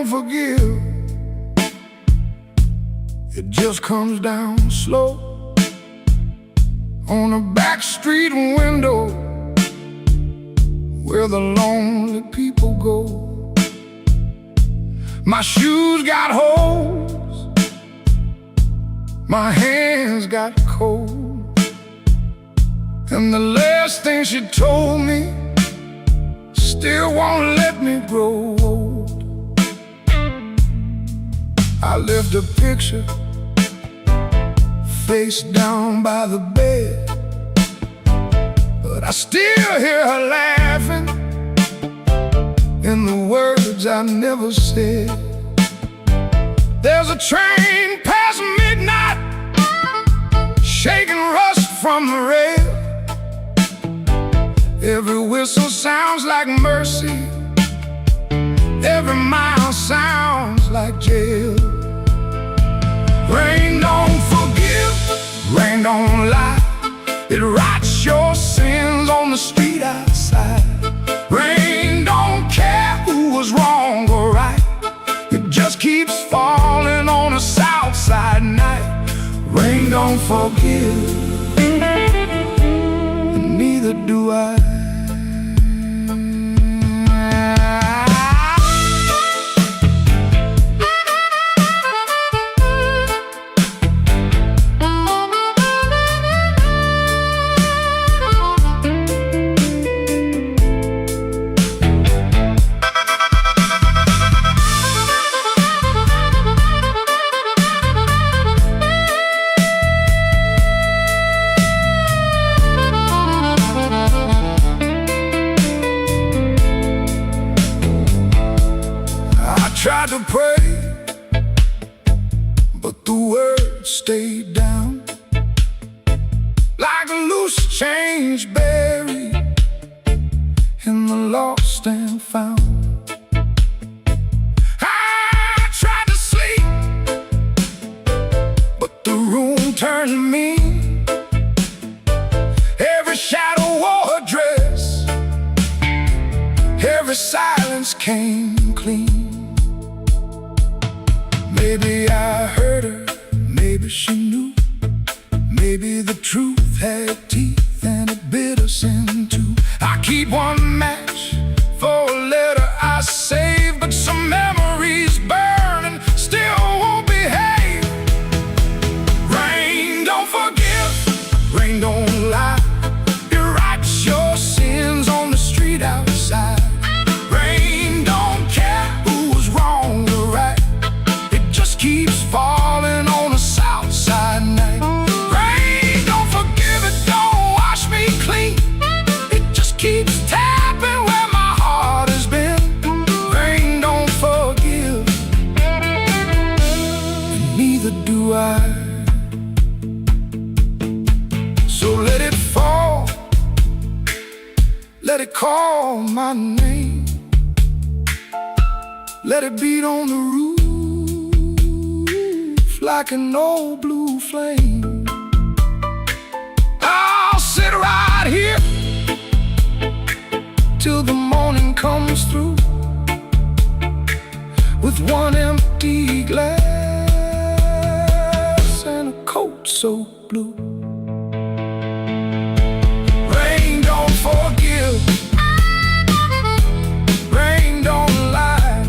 Forgive, it just comes down slow on a back street window where the lonely people go. My shoes got holes, my hands got cold, and the last thing she told me still won't let me grow old. I left a picture face down by the bed, but I still hear her laughing in the words I never said. There's a train past midnight, shaking rust from the rail. Every whistle sounds like mercy, every mile sounds like jail. Rain don't forgive, rain don't lie, it writes your sins on the street outside. Rain don't care who was wrong or right, it just keeps falling on a south side night. Rain don't forgive, and neither do I. Tried to pray, but the words stayed down like a loose change buried in the lost and found. I tried to sleep, but the room turned mean. Every shadow wore a dress, every silence came clean. Maybe I hurt her, maybe she knew, maybe the truth had teeth and it bit us in two. I keep one match for a letter I saved, but some memories burn and still won't behave. Rain don't forgive, rain don't lie, it writes your sins on the street outside. Rain don't care who was wrong or right, keeps falling on a south side night. Rain don't forgive, it don't wash me clean, it just keeps tapping where my heart has been. Rain don't forgive, and neither do I. So let it fall, let it call my name, let it beat on the roof like an old blue flame. I'll sit right here till the morning comes through, with one empty glass and a coat so blue. Rain don't forgive, rain don't lie,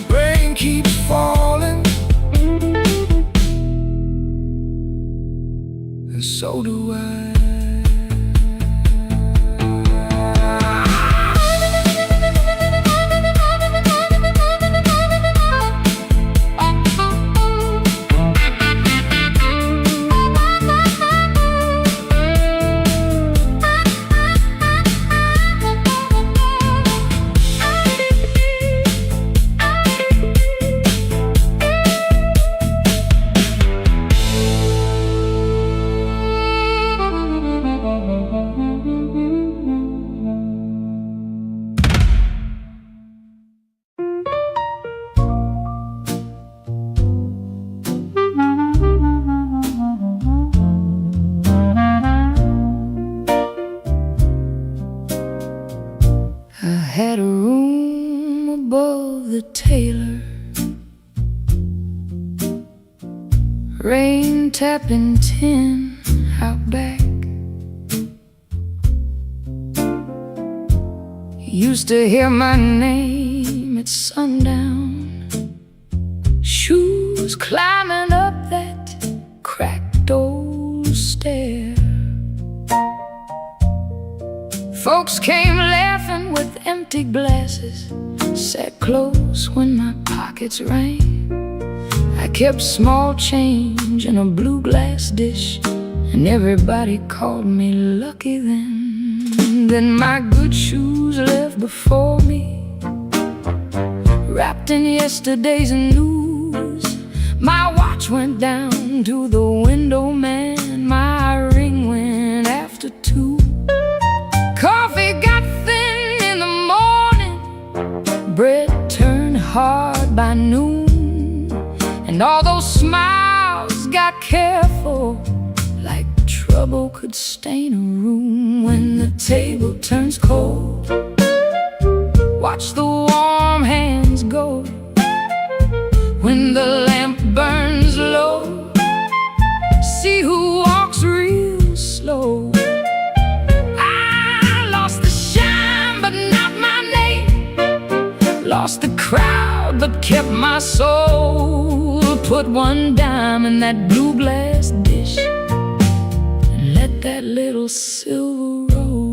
rain keeps falling, and so do I. Had a room above the tailor, rain tapping tin out back. Used to hear my name at sundown, shoes climbing Folks came laughing with empty glasses, sat close when my pockets rang. I kept small change in a blue glass dish, and everybody called me lucky then. Then my good shoes left before me, wrapped in yesterday's news. My watch went down to the window man, my ring went after 2. Coffee got thin in the morning, bread turned hard by noon, and all those smiles got careful, like trouble could stain a room. When the table turns cold, watch the warm hands go. When the lamp burns low, see who walks real slow. I lost the shine but not my name, lost the crowd but kept my soul. Put one dime in that blue glass dish and let that little silver roll.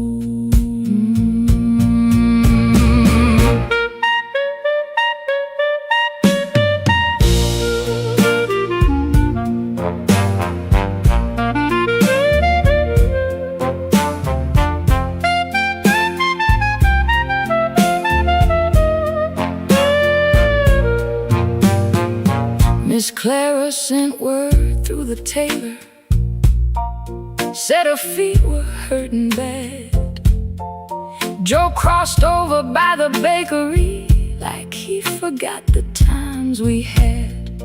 Miss Clara sent word through the tailor, said her feet were hurting bad. Joe crossed over by the bakery like he forgot the times we had.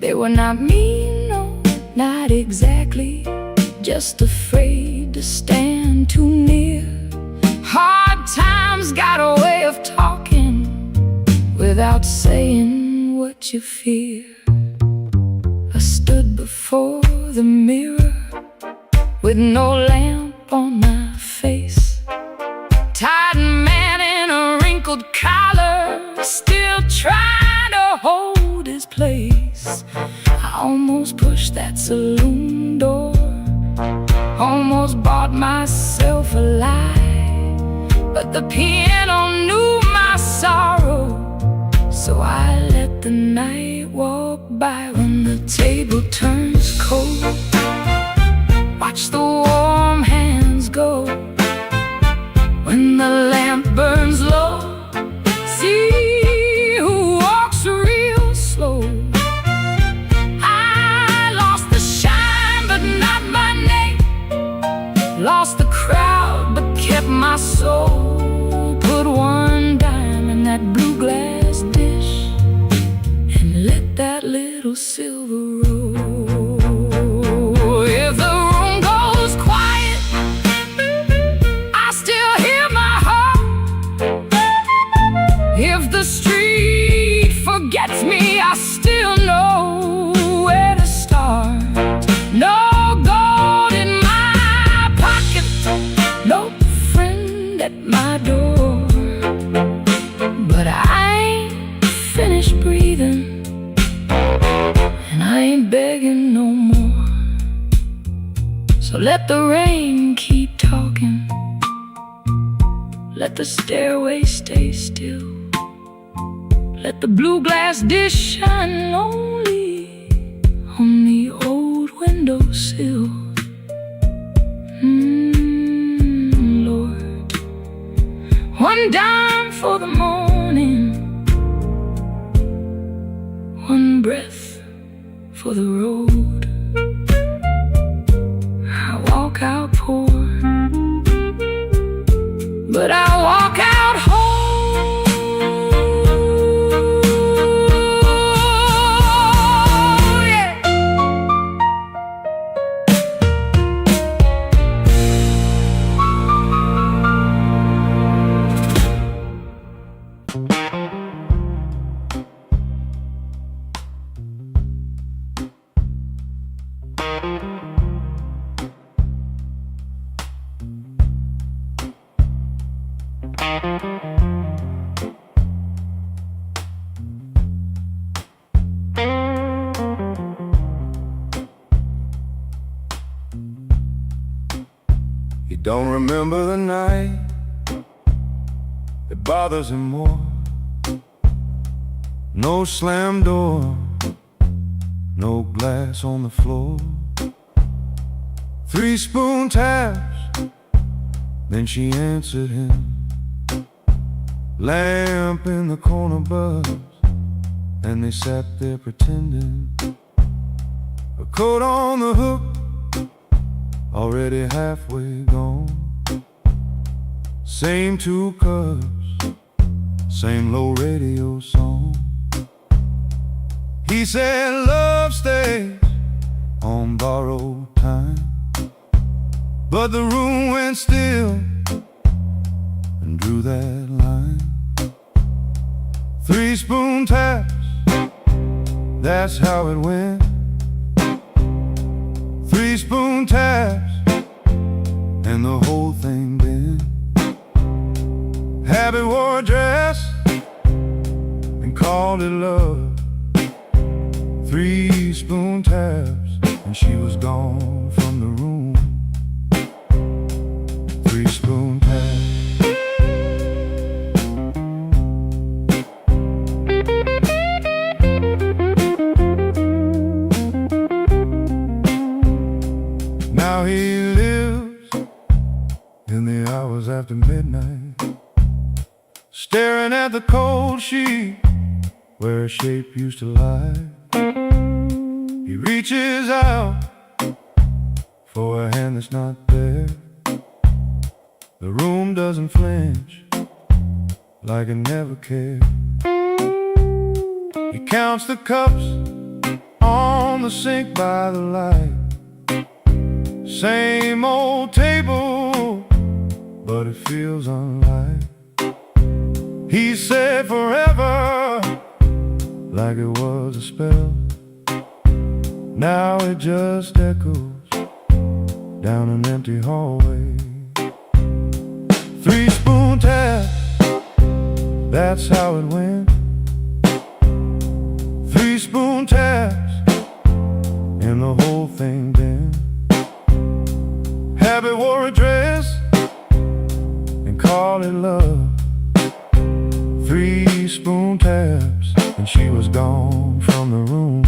They were not mean, no, not exactly, just afraid to stand too near. Hard times got a way of talking without saying what you fear. I stood before the mirror with no lamp on my face, tired man in a wrinkled collar, still trying to hold his place. I almost pushed that saloon door, almost bought myself a lie, but the piano knew my sorrow, so I let the night walk by. When the table turns cold, watch the warm hands go. When the lamp burns low, see who walks real slow. I lost the shine but not my name, lost the crowd but kept my soul. Put one dime in that blue glass dish and let that little silver roll. If the room goes quiet, I still hear my heart. If the street forgets me, I still know where to start. No gold in my pocket, no friend at my door, but I ain't finished breathing, and I ain't begging no more. So let the rain keep talking, let the stairway stay still, let the blue glass dish shine lonely on the old windowsill. Lord, one dime for the morning, one breath for the road. I walk out poor, but I walk out whole. Yeah. You don't remember the night bothers him more. No slam door, no glass on the floor. 3 spoon taps, then she answered him. Lamp in the corner buzzed, and they sat there pretending. A coat on the hook, already halfway gone. Same 2 cups, same low radio song. He said love stays on borrowed time, but the room went still and drew that line. 3 spoon taps, that's how it went. 3 spoon taps, and the whole thing bent. Habit wore a dress and called it love. 3 spoon taps, and she was gone from the room. 3 spoon taps. Now he lives in the hours after midnight, staring at the cold sheet where a shape used to lie. He reaches out for a hand that's not there. The room doesn't flinch, like it never cared. He counts the cups on the sink by the light. Same old table, but it feels unlike. He said forever, like it was a spell. Now it just echoes down an empty hallway. 3 spoon tap, that's how it went. 3 spoon taps, and the whole thing bent. Habit wore a dress and called it love. 3 spoon taps, and she was gone from the room.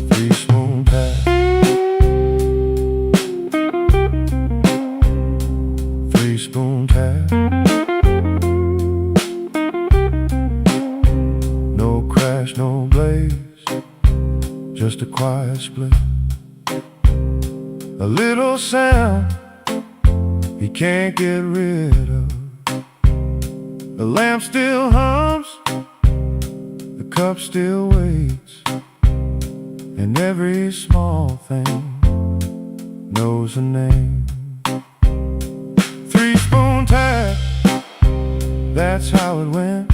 3 spoon taps. 3 spoon taps. No crash, no blaze, just a quiet split. A little sound he can't get rid of. The lamp still hums, the cup still waits, and every small thing knows a name. 3 spoon tap, that's how it went.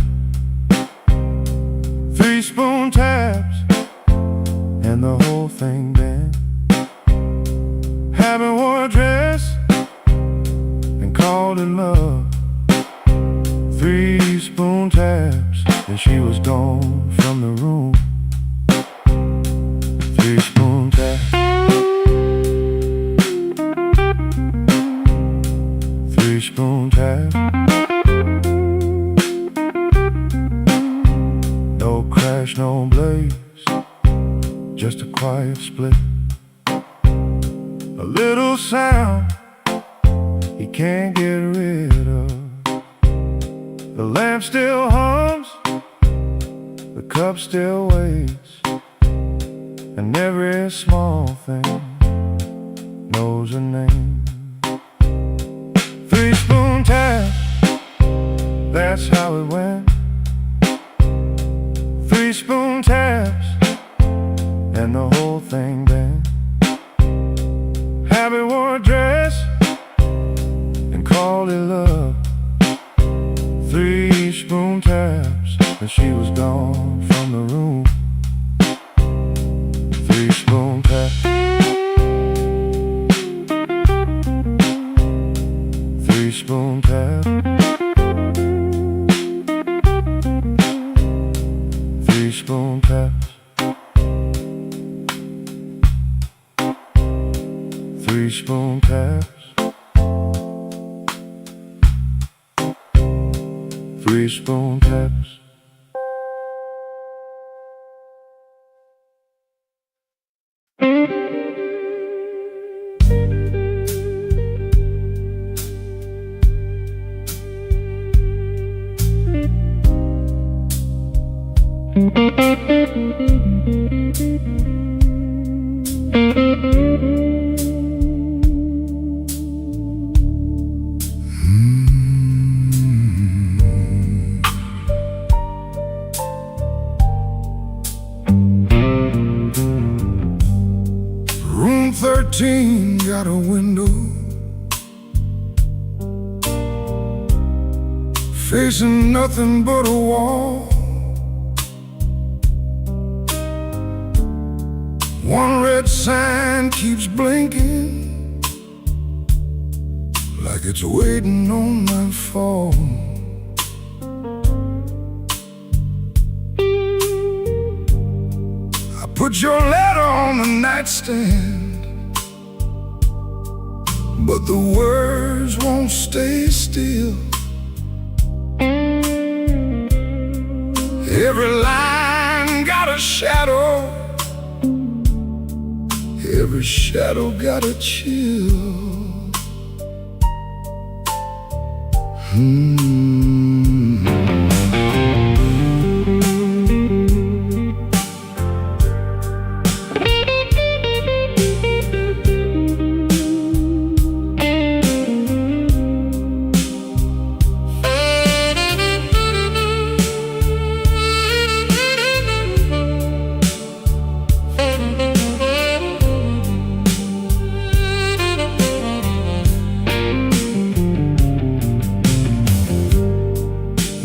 3 spoon taps, and the whole thing bent. Habit wore a dress and called it love. 3 spoon taps, and she was gone from the room. 3 spoon taps. 3 spoon taps. No crash, no blaze, just a quiet split. A little sound he can't get rid of. The lamp still hums, the cup still waits, and every small thing knows a name. 3 spoon tap, that's how it went. 3 spoon taps, and the whole thing bent. Habit wore a dress and called it love. 3 spoon taps, and she was gone from the room. 3 spoon taps. 3 spoon taps. 3 spoon taps. 3 spoon taps. grease-bone taps. Room 13 got a window facing nothing but a wall. One red sign keeps blinking like it's waiting on my fall. I put your letter on the nightstand, but the words won't stay still. Every line got a shadow, every shadow got a chill.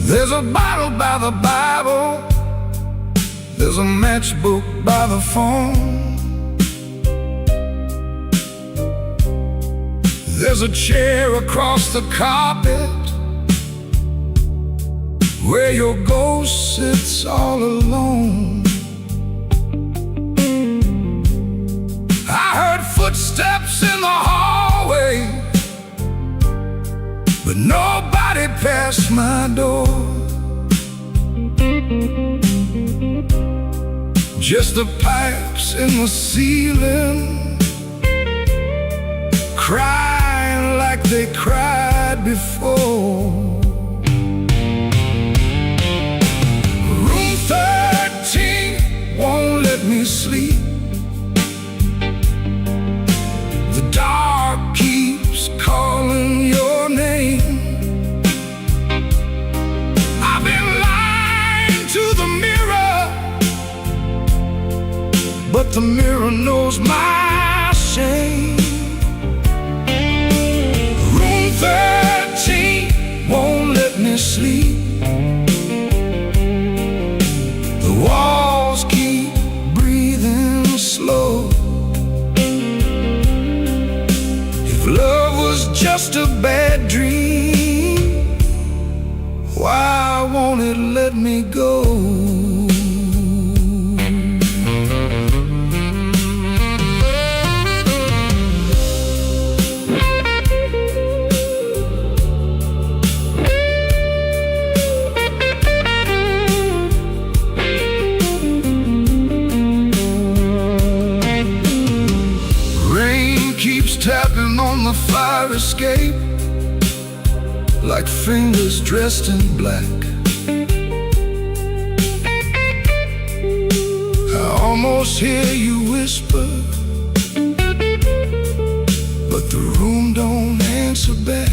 There's a bottle by the Bible, there's a matchbook by the phone, there's a chair across the carpet where your ghost sits all alone. I heard footsteps in the hallway, but nobody passed my door. Just the pipes in the ceiling, crying like they cried before. Room 13 won't let me sleep. The dark keeps calling your name. I've been lying to the mirror, but the mirror knows my shame. Room 13 won't let me sleep. The walls keep breathing slow. If love was just a bad dream, why won't it let me go? Tapping on the fire escape like fingers dressed in black. I almost hear you whisper, but the room don't answer back.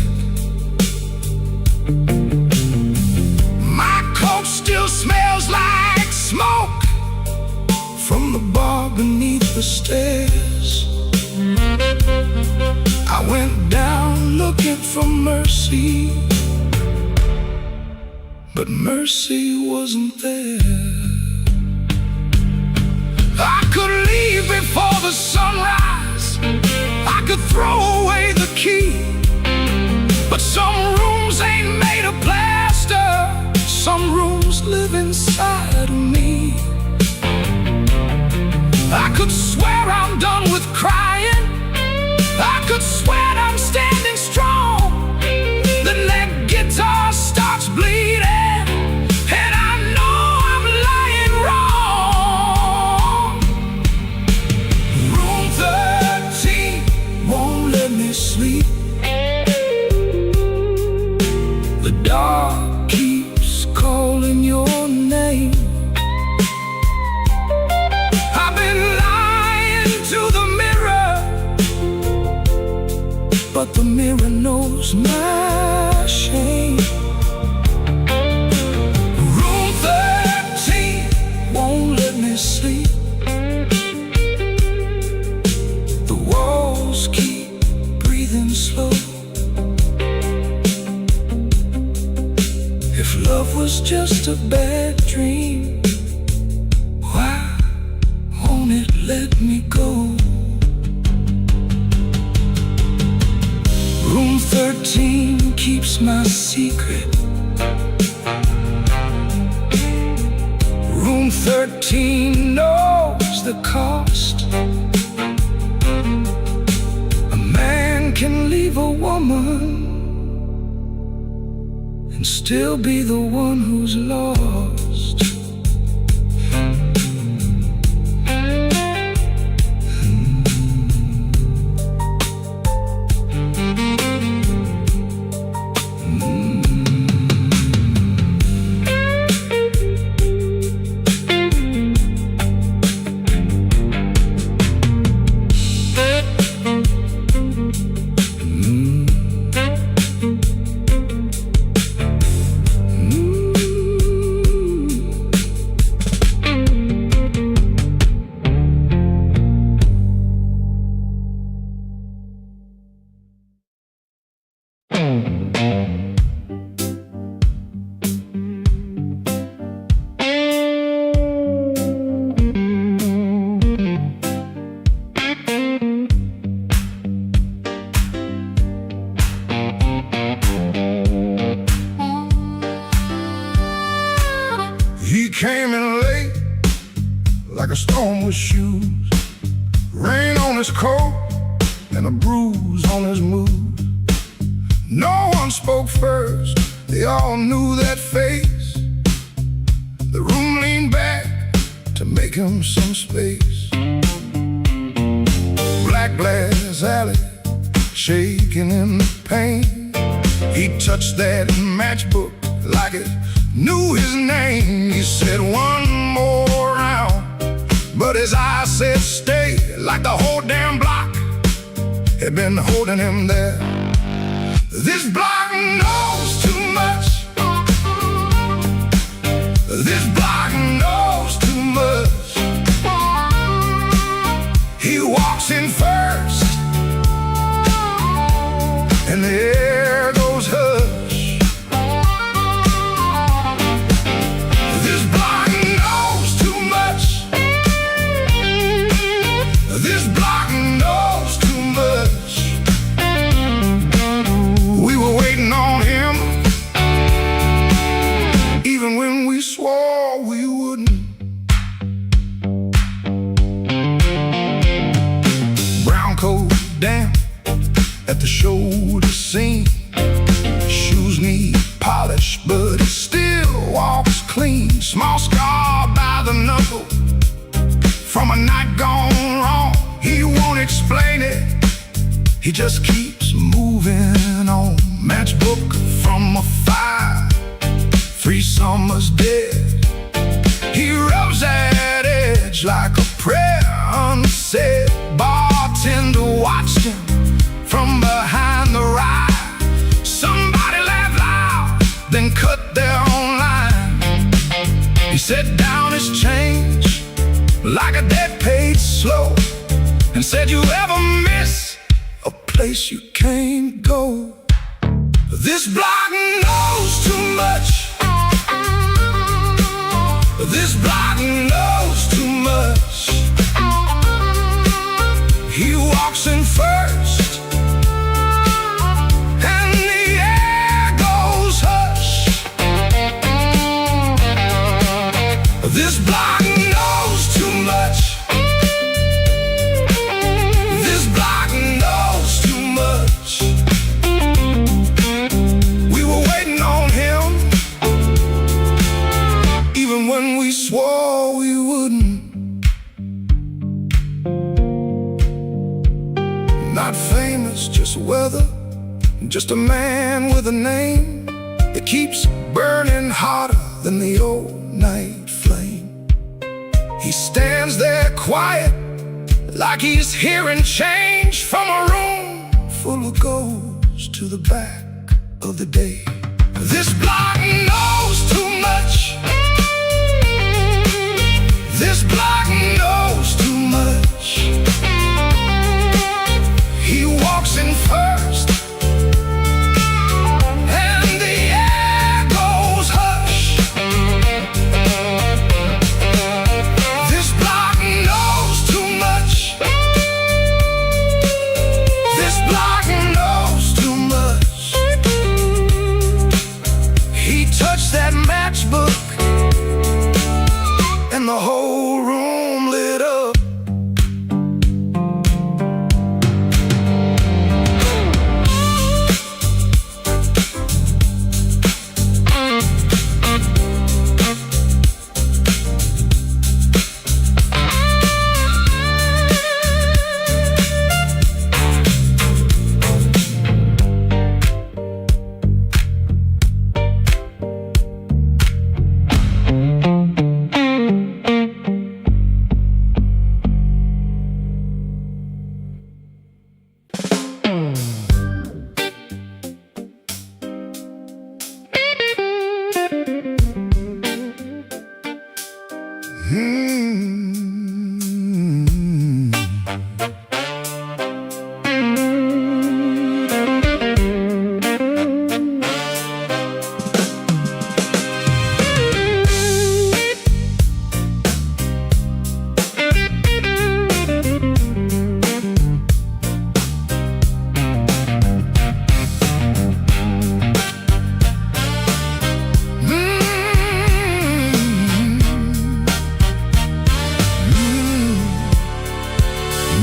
My coat still smells like smoke from the bar beneath the stairs. I went down looking for mercy, but mercy wasn't there. I could leave before the sunrise, I could throw away the key, but some rooms ain't made of plaster, some rooms live inside of me. I could swear I'm done with crying, I could swear I'm standing strong, then that guitar starts bleeding. sleep. The dark keeps calling your name. I've been lying to the mirror, but the mirror knows my shame. Room 13 won't let me sleep. The walls keep breathing slow. If love was just a bad dream, why won't it let me go? Room 13 keeps my secret. Room 13 knows the cost. A man can leave a woman and still be the one who's lost. He came in late, like a storm with shoes. Rain on his coat and a bruise on his mood. No one spoke first, they all knew that face. The room leaned back to make him some space. Black glass alley, shaking in the pain. He touched that matchbook like it knew his name. He said one more round, but his eyes said stay, like the whole damn block had been holding him there. This block knows too much. This block knows too much. He walks in first, and the air goes hush. This block knows too much. This block knows too much. We were waiting on him, even when we swore we wouldn't. Brown coat damp at the shoulder seam. Shoes need polish, but he still walks clean. Small scar by the knuckle from a night gone wrong. He won't explain it, he just keeps moving on. Matchbook from a fire, 3 summers dead. He rubs that edge like a prayer unsaid. Bartender watched him from behind the ride. Somebody laughed loud, then cut their own line. He set down his change like a debt paid slow, and said, you ever miss a place you can't go? This block knows too much. This block knows too much. He walks in first, and the air goes hush. This block knows too much. This block knows too much. We were waiting on him, even when we swore we wouldn't. Not famous, just weather, just a man with a name that keeps burning hotter than the old night flame. He stands there quiet, like he's hearing change from a room full of ghosts to the back of the day. This block knows too much. This block knows too much. He walks in first, and the air goes hush. This block knows too much. This block knows too much. He touched that matchbook, and the whole room lit up.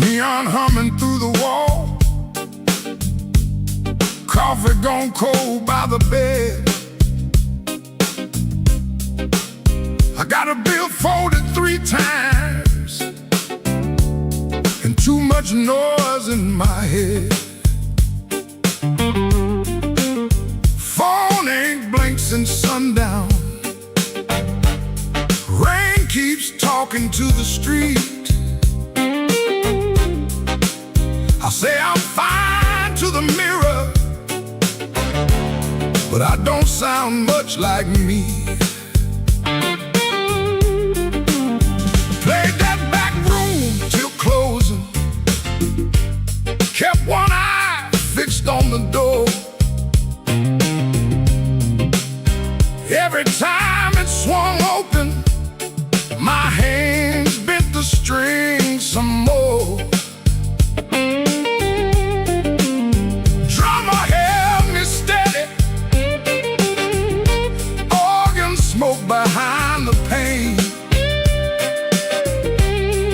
Neon humming through the wall, coffee gone cold by the bed. I got a bill folded 3 times, and too much noise in my head. Phone ain't blinked since sundown. Rain keeps talking to the street. I say I'm fine to the mirror, but I don't sound much like me. Played that back room till closing, kept one eye fixed on the door. Every time it swung open, my hands bent the string some more. Drummer held me steady, organ smoke behind the pane.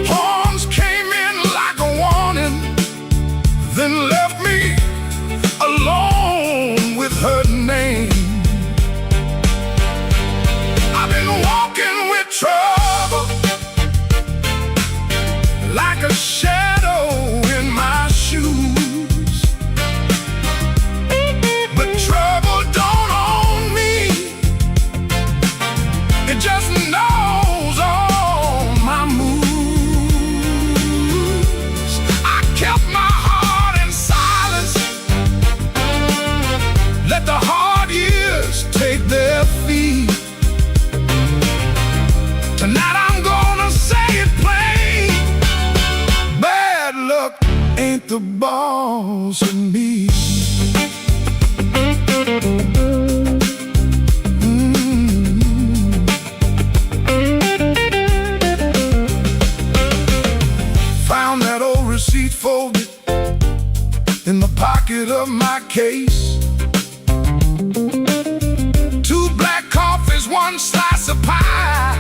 Horns came in like a warning, then left me alone with her name. I've been walking with trouble, like a shadow in my shoes. But trouble don't own me, it just knows all my moves. I kept my heart in silence, let the hard years take their feet. Tonight I'm gonna say it plain, bad luck ain't the boss of me. Found that old receipt folded in the pocket of my case. 2 black coffees, 1 slice of pie,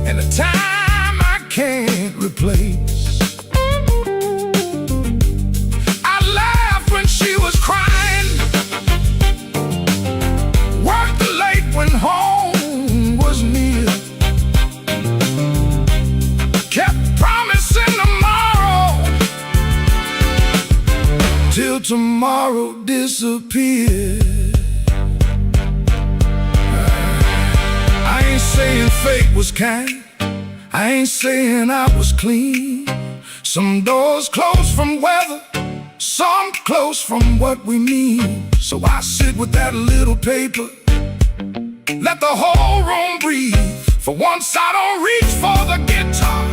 and a time I can't replace. I laughed when she was crying, worked late when home was near, kept promising tomorrow tomorrow disappeared. I ain't saying fate was kind, I ain't saying I was clean. Some doors close from weather, some close from what we mean. So I sit with that little paper, let the whole room breathe. For once I don't reach for the guitar,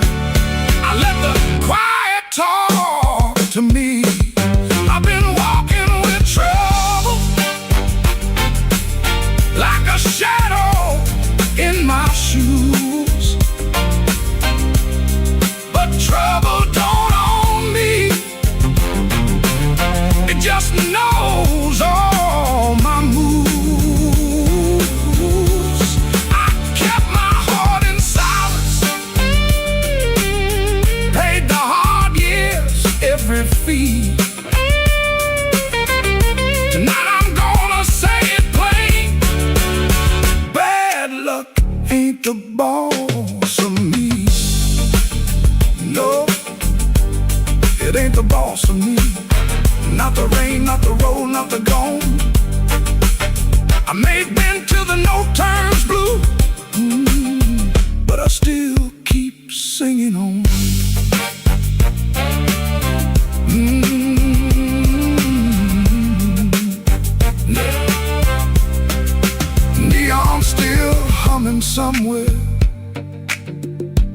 I let the quiet talk to me. I've been walking with trouble, like a shadow in my shoes. But trouble don't own me, it just knows all my moves. I kept my heart in silence, paid the hard years every fee. Tonight I'm gonna say it plain, bad luck ain't the boss of me. No, it ain't the boss of me. Not the rain, not the road, not the gone. I may have been till the no turns blue, but I still keep singing on. Neon still humming somewhere,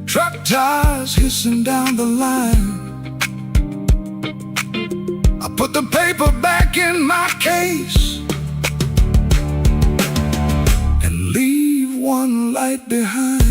truck tires hissing down the line. I put the paper back in my case and leave one light behind.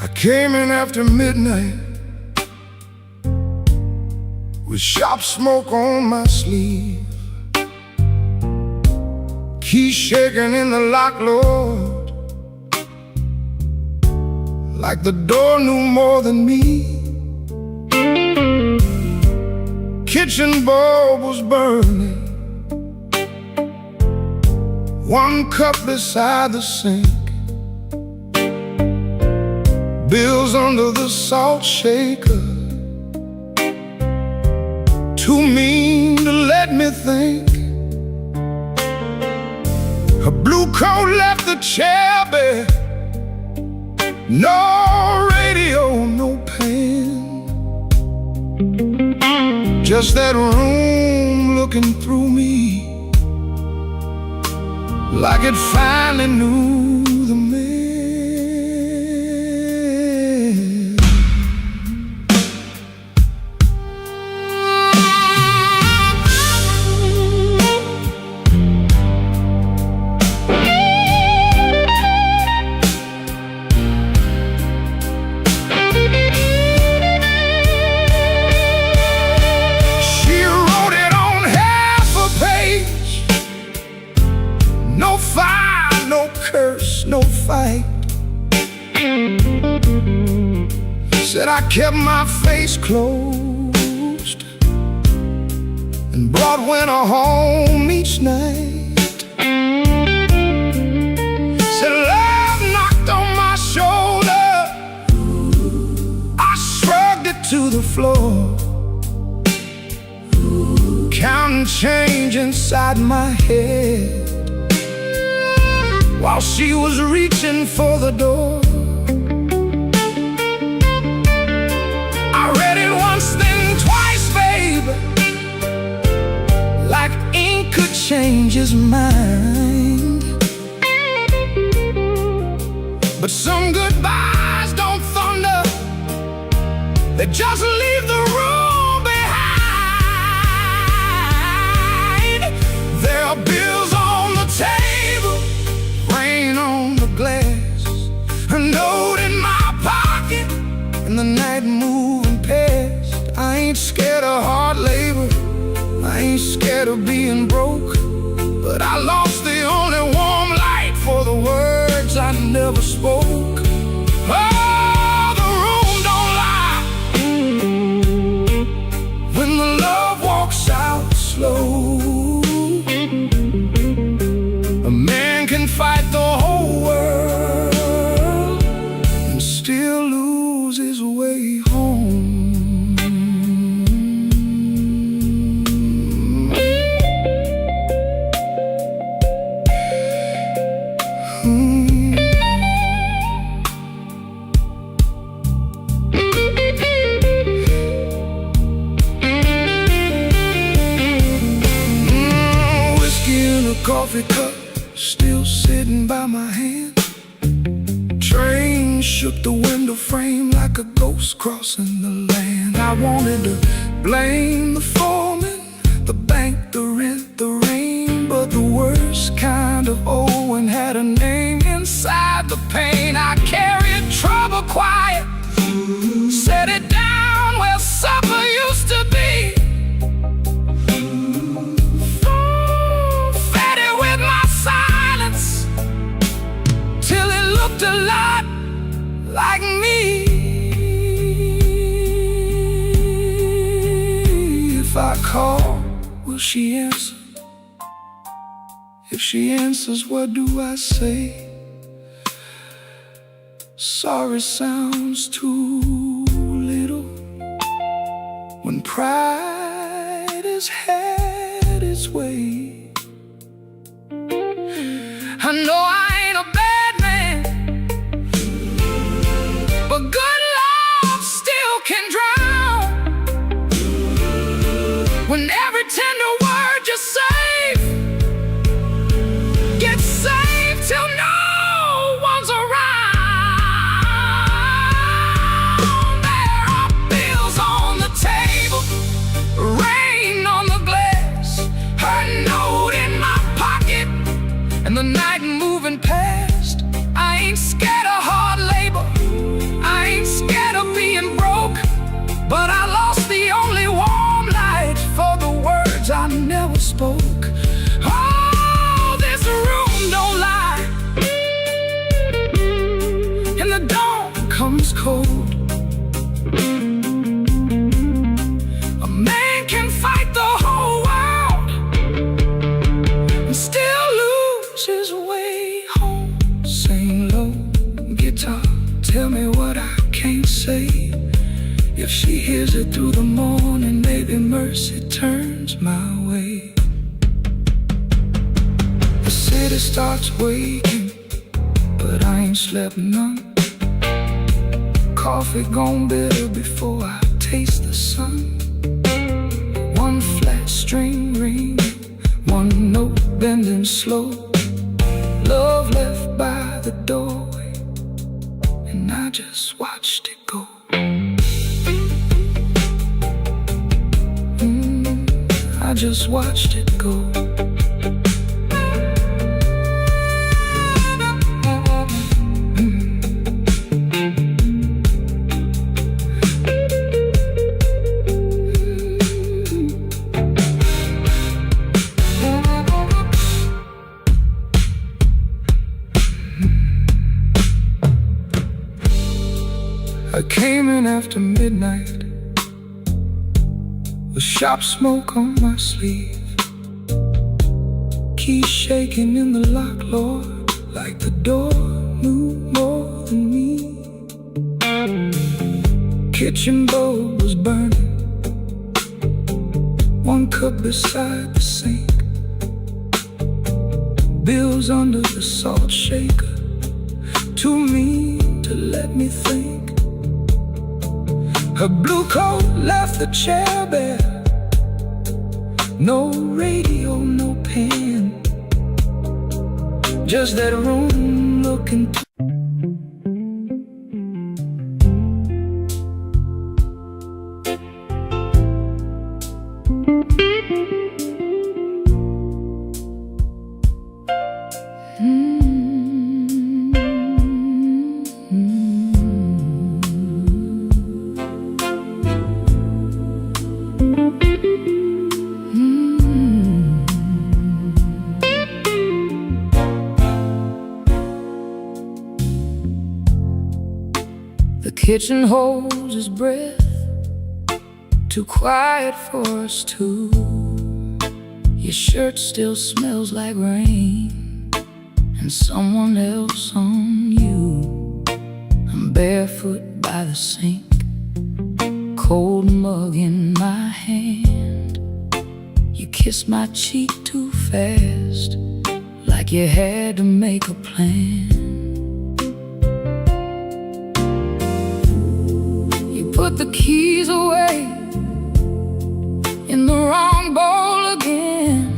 I came in after midnight with sharp smoke on my sleeve, key shaking in the lock, Lord, like the door knew more than me. Kitchen bulb was burning, one cup beside the sink, bills under the salt shaker, too mean to let me think. Her blue coat left the chair bare, no radio, no pen, just that room looking through me like it finally knew the man. No fire, no curse, no fight. Said I kept my face closed and brought winter home each night. Said love knocked on my shoulder, I shrugged it to the floor, counting change inside my head. while she was reaching for the door. I read it once, then twice, babe, like ink could change his mind. But some goodbyes don't thunder, they just leave the room behind. There are bills on the table, rain on the glass, a note in my pocket, and the night moving past. I ain't scared of hard labor, I ain't scared of being broke, but I lost the only warm light for the words I never spoke. Oh, the room don't lie when the love walks out slow. A man can fight the whole world and still lose his way home. Coffee cup still sitting by my hand. Train shook the window frame like a ghost crossing the land. I wanted to blame the foreman, the bank, the rent, the rain, but the worst kind of Owen had a name. Inside the pain I carried trouble quiet, set it down where supper used to be. Looked a lot like me. If I call, will she answer? If she answers, what do I say? Sorry sounds too little when pride has had its way. I know I ain't a bad man, but good love still can drown. When every tender word you save gets saved till no one's around. There are bills on the table, rain on the glass, her note in my pocket, and the night moving past. I ain't scared of hard labor, I ain't scared of being broke, but I lost the only warm light for the words I never spoke. Oh, this room don't lie, and the dawn comes cold. A man can fight the whole world and still lose his way home. Sing low, guitar, tell me what I can't say. If she hears it through the morning, maybe mercy turns my way. The city starts waking, but I ain't slept none. Coffee gone bitter before I taste the sun. One flat string ring, one note bending slow. Love left by the doorway, and I just watched it go. I just watched it go. I came in after midnight with sharp smoke on my sleeve, keys shaking in the lock, Lord, like the door knew more than me. Kitchen bulb was burning, one cup beside the sink. bills under the salt shaker, too mean to let me think. Her blue coat left the chair bare, no radio, no pen, just that room looking The kitchen holds his breath, too quiet for us two. Your shirt still smells like rain and someone else on you. I'm barefoot by the sink, cold mug in my hand. You kissed my cheek too fast, like you had to make a plan. Put the keys away in the wrong bowl again.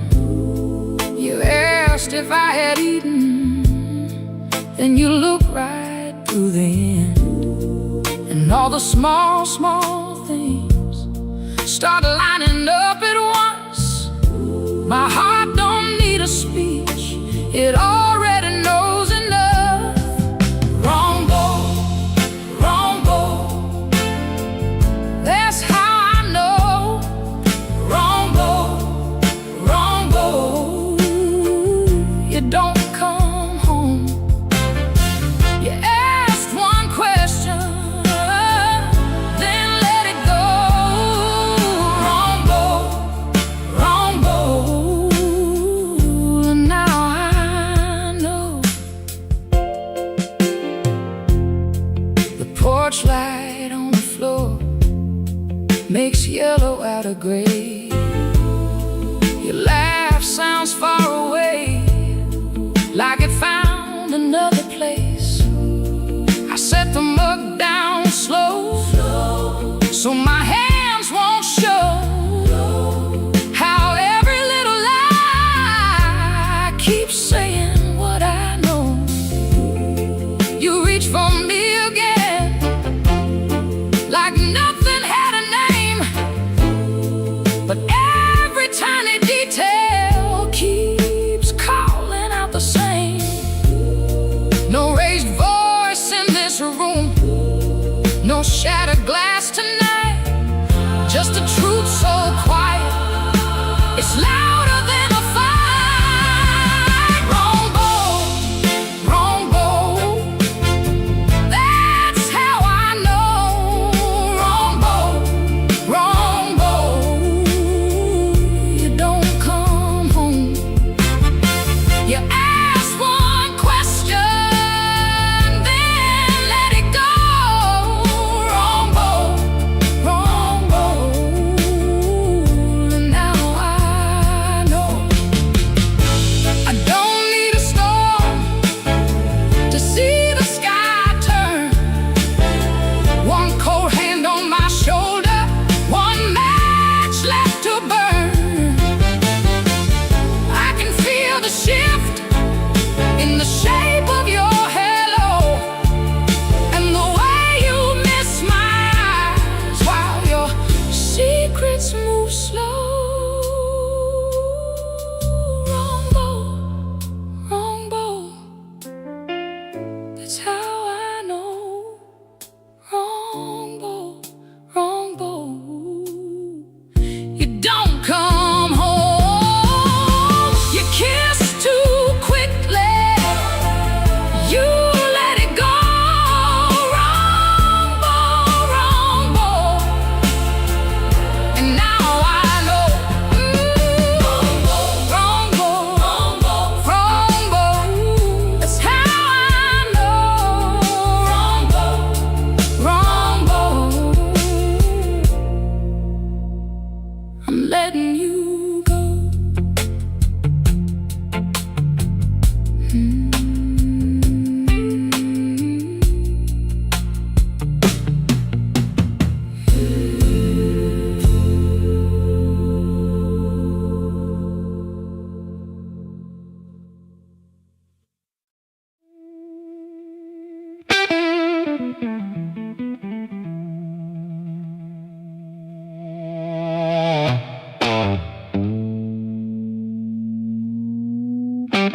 You asked if I had eaten, then you looked right through the end. And all the small, small things start lining up at once. My heart don't need a speech, it already knows enough. Wrong bowl, wrong bowl, that's how I know. Wrong bowl, wrong bowl, you don't come home. You asked one question, then let it go. Wrong bowl, wrong bowl, and now I know. The porch light on the floor makes yellow out of gray. Your laugh sounds far away, like it found another place. I set the mug down slow, so my hands won't show how every little lie keeps saying what I know. You reach for me again, like nothing had a name, but every tiny detail keeps calling out the same. No raised voice in this room, no shattered glass tonight.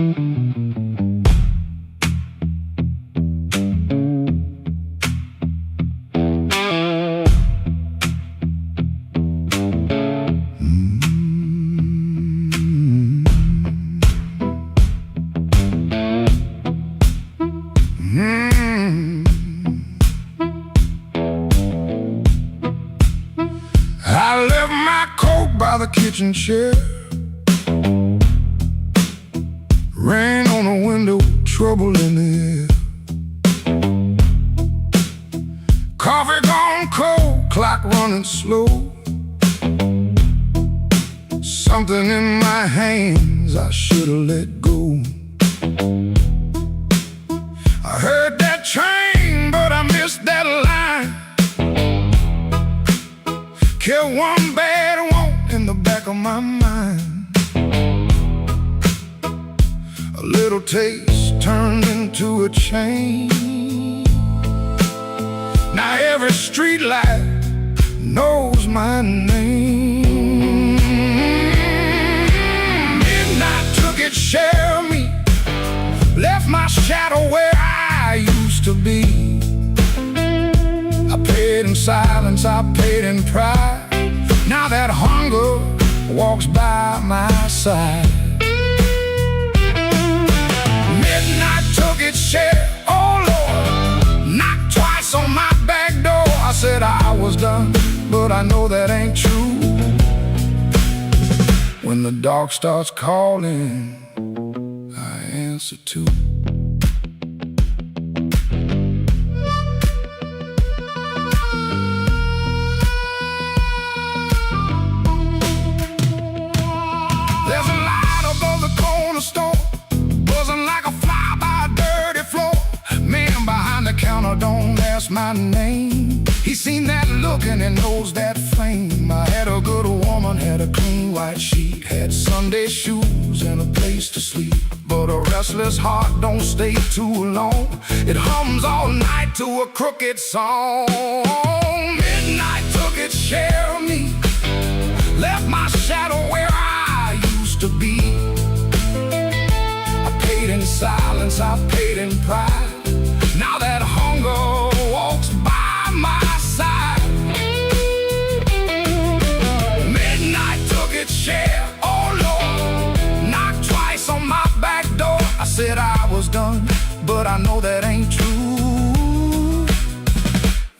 I left my coat by the kitchen chair. Rain on the window, trouble in the air. Coffee gone cold, clock running slow. Something in my hands I should've let go. I heard that train, but I missed that line. Kept one bad want in the back of my mind. A little taste turned into a chain. Now every street light knows my name. Midnight took its share of me, left my shadow where I used to be. I paid in silence, I paid in pride. Now that hunger walks by my side. Midnight took its share, oh Lord, knocked twice on my back door. I said I was done, but I know that ain't true. When the dark starts calling, I answer too. There's a light above the corner store, buzzing like a fly by a dirty floor. Man behind the counter don't ask my name. He seen that look and he knows that flame. I had a good woman, had a clean white sheet, had Sunday shoes and a place to sleep. But a restless heart don't stay too long. It hums all night to a crooked song. Midnight took its share of me, left my shadow where I used to be. I paid in silence, I paid in pride. Now that hunger walks by my side. Midnight took its share, oh Lord, knocked twice on my back door. I said I was done, but I know that ain't true.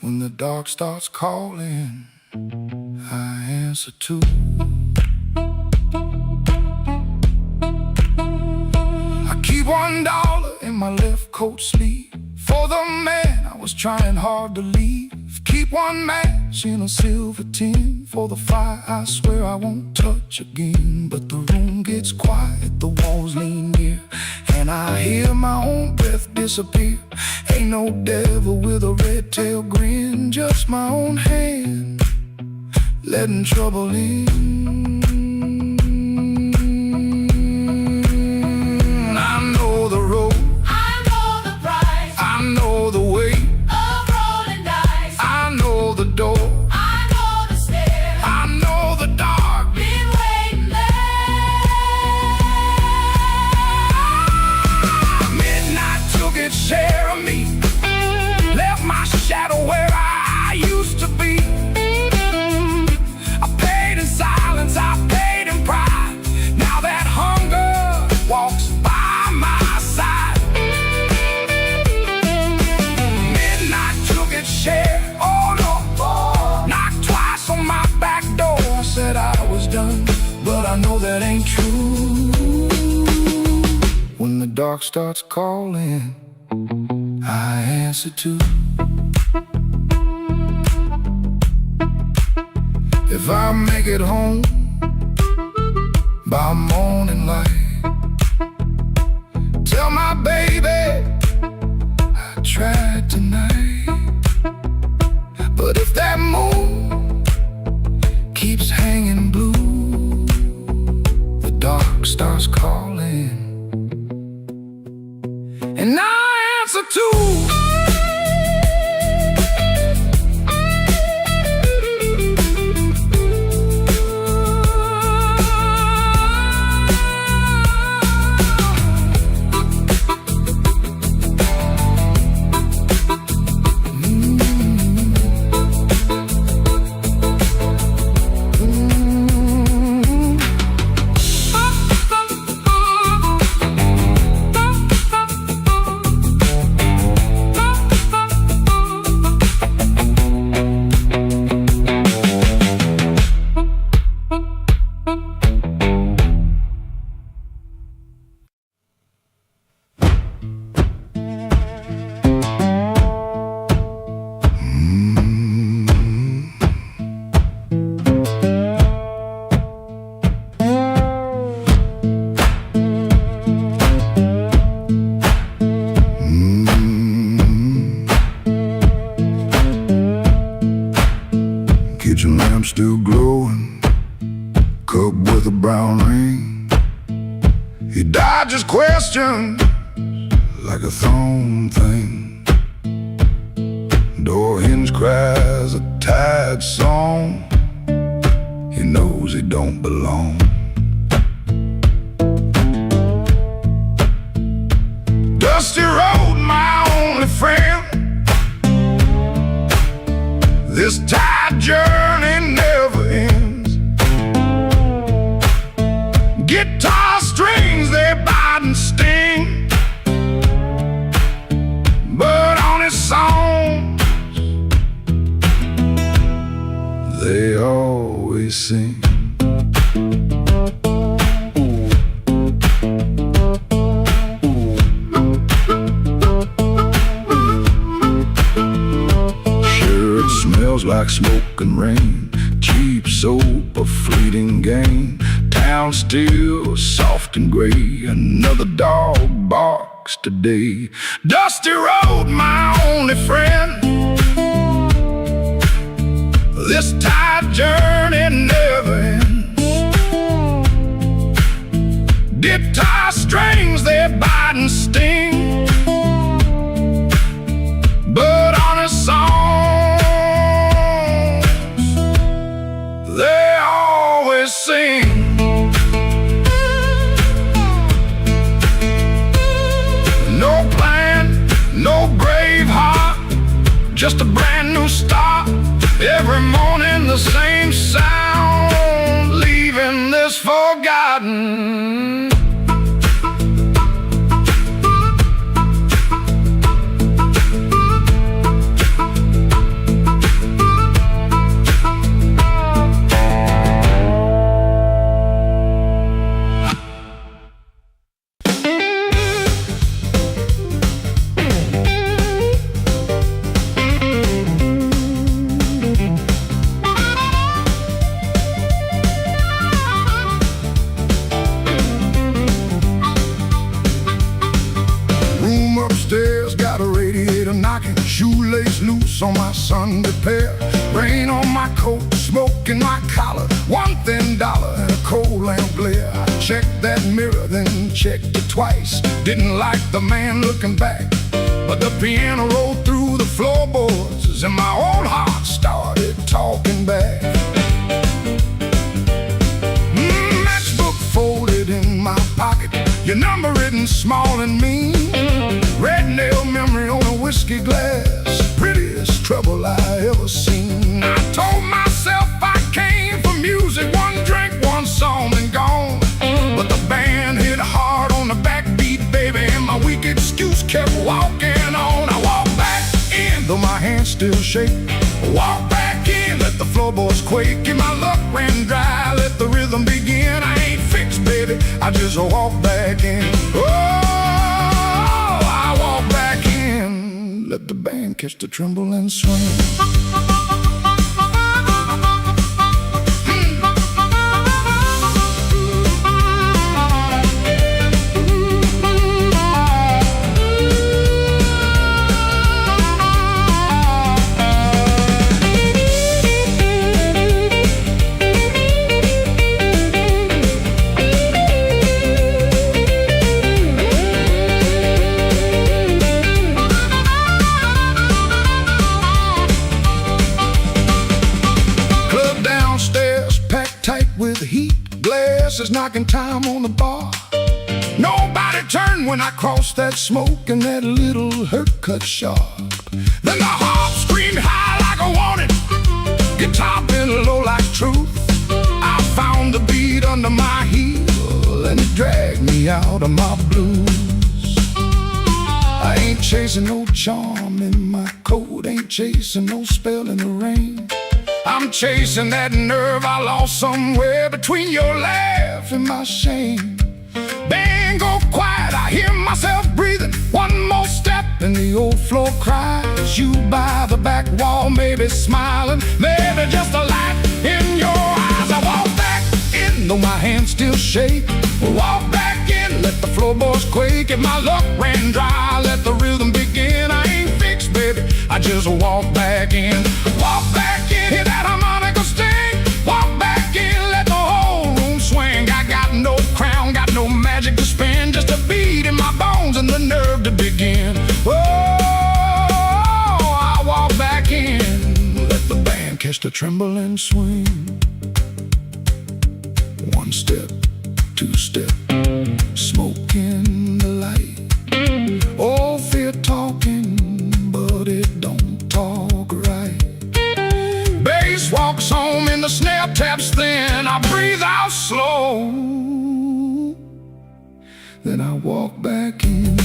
When the dark starts calling, I answer too. I keep $1 in my left coat sleeve for the man I was trying hard to leave. Keep one match in a silver tin for the fire I swear I won't touch again. But the room gets quiet, the walls lean near, and I hear my own breath disappear. Ain't no devil with a red tail grin, just my own hand letting trouble in. I know the road, I know the price I know the way, of rolling dice. I know the door, I know the stairs, I know the dark. been waiting there. Midnight took its share of me, left my shadow where I used to be. I paid in silence, I paid in pride. Now that hunger walks by my side. Midnight took its share, oh Lord, knocked twice on my back door. I said I was done, but I know that ain't true. When the dark starts calling, I answer too. If I make it home by morning light, tell my baby I tried tonight. But if that moon keeps hanging blue, the dark starts calling, and I answer too. just question like a thrown thing. Door hinge cries a tired song. He knows he don't belong. Dusty road, my only friend. This tired journey never ends. Guitar strings, they bite and sting, but on his songs they always sing. Sure, it smells like smoke and rain, cheap soap, a fleeting gain. Town still soft and gray, another dog barks today. Dusty road, my only friend. This tired journey never ends. Guitar strings, they bite and sting, but on his songs they always sing. No plan, no brave heart, just a brand new start. Every morning the same sound, leaving this forgotten. Upstairs got a radiator knocking, shoelace loose on my Sunday pair, rain on my coat, smoke in my collar, one thin dollar and a cold lamp glare. I checked that mirror, then checked it twice. Didn't like the man looking back, but the piano rolled through the floorboards and my old heart started talking back. Matchbook folded in my pocket, your number written small and mean. Red nail memory on a whiskey glass, prettiest trouble I ever seen. I told myself I came for music, one drink, one song and gone. But the band hit hard on the backbeat, baby, and my weak excuse kept walking on. I walked back in, though my hands still shake. Walk back in, let the floorboards quake. And my luck ran dry, let the rhythm begin. I ain't fixed, baby, I just walk back in. Let the band catch the tremble and swing. With heat, glasses knocking time on the bar. Nobody turned when I crossed that smoke and that little hurt cut sharp. Then the harp screamed high like a warning, guitar bent low like truth. I found the beat under my heel and it dragged me out of my blues. I ain't chasing no charm in my coat, ain't chasing no spell in the rain. I'm chasing that nerve I lost somewhere between your laugh and my shame. Band go quiet, I hear myself breathing. One more step and the old floor cries. You by the back wall, maybe smiling, maybe just a light in your eyes. I walk back in, though my hands still shake. Walk back in, let the floorboards quake. If my luck ran dry, let the rhythm begin. I ain't fixed, baby, I just walk back in. Walk back in, hear that harmonica sting. Walk back in, let the whole room swing. I got no crown, got no magic to spin, just a just a tremble and swing. One step, two step, smoke in the light. Oh, fear talking, but it don't talk right. Bass walks home and the snare taps thin. I breathe out slow, then I walk back in.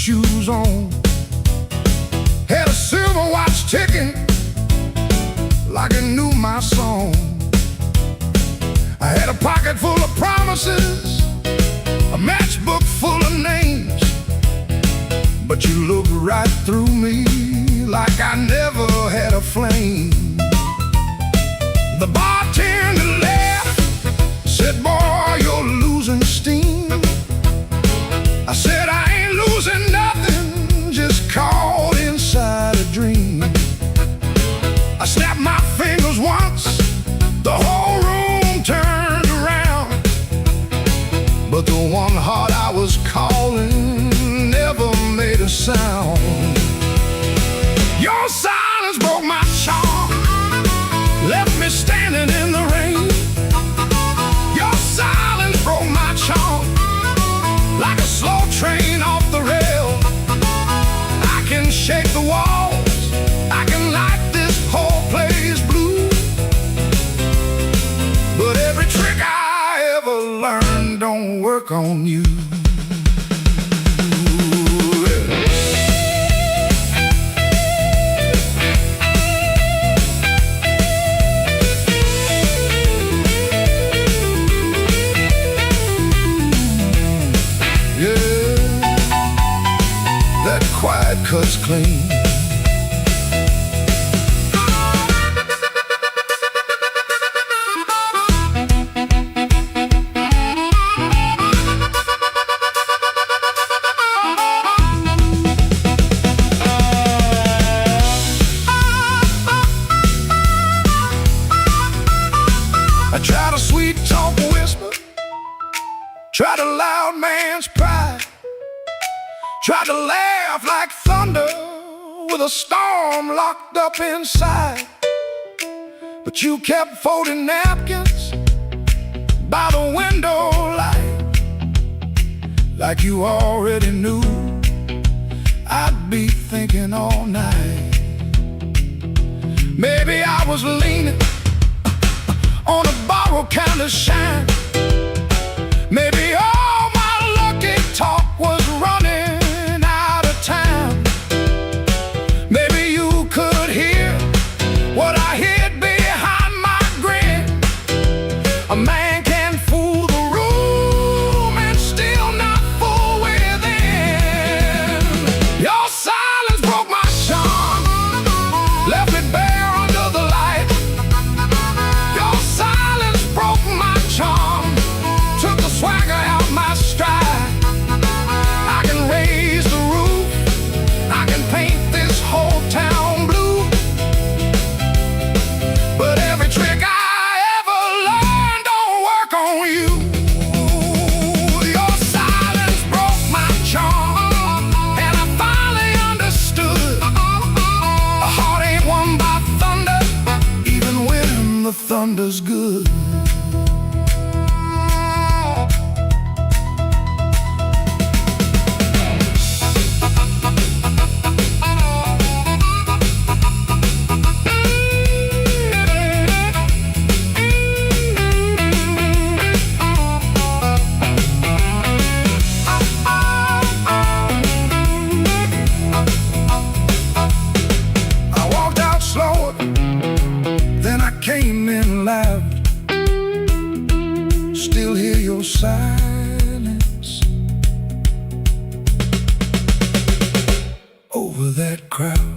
Shoes on, had a silver watch ticking like it knew my song. I had a pocket full of promises, a matchbook full of names, but you looked right through me like I never had a flame. The bartender laughed, said, "Boy, you're losing steam." I said, "I ain't losing nothing, just caught inside a dream." I snapped my fingers once, the whole room turned around, but the one heart I was calling never made a sound. Your silence broke my charm, left me standing in the rain. Your silence broke my charm, like a slow train off the rail. I can shake the walls, I can light this whole place blue, but every trick I ever learned don't work on you. Quiet cuts clean. I tried a sweet talk whisper, tried a loud man's pride, tried to laugh like thunder with a storm locked up inside. But you kept folding napkins by the window light, like you already knew I'd be thinking all night. Maybe I was leaning on a borrowed kind of shine. Maybe all my lucky talk was running out of time. Maybe you could hear what I hid behind my grin. A man can fool the room and still not fool within. Your silence broke my charm, left me bare under the light. Your silence broke my charm, took the swagger out thunder's good. Came in loud, still hear your silence over that crowd.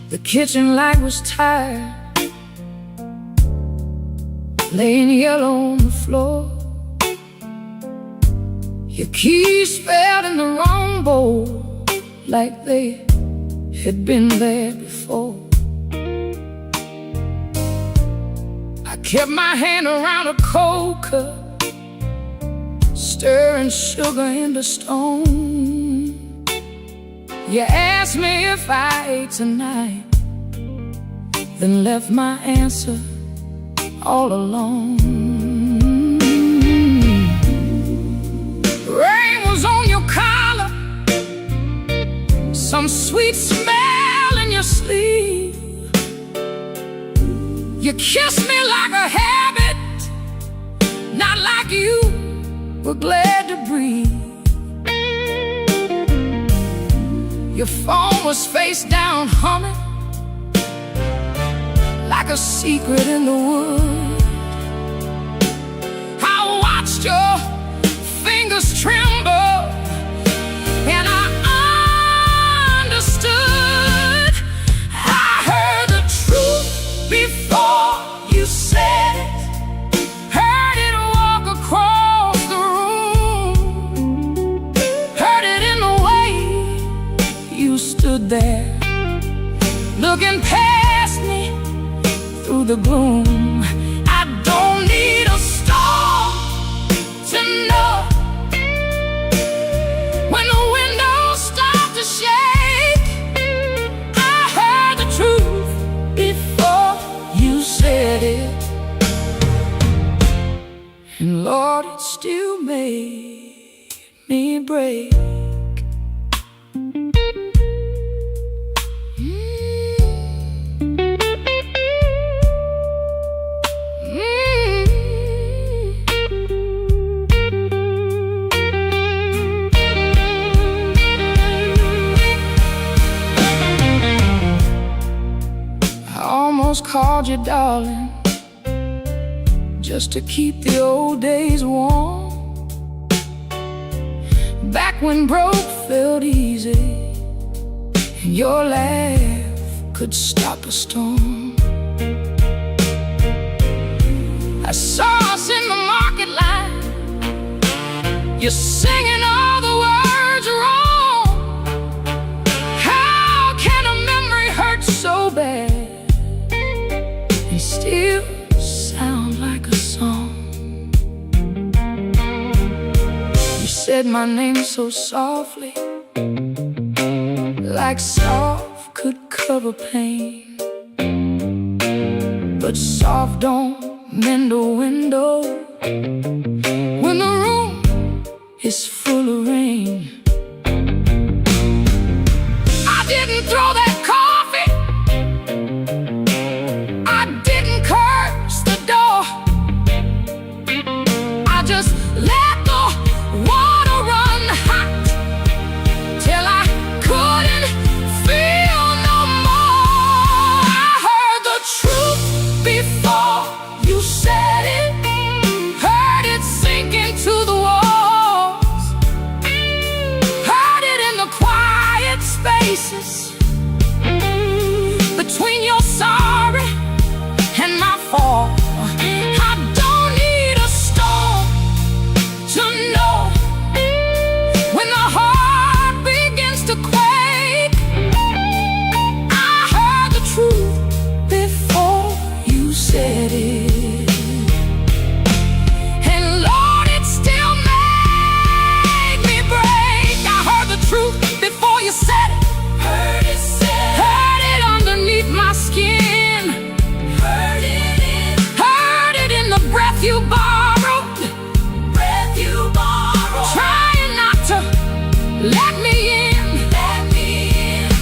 The kitchen light was tired, laying yellow on the floor. Your keys spelled in the wrong bowl, like they had been there before. I kept my hand around a cold cup, stirring sugar into stone. You asked me if I ate tonight, then left my answer all alone. Rain was on your collar, some sweet smell in your sleeve. You kissed me like a habit, not like you were glad to breathe. Your phone was face down humming, like a secret in the wood. I watched your fingers tremble, and I understood. I heard the truth before you said it, heard it walk across the room, heard it in the way you stood there, looking past me through the gloom. I don't need a storm to know when the windows start to shake. I heard the truth before you said it, and Lord, it still made me break. Called you darling, just to keep the old days warm, back when broke felt easy and your laugh could stop a storm. I saw us in the market line, you're singing all the words wrong. How can a memory hurt so bad and still sound like a song? You said my name so softly, like soft could cover pain, but soft don't mend a window when the room is full of rain. I didn't throw that coffee, I didn't curse the door, I just let the water run hot till I couldn't feel no more. I heard the truth before you said it, heard it sink into the walls, heard it in the quiet spaces between your sorry and my fall. I don't need a storm to know when the heart begins to quake. I heard the truth before you said it, and Lord, it still made me break. I heard the truth before you said it, heard it underneath my skin, heard it in the breath you borrowed, trying not to let me in.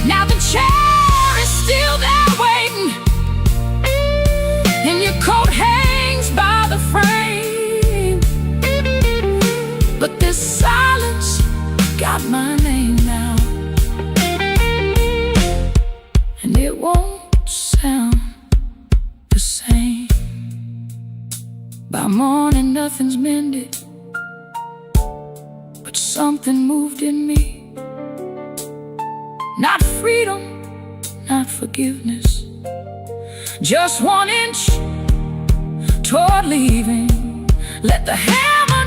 Now the chair is still there waiting, and your coat hangs by the frame, but this silence got my name now, and it won't sound the same. By morning nothing's mended, but something moved in me. Not freedom, not forgiveness, just 1 inch toward leaving. Let the hammer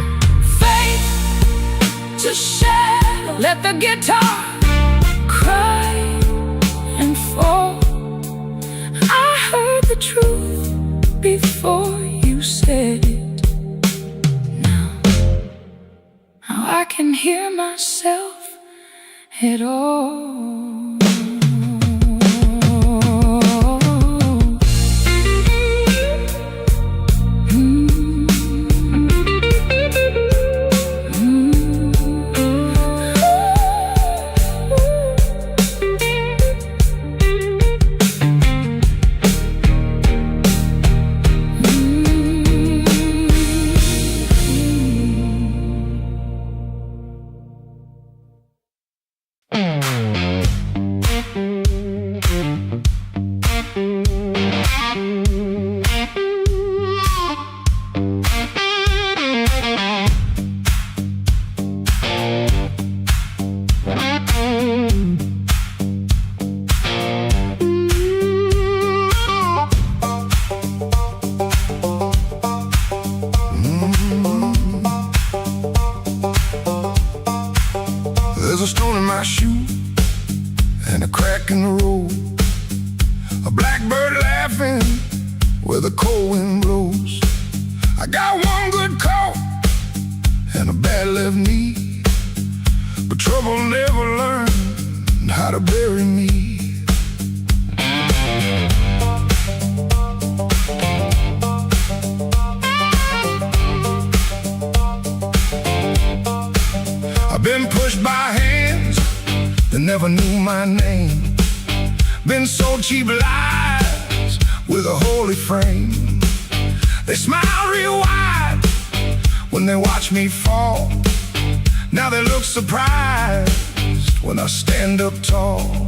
fade to shadow, let the guitar cry and fall. I heard the truth before you said it. Now I can hear myself at all. There's a stone in my shoe and a crack in the road, a blackbird laughing where the cold wind blows. I got one good coat and a bad left knee, but trouble never learned how to bury me. I've been pushed by hands that never knew my name, been sold cheap lies with a holy frame. They smile real wide when they watch me fall. Now they look surprised when I stand up tall.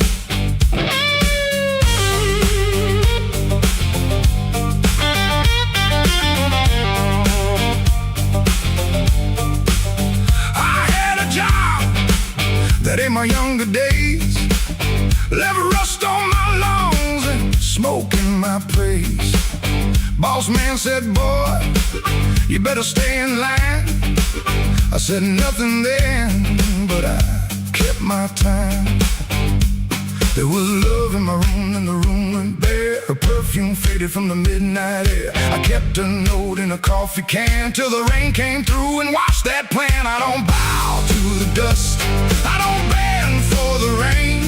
That in my younger days left rust on my lungs and smoke in my praise. Boss man said, boy, you better stay in line. I said nothing then, but I kept my time. There was love in my room and the room went bare. Her perfume faded from the midnight air. I kept a note in a coffee can till the rain came through and washed that plan. I don't bow to the dust, I don't bend for the rain.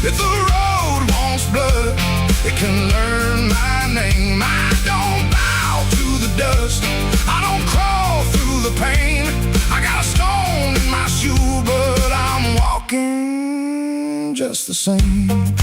If the road wants blood, it can learn my name. I don't bow to the dust, I don't crawl through the pain. I got a stone in my shoe, but I'm walking just the same.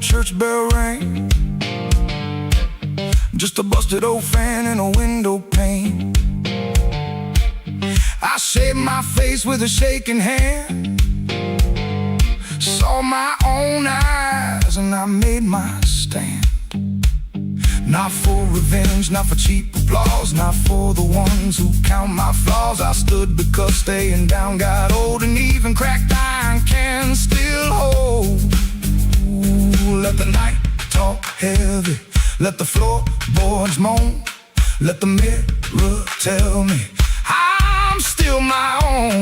Church bell rang, just a busted old fan and a window pane. I shaved my face with a shaking hand, saw my own eyes and I made my stand. Not for revenge, not for cheap applause, not for the ones who count my flaws. I stood because staying down got old, and even cracked iron can still hold. Let the night talk heavy, let the floorboards moan, let the mirror tell me I'm still my own.